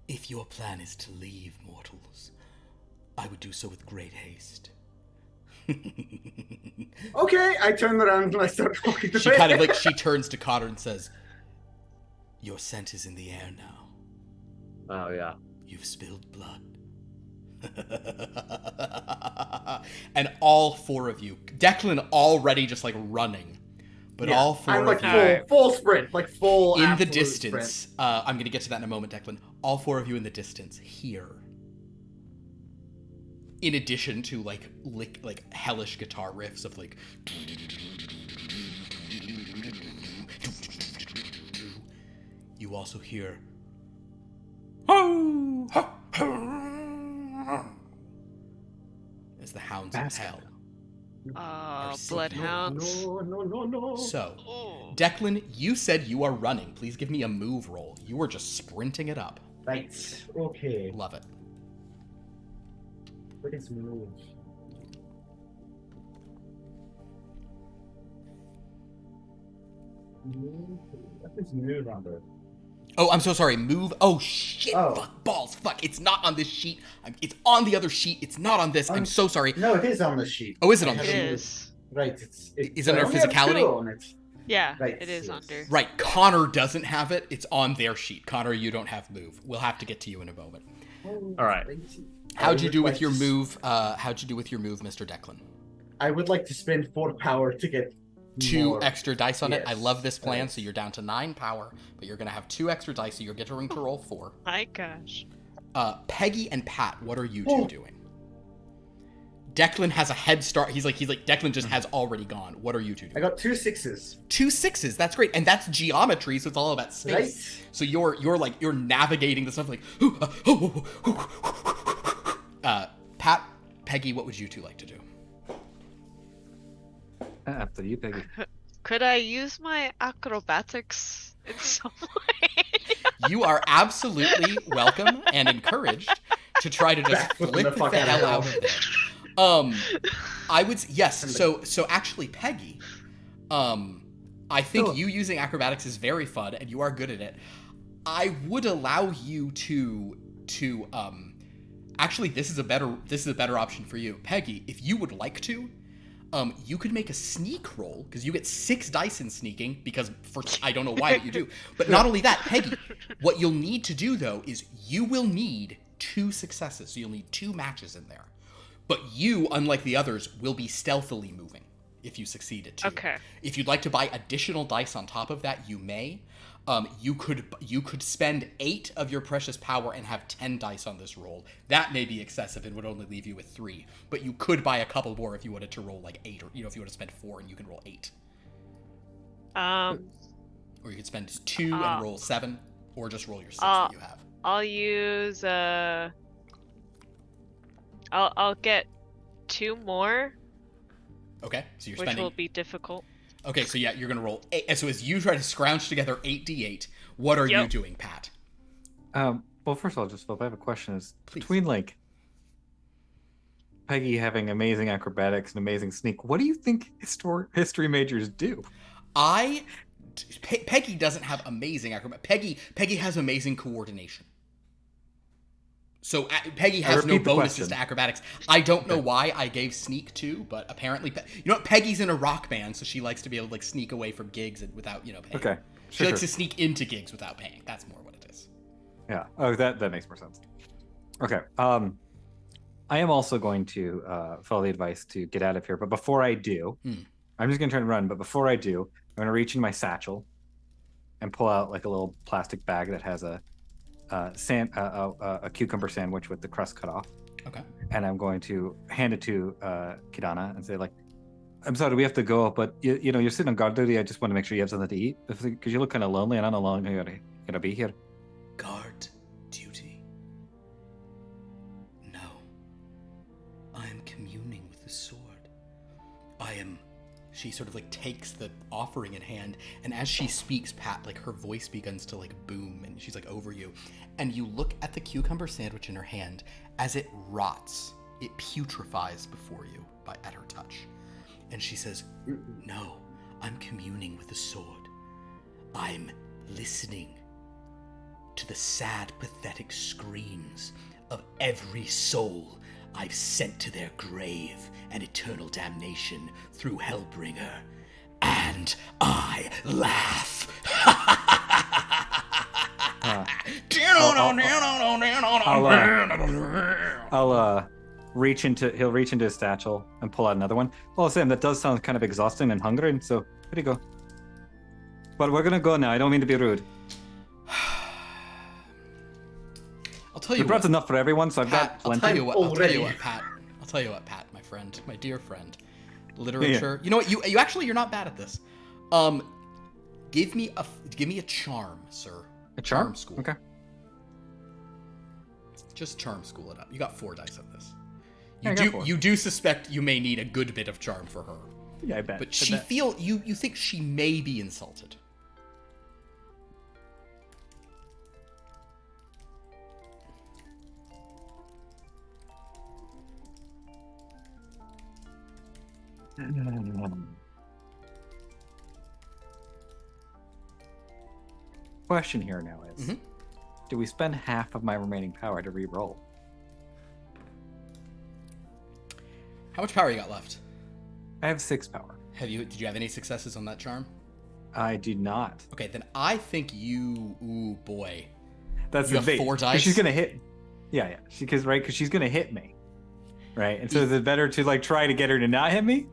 If your plan is to leave, mortals, I would do so with great haste. Okay, I turn around and I start talking to She kind of she turns to Connor and says, "Your scent is in the air now. Oh yeah. You've spilled blood." And all 4 of you, Declan already just like running, but all 4 I'm like of you full sprint, like full in the absolute distance. sprint. I'm gonna get to that in a moment, Declan. All 4 of you in the distance here. In addition to like hellish guitar riffs of like, you also hear as the hounds of hell. Bloodhounds. No. So, Declan, you said you are running. Please give me a move roll. You are just sprinting it up. Right. Okay. Love it. What is move? What is move under? Oh, I'm so sorry. Move. Oh, shit. Oh. Fuck. Balls. Fuck. It's not on this sheet. It's on the other sheet. It's not on this. I'm so sorry. No, it is on the sheet. Oh, is it on the It sheet? is. Right. Is it under only have physicality? 2 on it. Yeah, Right, it is yes. under. Right. Connor doesn't have it. It's on their sheet. Connor, you don't have move. We'll have to get to you in a moment. All right. How'd you do with your move? How'd you do with your move, Mr. Declan? I would like to spend 4 power to get 2 more. extra dice on it. I Yes, love this plan. right. So you're down to 9 power, but you're gonna have 2 extra dice. So you're getting to roll 4. My gosh. Peigi and Pat, what are you two doing? Declan has a head start. He's like Declan just has already gone. What are you two doing? I got 2 6s. 2 6s. That's great, and that's geometry, so it's all about space. Right. So you're navigating the stuff like. Pat, Peigi, what would you two like to do? After you, Peigi. Could I use my acrobatics in some way? You are absolutely welcome and encouraged to try to just flip the hell out of there. I would yes. So actually, Peigi, I think you using acrobatics is very fun, and you are good at it. I would allow you to actually this is a better option for you, Peigi. If you would like to, you could make a sneak roll because you get 6 dice in sneaking because I don't know why, but you do. But not only that, Peigi, what you'll need to do though is you will need 2 successes, so you'll need 2 matches in there. But you, unlike the others, will be stealthily moving if you succeed at 2. Okay. If you'd like to buy additional dice on top of that, you may. You could spend 8 of your precious power and have 10 dice on this roll. That may be excessive and would only leave you with 3. But you could buy a couple more if you wanted to roll like 8, or if you want to spend 4 and you can roll 8. Or you could spend 2 and roll 7, or just roll your 6 that you have. I'll use I'll get 2 more. Okay, so you're which spending. Will be difficult. Okay, so yeah, you're gonna roll 8. So as you try to scrounge together 8d8, what are you doing, Pat? Well, first of all, just Philip, I have a question. Please. Between like Peigi having amazing acrobatics and amazing sneak, what do you think history majors do? Peigi doesn't have amazing acrobatics. Peigi has amazing coordination. So Peigi has no bonuses to acrobatics. I don't know why I gave sneak 2, but apparently, Peggy's in a rock band, so she likes to be able to like sneak away from gigs and without paying. Okay. She likes to sneak into gigs without paying. That's more what it is. Yeah. Oh, that makes more sense. Okay. I am also going to follow the advice to get out of here, but before I do, I'm just gonna try and run. But before I do, I'm gonna reach in my satchel and pull out like a little plastic bag that has a cucumber sandwich with the crust cut off. Okay. And I'm going to hand it to Kirana and say, like, I'm sorry, we have to go, but you're sitting on guard duty. I just want to make sure you have something to eat because you look kind of lonely, and I don't know how long you're gonna be here. Guard duty? No. I am communing with the sword. She sort of like takes the offering in hand, and as she speaks, Pat, like her voice begins to like boom, and she's like over you, and you look at the cucumber sandwich in her hand as it rots, it putrefies before you at her touch, and she says, "No, I'm communing with the sword. I'm listening to the sad, pathetic screams of every soul I've sent to their grave and eternal damnation through Hellbringer, and I laugh." I'll reach into his satchel and pull out another one. Well, Sam, that does sound kind of exhausting and hungry, so here you go. But we're gonna go now. I don't mean to be rude. I'll tell you. We brought enough for everyone, so I've Pat, got plenty. I'll tell you what, Pat. I'll tell you what, Pat, my friend, my dear friend. Literature. Yeah. You know what? You actually you're not bad at this. Give me a charm, sir. A charm school. Okay. Just charm school it up. You got 4 dice of this. You do suspect you may need a good bit of charm for her. Yeah, I bet. But you think she may be insulted. Question here now is, do we spend half of my remaining power to re-roll? How much power you got left? I have 6 power. Did you have any successes on that charm? I do not. Okay, then I think you. Ooh boy. That's you the bait. 4 dice. She's gonna hit. Yeah. Because she's gonna hit me, right? And so is it better to like try to get her to not hit me,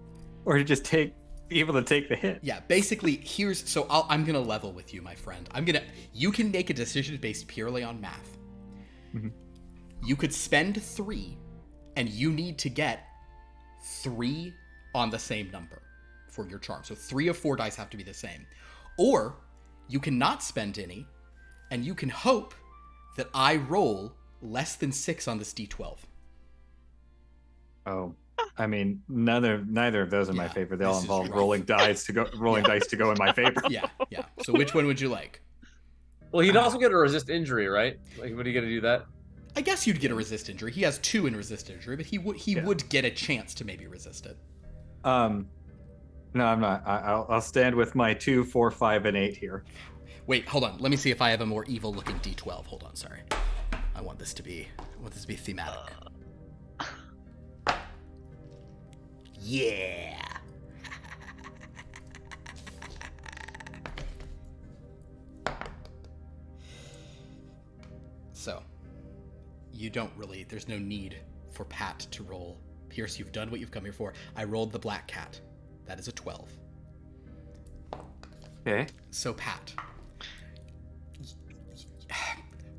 or to just be able to take the hit? Yeah. Basically, I'm gonna level with you, my friend. You can make a decision based purely on math. You could spend 3, and you need to get 3 on the same number for your charm. So 3 of 4 dice have to be the same. Or you cannot spend any, and you can hope that I roll less than 6 on this d12. Oh, I mean, neither of those are my favorite. They all this is involve rough. rolling dice to go in my favor. Yeah. So which one would you like? Well, he'd also get a resist injury, right? Like, would he get to do that? I guess you'd get a resist injury. He has 2 in resist injury, but he would get a chance to maybe resist it. No, I'm not. I'll stand with my 2, 4, 5, and 8 here. Wait, hold on. Let me see if I have a more evil-looking d12. Hold on, sorry. I want this to be thematic. Yeah. So, you don't really, there's no need for Pat to roll. Pierce, you've done what you've come here for. I rolled the black cat. That is a 12. Okay. So, Pat.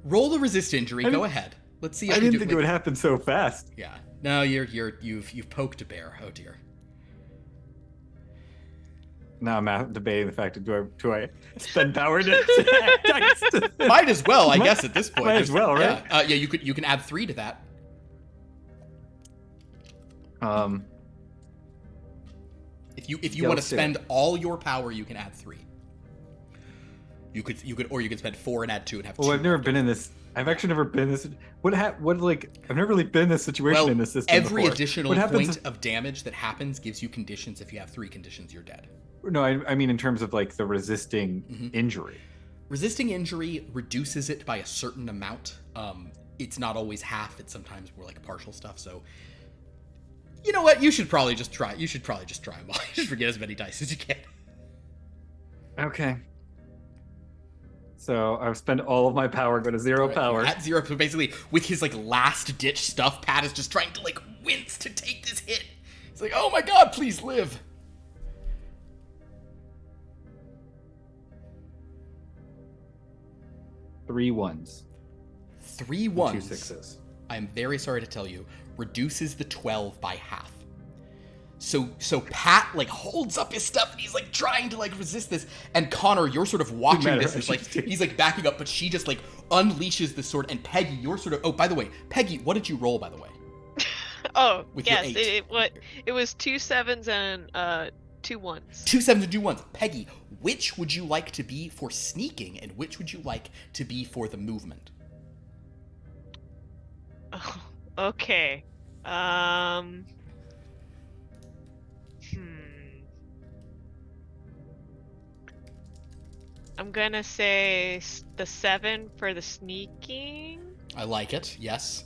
Roll the resist injury. Go ahead. Let's see how I you didn't do. think it would happen so fast. Yeah. No, you've poked a bear. Oh dear. Now I'm debating the fact that do I spend power to dice? Might as well, I guess, at this point. Might as well, right? Yeah, you can add 3 to that. If you want to spend all your power, you can add 3. You could spend 4 and add 2 and have 2. Well, I've never been in this. I've actually never been in this. I've never really been in this situation in this system every before. additional point of damage that happens gives you conditions. If you have 3 conditions, you're dead. No, I mean in terms of like the resisting injury. Resisting injury reduces it by a certain amount. It's not always half. It's sometimes more like partial stuff. So, you know what? You should probably just try. You should probably just try them all. You should get as many dice as you can. Okay. So I'll spend all of my power, go to 0 power. At 0, so basically, with his like last ditch stuff, Pat is just trying to like wince to take this hit. He's like, "Oh my god, please live." 3 1s. 3 1s. 2 6s. I am very sorry to tell you, reduces the 12 by half. So Pat like holds up his stuff and he's like trying to like resist this, and Connor, you're sort of watching this as like he's like backing up, but she just like unleashes the sword, and Peigi, you're sort of, oh, by the way, Peigi, what did you roll, by the way? Oh, With yes, your 8. it was 2 7s and 2 1s. 2 7s and 2 1s. Peigi, which would you like to be for sneaking, and which would you like to be for the movement? Oh, okay. I'm gonna say the 7 for the sneaking. I like it. Yes.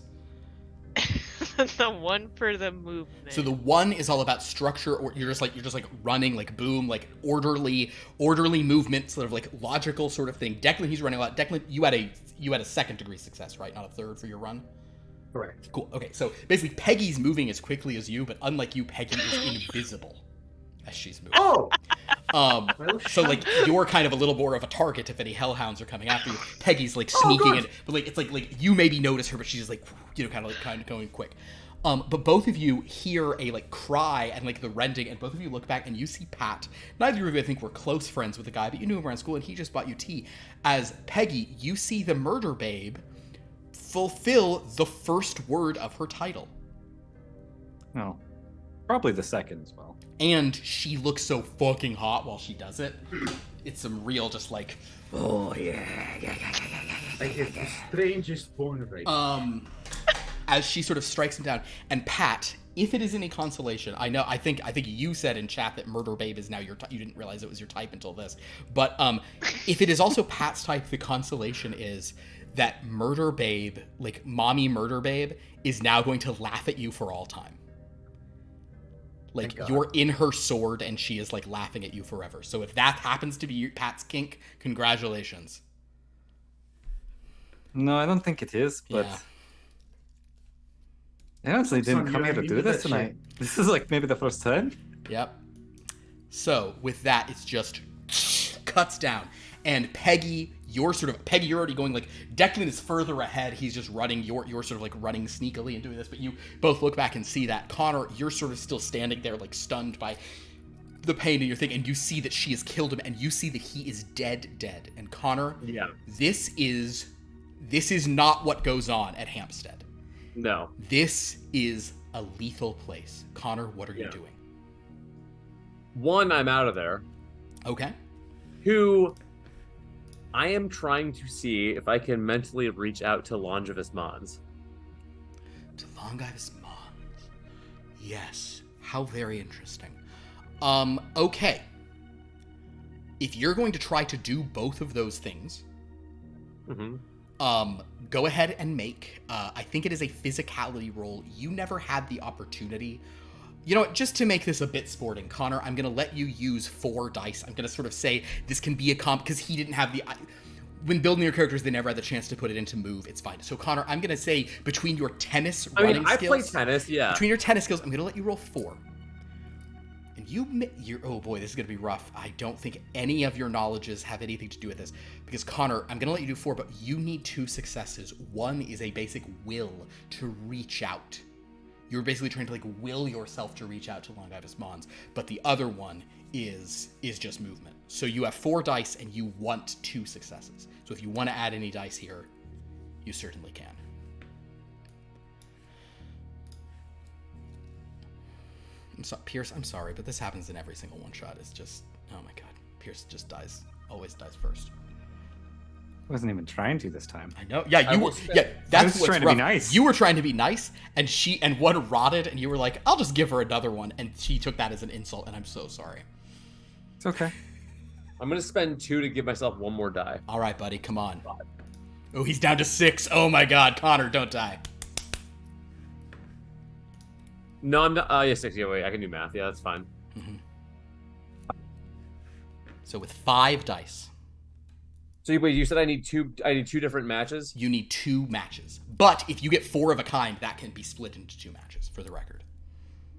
The 1 for the movement. So the 1 is all about structure, or you're just like running, like boom, like orderly movement, sort of like logical sort of thing. Declan, he's running a lot. Declan, you had a 2nd degree success, right? Not a 3rd for your run. Correct. Cool. Okay, so basically Peggy's moving as quickly as you, but unlike you, Peggy is invisible as she's moving. Oh! So like you're kind of a little more of a target if any hellhounds are coming after you. Peggy's like sneaking in, but like it's like you maybe notice her, but she's just like, you know, kind of going quick. But both of you hear a like cry and like the rending, and both of you look back and you see Pat. Neither of you I think were close friends with the guy, but you knew him around school and he just bought you tea. As Peigi, you see the murder babe fulfill the first word of her title. No. Probably the 2nd as well. And she looks so fucking hot while she does it. It's some real just like, oh yeah. Like it's the strangest porn rape. As she sort of strikes him down. And Pat, if it is any consolation, I think you said in chat that Murder Babe is now your type. You didn't realize it was your type until this. But if it is also Pat's type, the consolation is that Murder Babe, like mommy Murder Babe, is now going to laugh at you for all time. Like you're in her sword and she is like laughing at you forever. So if that happens to be Pat's kink, congratulations. No, I don't think it is, but Yeah. I honestly didn't Son, come you're here to into do this that tonight. This is like maybe the first time. Yep. So with that, it's just cuts down. And Peigi, you're already going like, Declan is further ahead. He's just running. You're sort of like running sneakily and doing this, but you both look back and see that. Connor, you're sort of still standing there like stunned by the pain in your thing, and you see that she has killed him, and you see that he is dead. And Connor, this is not what goes on at Hampstead. No. This is a lethal place. Connor, what are you doing? One, I'm out of there. Okay. Two, I am trying to see if I can mentally reach out to Longevous Mons. To Longevous Mons. Yes. How very interesting. Okay. If you're going to try to do both of those things, go ahead and make, I think it is a physicality roll. You never had the opportunity. You know what, just to make this a bit sporting, Connor, I'm going to let you use 4 dice. I'm going to sort of say this can be a comp, because he didn't have the... When building your characters, they never had the chance to put it into move. It's fine. So, Connor, I'm going to say between your tennis running skills... I play tennis, yeah. Between your tennis skills, I'm going to let you roll 4. And you're... Oh, boy, this is going to be rough. I don't think any of your knowledges have anything to do with this. Because, Connor, I'm going to let you do 4, but you need 2 successes. One is a basic will to reach out. You're basically trying to like will yourself to reach out to Longevous Mons, but the other one is just movement. So you have 4 dice and you want 2 successes. So if you want to add any dice here, you certainly can. Pierce, I'm sorry, but this happens in every single one shot. It's just, oh my god, Pierce just always dies first. I wasn't even trying to this time. I know. Yeah, you were. Yeah, that's what's trying to rough. be nice. You were trying to be nice, and one rotted, and you were like, "I'll just give her another one," and she took that as an insult, and I'm so sorry. It's okay. I'm gonna spend 2 to give myself 1 more die. All right, buddy, come on. Oh, he's down to 6. Oh my God, Connor, don't die. No, I'm not. Yeah, 6. Yeah, wait, I can do math. Yeah, that's fine. Mm-hmm. So with 5 dice. So wait, you said I need 2 different matches? You need 2 matches. But if you get 4 of a kind, that can be split into 2 matches, for the record.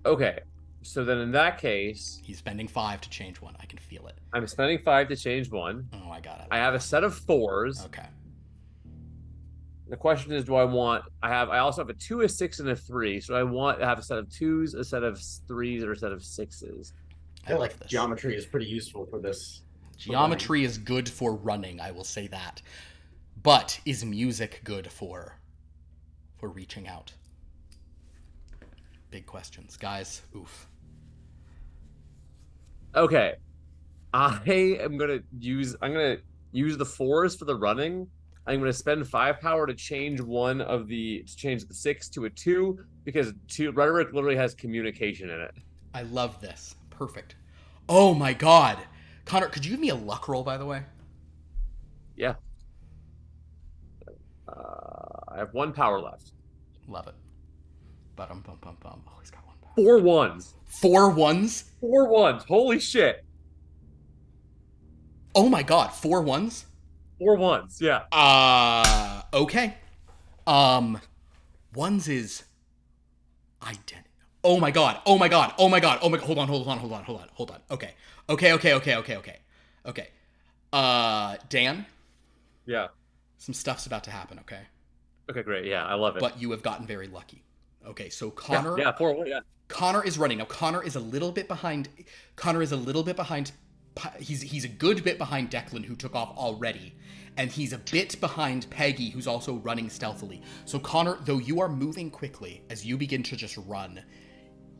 Okay. So then in that case... He's spending 5 to change 1. I can feel it. I'm spending 5 to change 1. Oh, I got it. I have a set of 4s. Okay. The question is, I also have a 2, a 6, and a 3. So I have a set of 2s, a set of 3s, or a set of 6s. I feel like geometry is pretty useful for this. Geometry is good for running, I will say that. But is music good for reaching out? Big questions. Guys, oof. Okay. I'm gonna use the 4s for the running. I'm gonna spend 5 power to change the 6 to a 2, because rhetoric literally has communication in it. I love this. Perfect. Oh my god. Connor, could you give me a luck roll, by the way? Yeah. I have 1 power left. Love it. Bum. Oh, he's got 1 power. 4 1s. 4 1s? 4 1s. Holy shit. Oh my god, 4 1s? 4 1s, yeah. Okay. 1s is identity. Oh my god. Hold on. Okay. Dan? Yeah. Some stuff's about to happen, okay? Okay, great. Yeah, I love it. But you have gotten very lucky. Okay, so Connor... Yeah, 4-1, yeah. Connor is running. Now, Connor is a little bit behind... He's a good bit behind Declan, who took off already. And he's a bit behind Peigi, who's also running stealthily. So Connor, though you are moving quickly, as you begin to just run,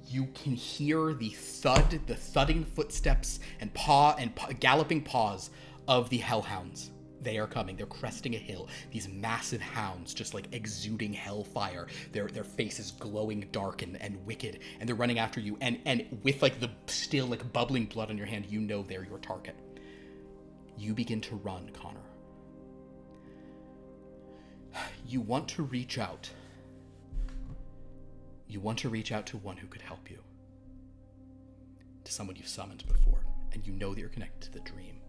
you can hear the thudding footsteps and galloping paws of the hellhounds. They are coming. They're cresting a hill. These massive hounds just like exuding hellfire. Their faces glowing dark and wicked. And they're running after you. And with like the still like bubbling blood on your hand, you know they're your target. You begin to run, Connor. You want to reach out. You want to reach out to one who could help you. To someone you've summoned before. And you know that you're connected to the dream.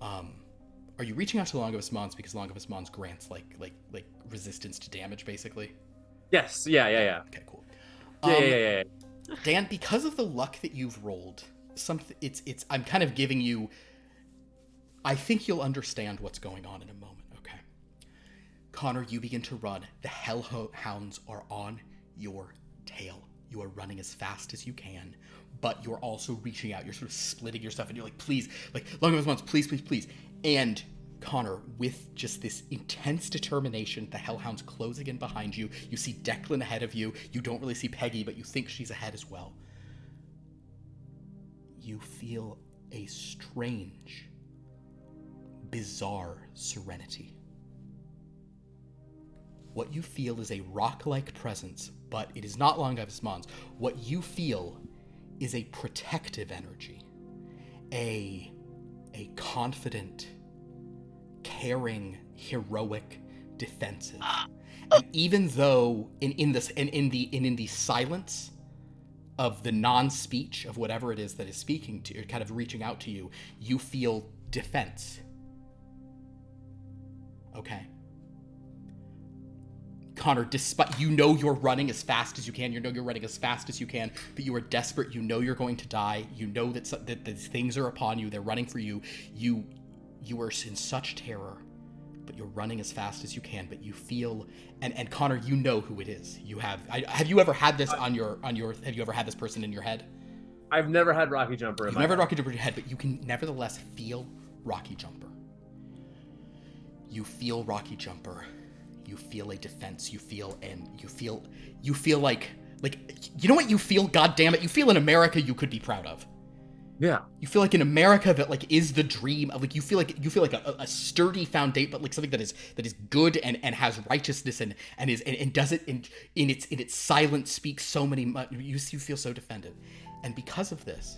Are you reaching out to Longevous Mons because Longevous Mons grants like resistance to damage, basically? Yes. Yeah. Okay, cool. Yeah. Dan, because of the luck that you've rolled, I'm kind of giving you I think you'll understand what's going on in a moment, okay? Connor, you begin to run. The hellhounds are on your tail. You are running as fast as you can, but you're also reaching out. You're sort of splitting your stuff, and you're like, please, like, long as once, please, please, please. And Connor, with just this intense determination, the hellhounds closing in behind you. You see Declan ahead of you. You don't really see Peigi, but you think she's ahead as well. You feel a strange, bizarre serenity. What you feel is a rock-like presence, but it is not Longavismons. What you feel is a protective energy, a confident, caring, heroic, defensive. And even though in the silence of the non-speech of whatever it is that is speaking to you, kind of reaching out to you, you feel defense. Okay. Connor, despite you know you're running as fast as you can, but you are desperate. You know you're going to die. You know that these things are upon you. They're running for you. You are in such terror, but you're running as fast as you can. But you feel, and Connor, you know who it is. Have you ever had this have you ever had this person in your head? I've never had Rocky Jumper. You've never had Rocky Jumper in your head, but you can nevertheless feel Rocky Jumper. You feel Rocky Jumper. You feel a defense. You feel like you know what you feel? God damn it! You feel an America you could be proud of. Yeah. You feel like an America that like is the dream of, like you feel like a sturdy foundation, but like something that is good and has righteousness and does it in its silence speaks so many. You feel so defended, and because of this,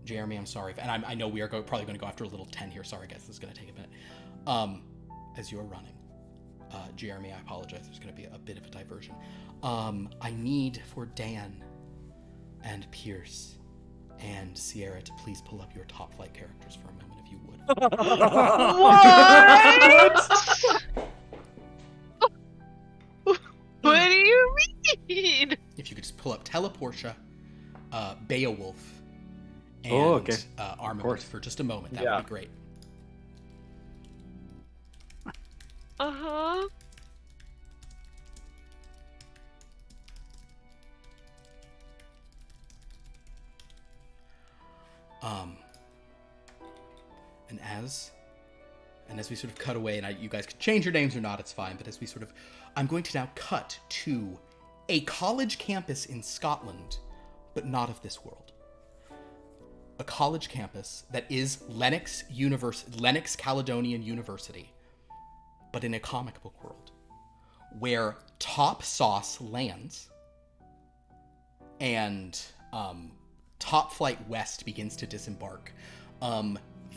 Jeremy, I'm sorry, and I know we are probably going to go after a little 10 here. Sorry, guys, this is going to take a minute. As you are running, Jeremy, I apologize. There's going to be a bit of a diversion. I need for Dan and Pierce and Sierra to please pull up your top flight characters for a moment, if you would. What? What do you mean? If you could just pull up Teleportia, Beowulf, and okay. Armament for just a moment, that would be great. Uh-huh. And as we sort of cut away, and you guys can change your names or not, it's fine, but I'm going to now cut to a college campus in Scotland, but not of this world. A college campus that is Lennox Caledonian University, but in a comic book world, where Top Sauce lands, and Top Flight West begins to disembark.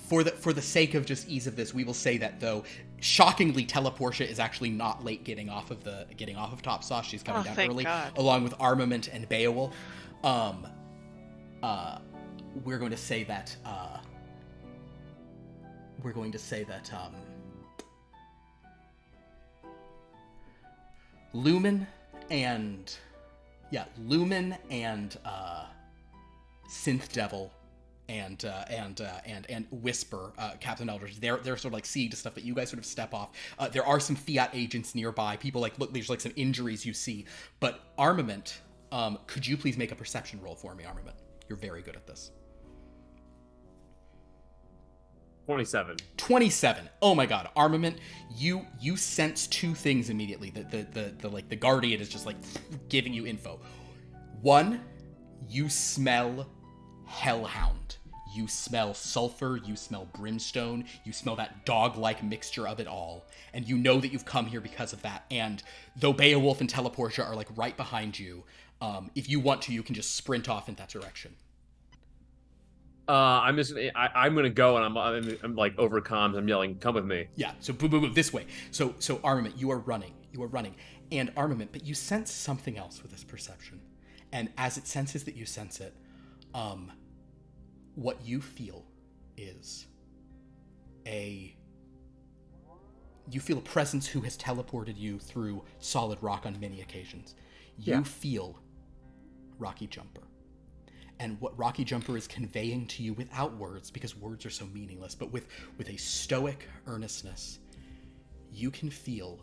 For the sake of just ease of this, we will say that though, shockingly, Teleportia is actually not late getting off of Top Sauce. She's coming down early, God. along with Armament and Beowulf. We're going to say that. Lumen and Synth Devil and Whisper, Captain Eldridge, they're sort of like seeing to stuff, but you guys sort of step off. There are some Fiat agents nearby. People look, there's like some injuries you see. But Armament, could you please make a perception roll for me, Armament? You're very good at this. 27. Oh my god, Armament, you sense two things immediately. The Guardian is just like giving you info. One, you smell hellhound. You smell sulfur, you smell brimstone, you smell that dog-like mixture of it all. And you know that you've come here because of that. And though Beowulf and Teleportia are like right behind you, if you want to, you can just sprint off in that direction. I'm gonna go, and I'm like over comms. I'm yelling, "Come with me!" Yeah. So boom, boom, boom, this way. So Armament, you are running, and Armament, but you sense something else with this perception, and as it senses that you sense it, what you feel is you feel a presence who has teleported you through solid rock on many occasions. You feel Rocky Jumper. And what Rocky Jumper is conveying to you without words, because words are so meaningless, but with a stoic earnestness, you can feel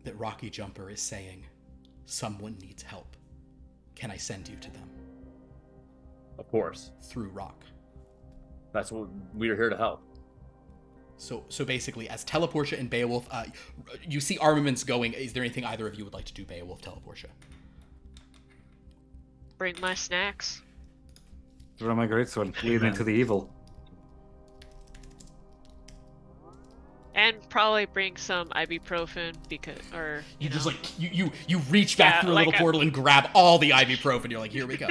that Rocky Jumper is saying, someone needs help. Can I send you to them? Of course. Through Rock. That's what we're here to help. So basically, as Teleportia and Beowulf, you see armaments going. Is there anything either of you would like to do, Beowulf, Teleportia? Bring my snacks. Draw my greatsword, lead into the evil. And probably bring some ibuprofen because, you just like you reach back through a little portal and grab all the ibuprofen. You're like, here we go.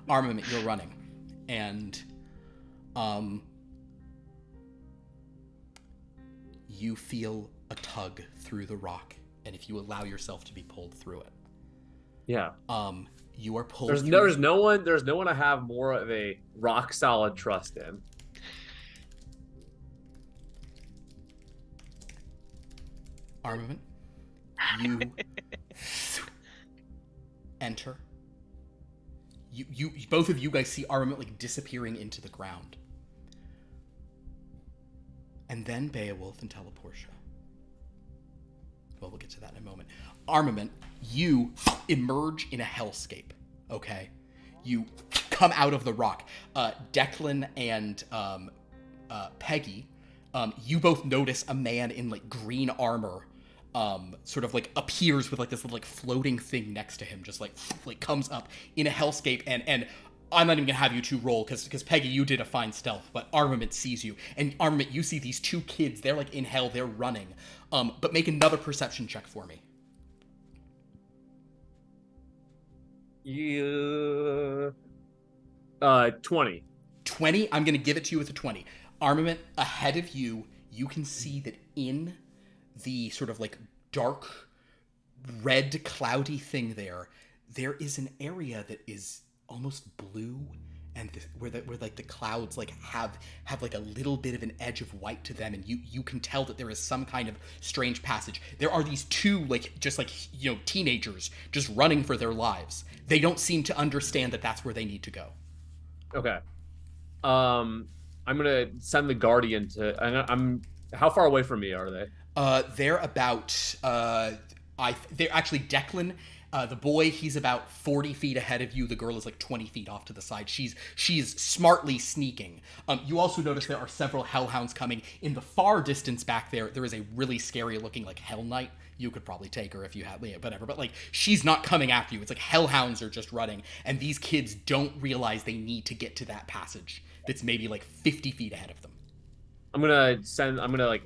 Armament, you're running, and you feel a tug through the rock, and if you allow yourself to be pulled through it, yeah, you are pulled. There's no one I have more of a rock solid trust in. Armament, you enter. You both of you guys see Armament like disappearing into the ground. And then Beowulf and Teleportia. Well, we'll get to that in a moment. Armament, you emerge in a hellscape, okay? You come out of the rock. Declan and Peigi, you both notice a man in like green armor sort of like appears with like this little like floating thing next to him, just like comes up in a hellscape, and I'm not even gonna have you two roll because Peigi, you did a fine stealth, but Armament sees you, and Armament, you see these two kids. They're like in hell. They're running. But make another perception check for me. Yeah. 20. 20. I'm gonna give it to you with a 20. Armament, ahead of you, you can see that in the sort of like dark red cloudy thing there is an area that is almost blue, and where like the clouds like have like a little bit of an edge of white to them, and you can tell that there is some kind of strange passage. There are these two teenagers just running for their lives. They don't seem to understand that that's where they need to go. Okay. I'm gonna send the Guardian to. I'm. How far away from me are they? They're about. They're actually Declan. The boy, he's about 40 feet ahead of you. The girl is like 20 feet off to the side. She's smartly sneaking. You also notice there are several hellhounds coming. In the far distance back there is a really scary looking like Hell Knight. You could probably take her if you had, whatever. But like, she's not coming after you. It's like hellhounds are just running, and these kids don't realize they need to get to that passage that's maybe like 50 feet ahead of them. I'm gonna like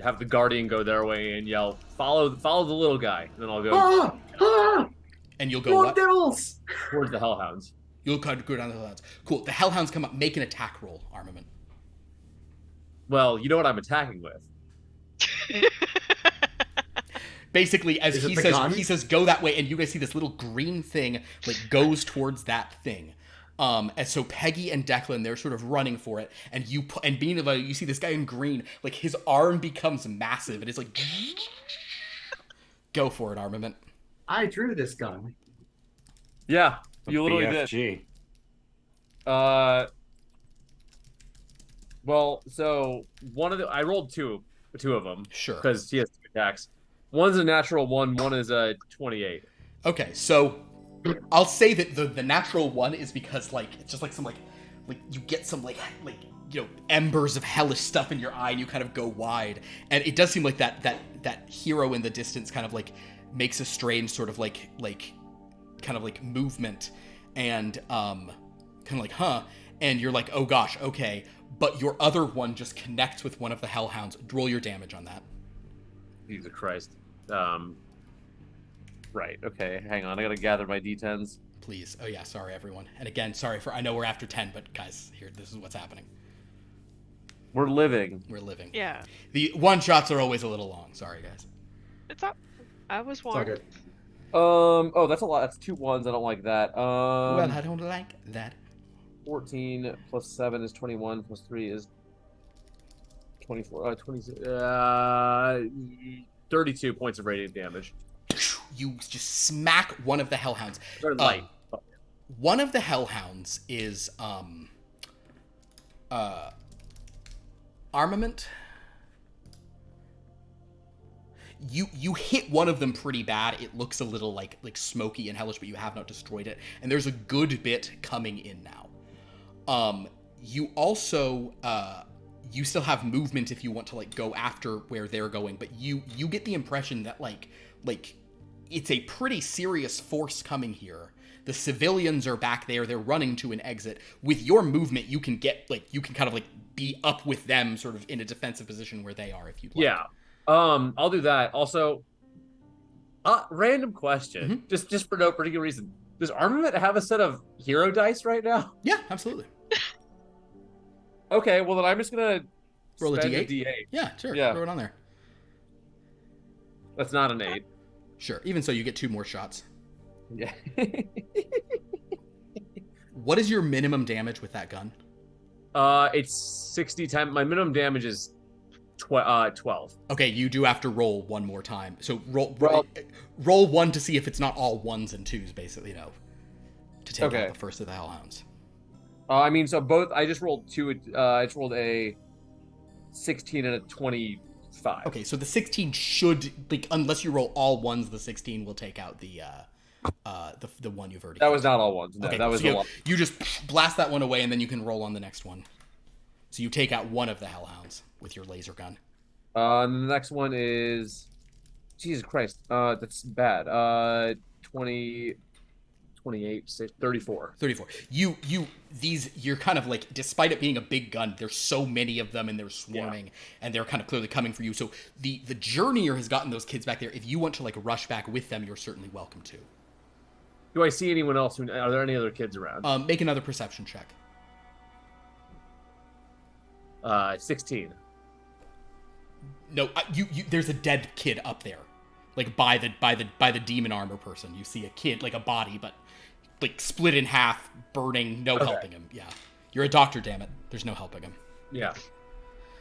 have the Guardian go their way and yell, follow the little guy, and then I'll go. And you'll go More what? devils! Towards the hellhounds. You'll go down the hellhounds. Cool. The hellhounds come up. Make an attack roll, Armament. Well, you know what I'm attacking with. Basically, as he says, go that way, and you guys see this little green thing like goes towards that thing. And so Peigi and Declan, they're sort of running for it, and you see this guy in green, like his arm becomes massive, and it's like, go for it, Armament. I drew this gun. Yeah, you literally BFG. did. Well, so I rolled two of them. Sure. Because he has 2 attacks. One's a natural one is a 28. Okay, so I'll say that the natural one is because like it's just like some like you get some like embers of hellish stuff in your eye, and you kind of go wide, and it does seem like that hero in the distance kind of like makes a strange sort of like kind of like movement, and kind of like and you're like, oh gosh, okay, but your other one just connects with one of the hellhounds. Roll your damage on that. Jesus Christ. Right, okay, hang on, I gotta gather my D10s. Please. Oh yeah, sorry everyone. And again, sorry I know we're after 10, but guys, here, this is what's happening. We're living. Yeah. The one shots are always a little long. Sorry guys. It's up. I was It's all warned. good. Oh, that's a lot. That's 2 1s. I don't like that. Well, I don't like that. 14 plus 7 is 21 plus 3 is 24. 32 points of radiant damage. You just smack one of the hellhounds. They're light. One of the hellhounds is armament. You hit one of them pretty bad. It looks a little like smoky and hellish, but you have not destroyed it. And there's a good bit coming in now. You also you still have movement if you want to like go after where they're going, but you get the impression that like it's a pretty serious force coming here. The civilians are back there. They're running to an exit. With your movement, you can kind of be up with them, sort of in a defensive position where they are, if you'd like. Yeah. I'll do that. Also, random question, just for no particular reason. Does Armament have a set of hero dice right now? Yeah, absolutely. Okay, well then I'm just gonna roll a spend D8. Yeah, sure. Yeah. Throw it on there. That's not an 8. Sure. Even so, you get 2 more shots. Yeah. What is your minimum damage with that gun? It's 60 times. My minimum damage is 12. Okay, you do have to roll one more time. So roll 1 to see if it's not all 1s and 2s, basically, to take out the first of the hellhounds. I mean, so both. I just rolled 2. I just rolled a 16 and a 25. Okay, so the 16 should, unless you roll all 1s, the 16 will take out the one you've already. That was not all 1s. No, okay, that was so a lot. You just blast that one away, and then you can roll on the next one. So you take out one of the hellhounds with your laser gun. And the next one is, Jesus Christ, that's bad. 20, 28, 34. 34. You're kind of despite it being a big gun, there's so many of them and they're swarming and they're kind of clearly coming for you. So the journeyer has gotten those kids back there. If you want to rush back with them, you're certainly welcome to. Do I see anyone else? Are there any other kids around? Make another perception check. 16. No, there's a dead kid up there, by the demon armor person. You see a kid, a body, but split in half, burning. No helping him. Yeah, you're a doctor, damn it. There's no helping him. Yeah,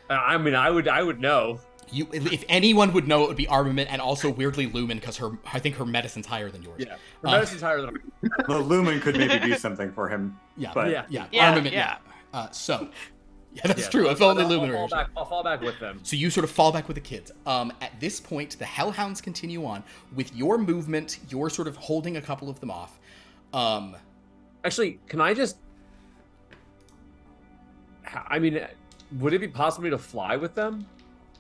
I mean, I would know. If anyone would know, it would be Armament, and also weirdly Lumen, because I think her medicine's higher than yours. Yeah, her medicine's higher than. Well, Lumen could maybe do something for him. Yeah, but Armament. Yeah. That's true. If only Lumen. I'll fall back with them. So you sort of fall back with the kids. At this point, the Hellhounds continue on. With your movement, you're sort of holding a couple of them off. Actually, can I just... I mean, would it be possible to fly with them?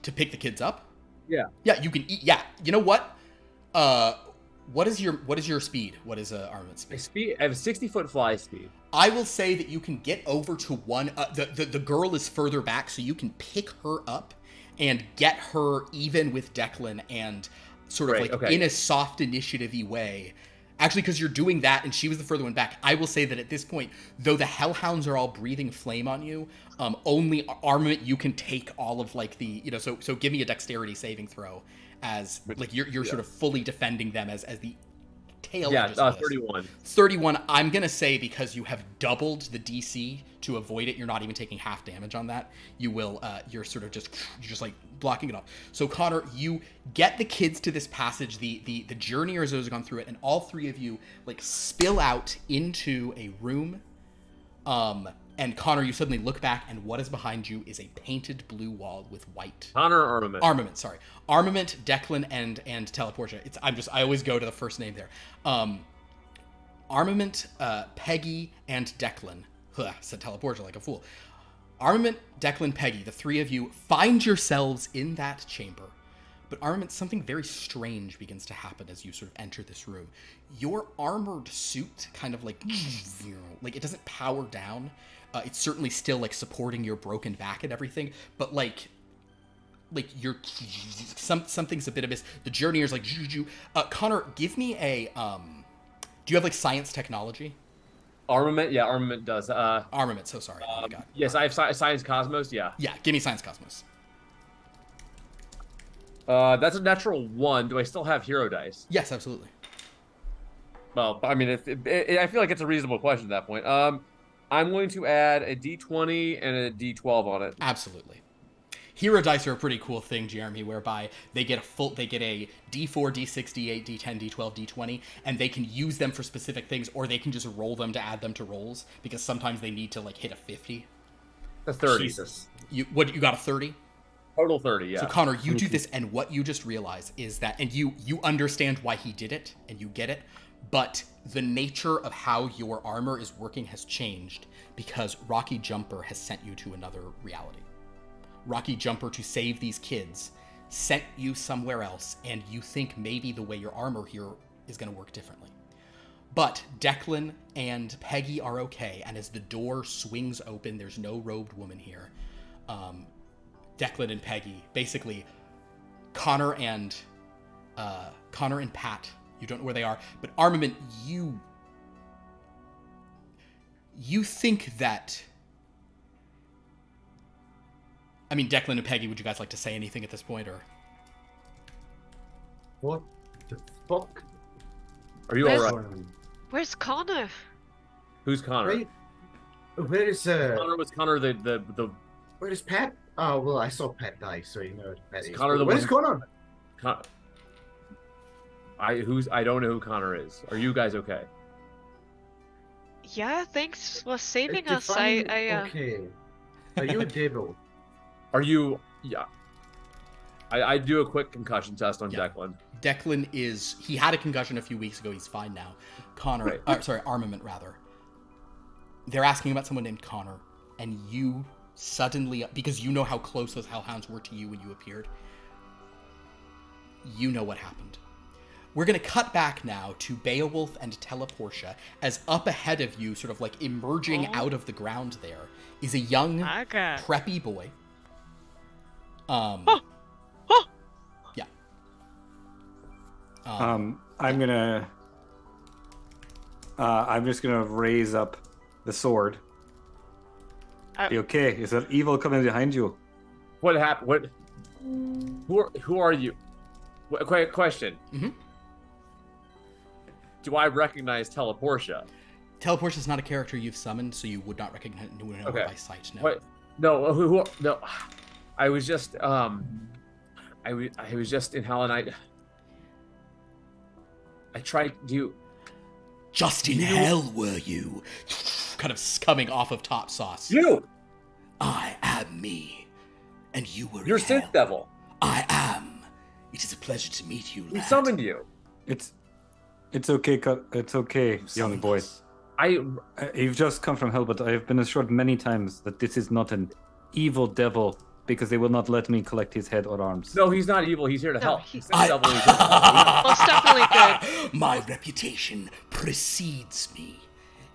To pick the kids up? Yeah. Yeah, you can eat. Yeah. You know what? What is your speed? What is Armament's speed? I have a 60-foot fly speed. I will say that you can get over to one. The girl is further back, so you can pick her up and get her even with Declan and sort of in a soft initiative-y way. Actually, because you're doing that and she was the further one back, I will say that at this point, though the Hellhounds are all breathing flame on you, only Armament you can take all of so give me a dexterity saving throw as you're sort of fully defending them as the tail. Yeah, 31. 31. I'm gonna say because you have doubled the DC to avoid it, you're not even taking half damage on that. You will. You're sort of just blocking it off. So Connor, you get the kids to this passage. The journeyers have gone through it, and all three of you spill out into a room. And Connor, you suddenly look back, and what is behind you is a painted blue wall with white. Connor or Armament? Armament, sorry. Armament, Declan, and Teleportia. I always go to the first name there. Armament, Peigi, and Declan. Said Teleportia like a fool. Armament, Declan, Peigi, the three of you find yourselves in that chamber. But Armament, something very strange begins to happen as you sort of enter this room. Your armored suit kind of it doesn't power down. It's certainly still supporting your broken back and everything, but you're something's a bit amiss. The journeyer's Connor, give me a do you have science technology? Armament, yeah, Armament does. Armament, so sorry. Oh my God. Yes, I have Science Cosmos, yeah. Yeah, give me Science Cosmos. That's a natural 1. Do I still have hero dice? Yes, absolutely. Well, I mean, I feel like it's a reasonable question at that point. I'm going to add a D20 and a D12 on it. Absolutely. Hero dice are a pretty cool thing, Jeremy, whereby they get a D4, D6, D8, D10, D12, D20, and they can use them for specific things, or they can just roll them to add them to rolls, because sometimes they need to like hit a 50. A 30. Jesus. You got a 30? Total 30, yeah. So Connor, you do this, and what you just realize is that, and you understand why he did it, and you get it, but the nature of how your armor is working has changed because Rocky Jumper has sent you to another reality. Rocky Jumper, to save these kids, sent you somewhere else, and you think maybe the way your armor here is going to work differently. But Declan and Peigi are okay, and as the door swings open, there's no robed woman here. Declan and Peigi, basically, Connor and Pat, you don't know where they are, but Armament, you think that... I mean, Declan and Peigi, would you guys like to say anything at this point, or? What the fuck? Are you alright? Where's Connor? Who's Connor? Where is Connor the where is Pat? Oh well, I saw Pat die, so you know Pat is. Connor the what one is going on? I don't know who Connor is. Are you guys okay? Yeah, thanks for saving us. Okay. Are you a devil? Are you? Yeah. I do a quick concussion test on Yeah. Declan. Declan he had a concussion a few weeks ago, he's fine now. Connor, Armament rather. They're asking about someone named Connor, and you suddenly, because you know how close those hellhounds were to you when you appeared, you know what happened. We're going to cut back now to Beowulf and Teleportia, as up ahead of you, sort of like emerging out of the ground there, is a young, preppy boy. Yeah. I'm just gonna raise up the sword. You okay? Is there evil coming behind you? What happened? Who are you? Quick question. Mm-hmm. Do I recognize Teleportia? Teleportia's not a character you've summoned, so you would not recognize her by sight. No. What? No. Who? No. I was just I was just in hell, and I tried to. Just in hell, were you? Kind of coming off of top sauce. You! I am me. And you were You're in hell. Synth Devil. I am. It is a pleasure to meet you, We lad. summoned you. It's okay. It's okay, young boy. You've just come from hell, but I have been assured many times that this is not an evil devil, because they will not let me collect his head or arms. No, he's not evil. He's here to help. he's- Synth Devil. He's here to help. Most definitely good. My reputation precedes me.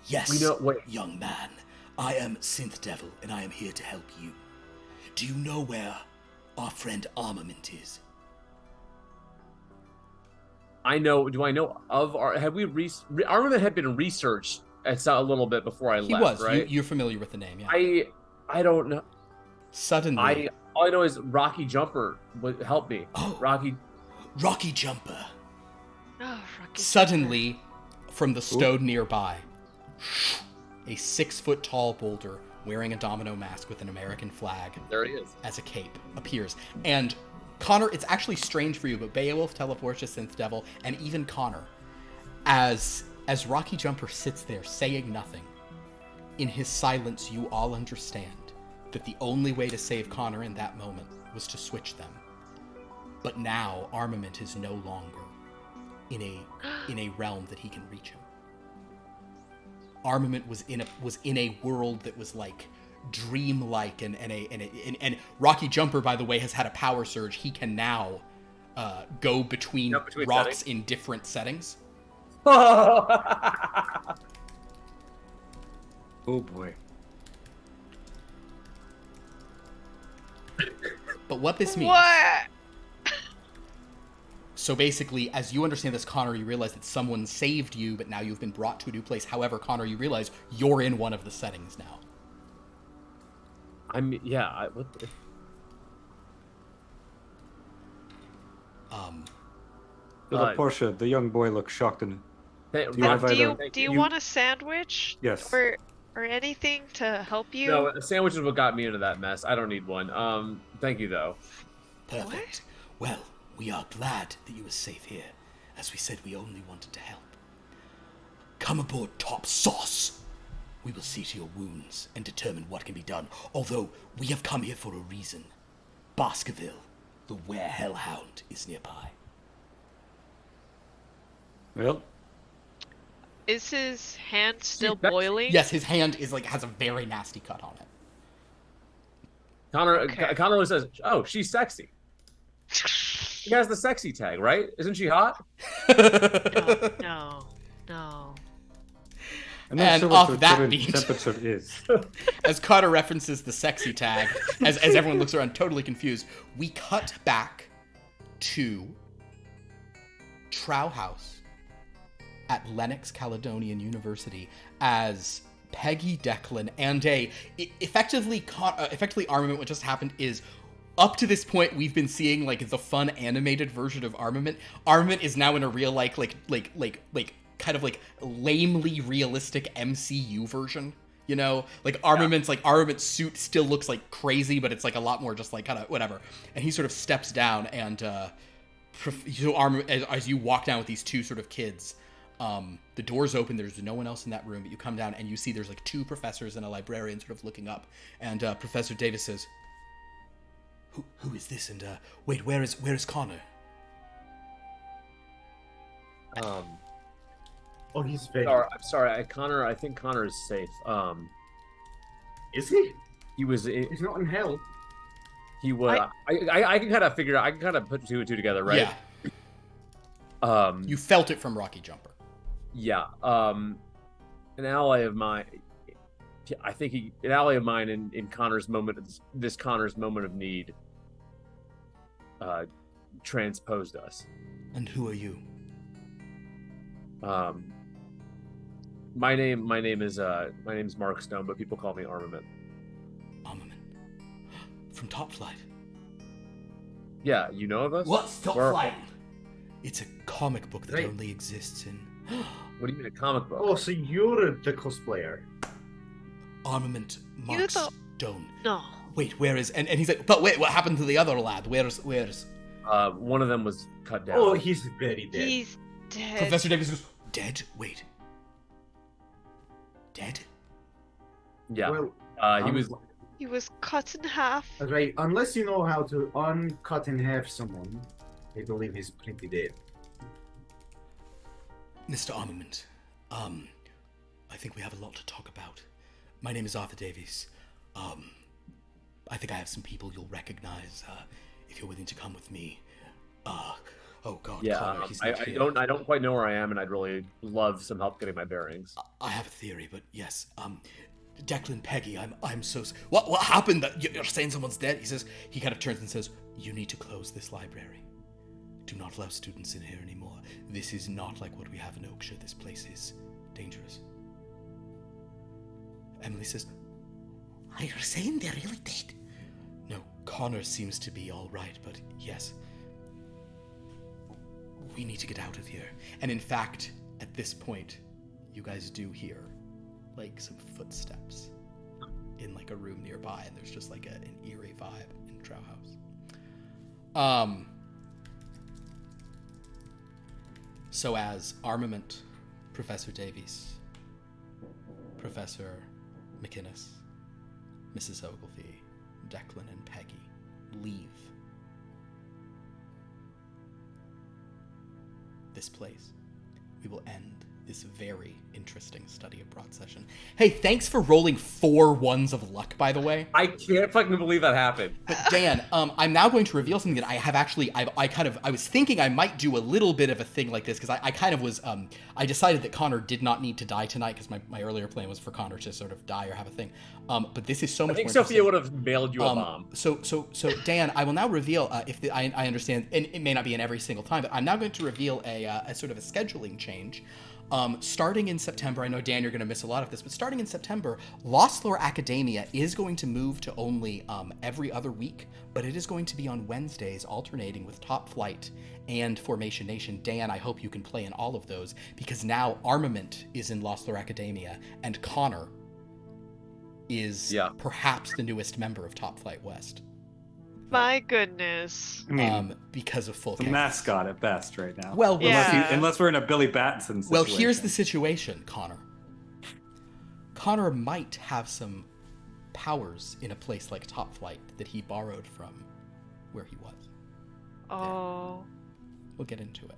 Yes, young man. I am Synth Devil, and I am here to help you. Do you know where our friend Armament is? I know. Do I know of our? Have we Armament had been researched a little bit before I left. He was. Right? You're familiar with the name, yeah. I don't know. Suddenly, all I know is Rocky Jumper would help me. Oh. Rocky Jumper. Oh, Rocky. Suddenly, from the stone nearby, a 6-foot-tall boulder wearing a domino mask with an American flag There he is. as a cape appears. And Connor, it's actually strange for you, but Beowulf, Teleportia, Synth Devil, and even Connor, as Rocky Jumper sits there saying nothing, in his silence you all understand that the only way to save Connor in that moment was to switch them. But now Armament is no longer in a realm that he can reach him. Armament was in a world that was like dreamlike, and Rocky Jumper, by the way, has had a power surge. He can now go between rocks settings. in different settings. Oh boy. But what this means... What? So basically, as you understand this, Connor, you realize that someone saved you, but now you've been brought to a new place. However, Connor, you realize you're in one of the settings now. Portia, the young boy looks shocked and Do you want a sandwich? Yes. Or or anything to help you? No, a sandwich is what got me into that mess. I don't need one. Thank you though. Perfect. Well, we are glad that you were safe here. As we said, we only wanted to help. Come aboard Top Sauce. We will see to your wounds and determine what can be done. Although, we have come here for a reason. Baskerville, the were-hellhound, is nearby. Well, Is his hand still boiling? Yes, his hand is has a very nasty cut on it. Connor says, "Oh, she's sexy." She has the sexy tag, right? Isn't she hot? No. I'm not And sure off what the that current beat- temperature is. As Carter references the sexy tag, as everyone looks around totally confused, we cut back to Trow House at Lennox Caledonian University as Peigi, Declan, and effectively Armament. What just happened is, up to this point, we've been seeing the fun animated version of Armament. Armament is now in a real kind of lamely realistic MCU version. You know, Armament's suit still looks crazy, but it's a lot more just kind of whatever. And he sort of steps down, and as you walk down with these two sort of kids, the doors open. There's no one else in that room, but you come down and you see there's two professors and a librarian sort of looking up. And Professor Davis says, "Who is this? And wait, where is Connor?" Oh, he's very. I'm sorry. Connor. I think Connor is safe. Is he? He was. He's not in hell. He was. I can kind of figure out. I can kind of put two and two together, right? Yeah. You felt it from Rocky Jumper. Yeah. An ally of mine. I think an ally of mine in Connor's moment. This Connor's moment of need. Transposed us. And who are you? My name is Mark Stone, but people call me Armament. Armament. From Top Flight. Yeah, you know of us? What's Top Flight? It's a comic book that only exists in... What do you mean a comic book? Oh, so you're the cosplayer. Armament Mark Stone. No. Wait, where is... And he's like, but wait, what happened to the other lad? Where's... One of them was cut down. Oh, he's very dead. He's dead. Professor Davis goes, dead? Wait. Dead? Yeah. Well, He was cut in half. Right, unless you know how to uncut in half someone, I believe he's pretty dead. Mr. Armament, I think we have a lot to talk about. My name is Arthur Davies. I think I have some people you'll recognize if you're willing to come with me. Oh God, yeah. Connor, he's not here. I don't quite know where I am, and I'd really love some help getting my bearings. I have a theory, but yes. Declan, Peigi, I'm so... What happened? That you're saying someone's dead? He kind of turns and says, "You need to close this library. Do not allow students in here anymore. This is not like what we have in Oakshire. This place is dangerous." Emily says, "Are you saying they're really dead?" No, Connor seems to be all right, but yes. We need to get out of here. And in fact, at this point, you guys do hear some footsteps in a room nearby, and there's just an eerie vibe in Trow House. So as Armament, Professor Davies, Professor McInnes, Mrs. Ogilvy, Declan, and Peigi leave this place, we will end this very interesting study abroad session. Hey, thanks for rolling 4 ones of luck, by the way. I can't fucking believe that happened. But Dan, I'm now going to reveal something that I have actually, I was thinking I might do a little bit of a thing like this, because I kind of was, I decided that Connor did not need to die tonight, because my earlier plan was for Connor to sort of die or have a thing. But this is so much more I think Sophia would have mailed you a bomb. So Dan, I will now reveal, I understand, and it may not be in every single time, but I'm now going to reveal a sort of a scheduling change. Starting in September, I know, Dan, you're going to miss a lot of this, but starting in September, Lost Lore Academia is going to move to only every other week, but it is going to be on Wednesdays, alternating with Top Flight and Formation Nation. Dan, I hope you can play in all of those, because now Armament is in Lost Lore Academia, and Connor is perhaps the newest member of Top Flight West. My goodness. I mean, because of full the mascot at best right now. Well, unless we're in a Billy Batson situation. Well, here's the situation, Connor. Connor might have some powers in a place like Top Flight that he borrowed from where he was. Oh. Yeah. We'll get into it.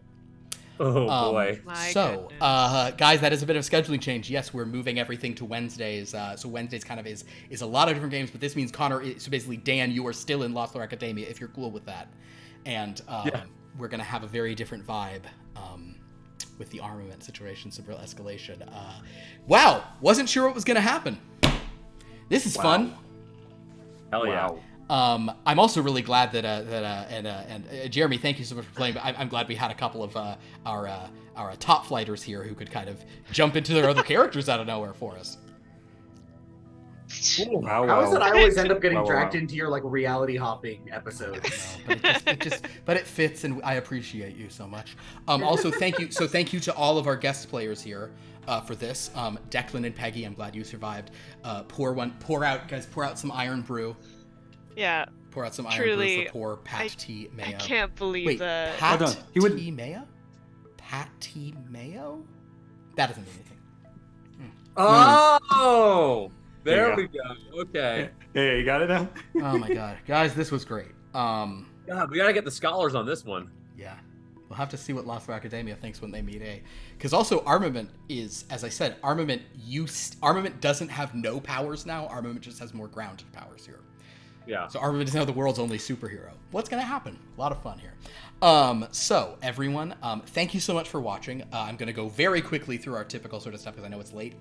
Oh boy. So, guys, that is a bit of a scheduling change. Yes, we're moving everything to Wednesdays. So Wednesdays kind of is a lot of different games, but this means Connor. So basically, Dan, you are still in Lost Lore Academia if you're cool with that, and we're gonna have a very different vibe with the armament situation, some real escalation. Wow, wasn't sure what was gonna happen. This is fun. Hell yeah. I'm also really glad that Jeremy, thank you so much for playing. But I'm glad we had a couple of our top flighters here who could kind of jump into their other characters out of nowhere for us. How is it I always end up getting dragged into your like reality hopping episodes? But it fits, and I appreciate you so much. Also, thank you. So thank you to all of our guest players here for this. Declan and Peigi, I'm glad you survived. Pour out some Iron Brew. Yeah. Pour out some Iron Brew for poor Pat T. Mayo. I can't believe that. Pat T. Mayo? Pat T. Mayo? That doesn't mean anything. Oh! There we go. Okay. Yeah, you got it now? Oh my god. Guys, this was great. God, we gotta get the scholars on this one. Yeah. We'll have to see what Lost Lore Academia thinks when they meet because also Armament is, as I said, Armament doesn't have no powers now. Armament just has more grounded powers here. Yeah. So Armament is now the world's only superhero. What's going to happen? A lot of fun here. So everyone, thank you so much for watching. I'm going to go very quickly through our typical sort of stuff because I know it's late.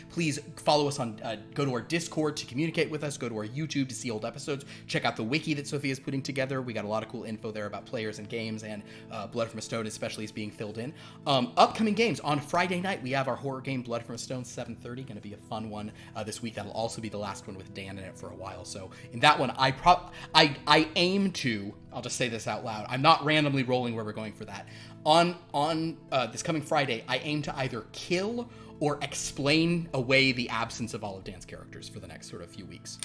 Please follow us on, go to our Discord to communicate with us. Go to our YouTube to see old episodes. Check out the wiki that Sophia is putting together. We got a lot of cool info there about players and games, and Blood from a Stone especially is being filled in. Upcoming games on Friday night, we have our horror game Blood from a Stone 7:30. Going to be a fun one this week. That'll also be the last one with Dan in it for a while. So in that one, I aim to. I'll just say this out loud. I'm not randomly rolling where we're going for that. On this coming Friday, I aim to either kill or explain away the absence of all of Dan's characters for the next sort of few weeks.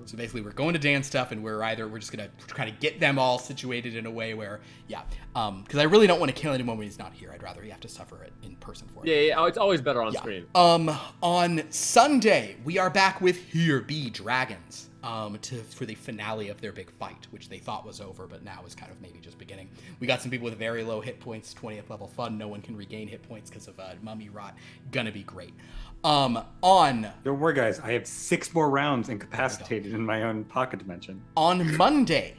So basically, we're going to Dan's stuff, and we're just gonna try to get them all situated in a way where, because I really don't want to kill anyone when he's not here. I'd rather you have to suffer it in person for it. Yeah, it's always better on screen. On Sunday, we are back with Here Be Dragons. For the finale of their big fight, which they thought was over, but now is kind of maybe just beginning. We got some people with very low hit points, 20th level fun. No one can regain hit points because of mummy rot. Gonna be great. Don't worry, guys. I have 6 more rounds incapacitated in my own pocket dimension. On Monday,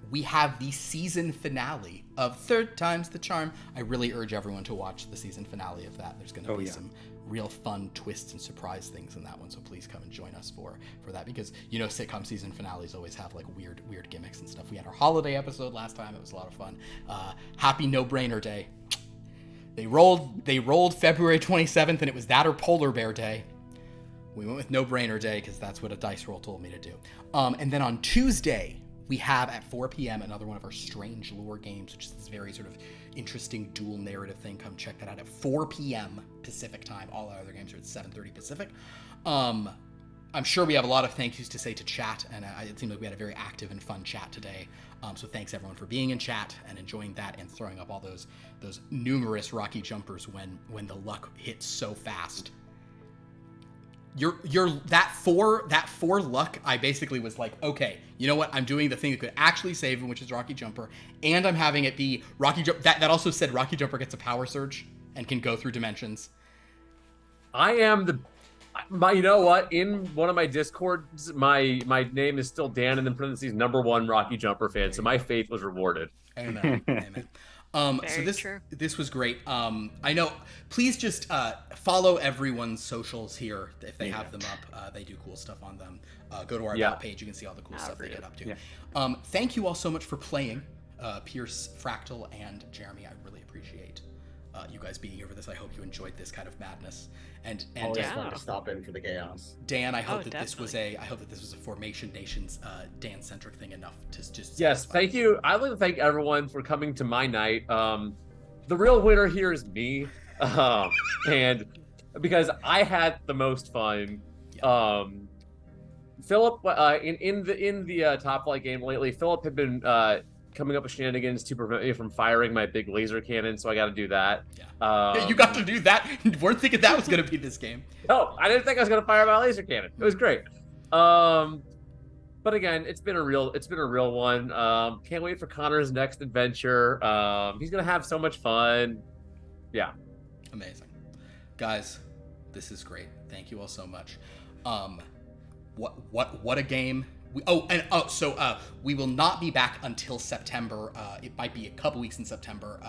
we have the season finale of Third Time's the Charm. I really urge everyone to watch the season finale of that. There's gonna be some real fun twists and surprise things in that one, so please come and join us for that, because sitcom season finales always have like weird gimmicks and stuff. We had our holiday episode last time. It was a lot of fun. Happy No Brainer Day. They rolled February 27th, and it was that or Polar Bear Day. We went with No Brainer Day because that's what a dice roll told me to do. And then on Tuesday, we have at 4 p.m. another one of our Strange Lore games, which is this very sort of interesting dual narrative thing. Come check that out at 4 p.m. Pacific time. All our other games are at 7:30 Pacific. I'm sure we have a lot of thank yous to say to chat, and it seemed like we had a very active and fun chat today. So thanks everyone for being in chat and enjoying that and throwing up all those numerous Rocky jumpers when the luck hits so fast. That four luck, I basically was like, okay, you know what? I'm doing the thing that could actually save him, which is Rocky Jumper, and I'm having it be Rocky Jumper. That also said Rocky Jumper gets a power surge and can go through dimensions. I am you know what? In one of my Discords, my name is still Dan, and then parentheses #1 Rocky Jumper fan. So my faith was rewarded. Amen. Amen. So this was great. I know. Please just follow everyone's socials here if they have them up. They do cool stuff on them. Go to our About page. You can see all the cool stuff they get up to. Yeah. Thank you all so much for playing, Pierce, Fractal, and Jeremy. I really appreciate you guys being here for this. I hope you enjoyed this kind of madness. And always fun to stop in for the chaos. Dan, I hope this was a Formation Nations Dan-centric thing enough to just. Yes, thank you. I'd like to thank everyone for coming to my night. The real winner here is me, and because I had the most fun. Philip, in the Top Flight game lately, Philip had been coming up with shenanigans to prevent me from firing my big laser cannon, so I got to do that. Yeah, you got to do that. Weren't thinking that was going to be this game. No, I didn't think I was going to fire my laser cannon. It was great. But again, it's been a real one. Can't wait for Connor's next adventure. He's going to have so much fun. Yeah. Amazing. Guys, this is great. Thank you all so much. What a game. So we will not be back until September. It might be a couple weeks in September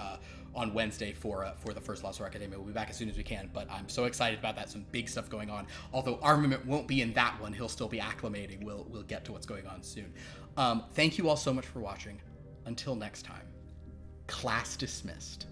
on Wednesday for the first Lost War Academia. We'll be back as soon as we can, but I'm so excited about that. Some big stuff going on. Although Armament won't be in that one, he'll still be acclimating. We'll get to what's going on soon. Thank you all so much for watching. Until next time, class dismissed.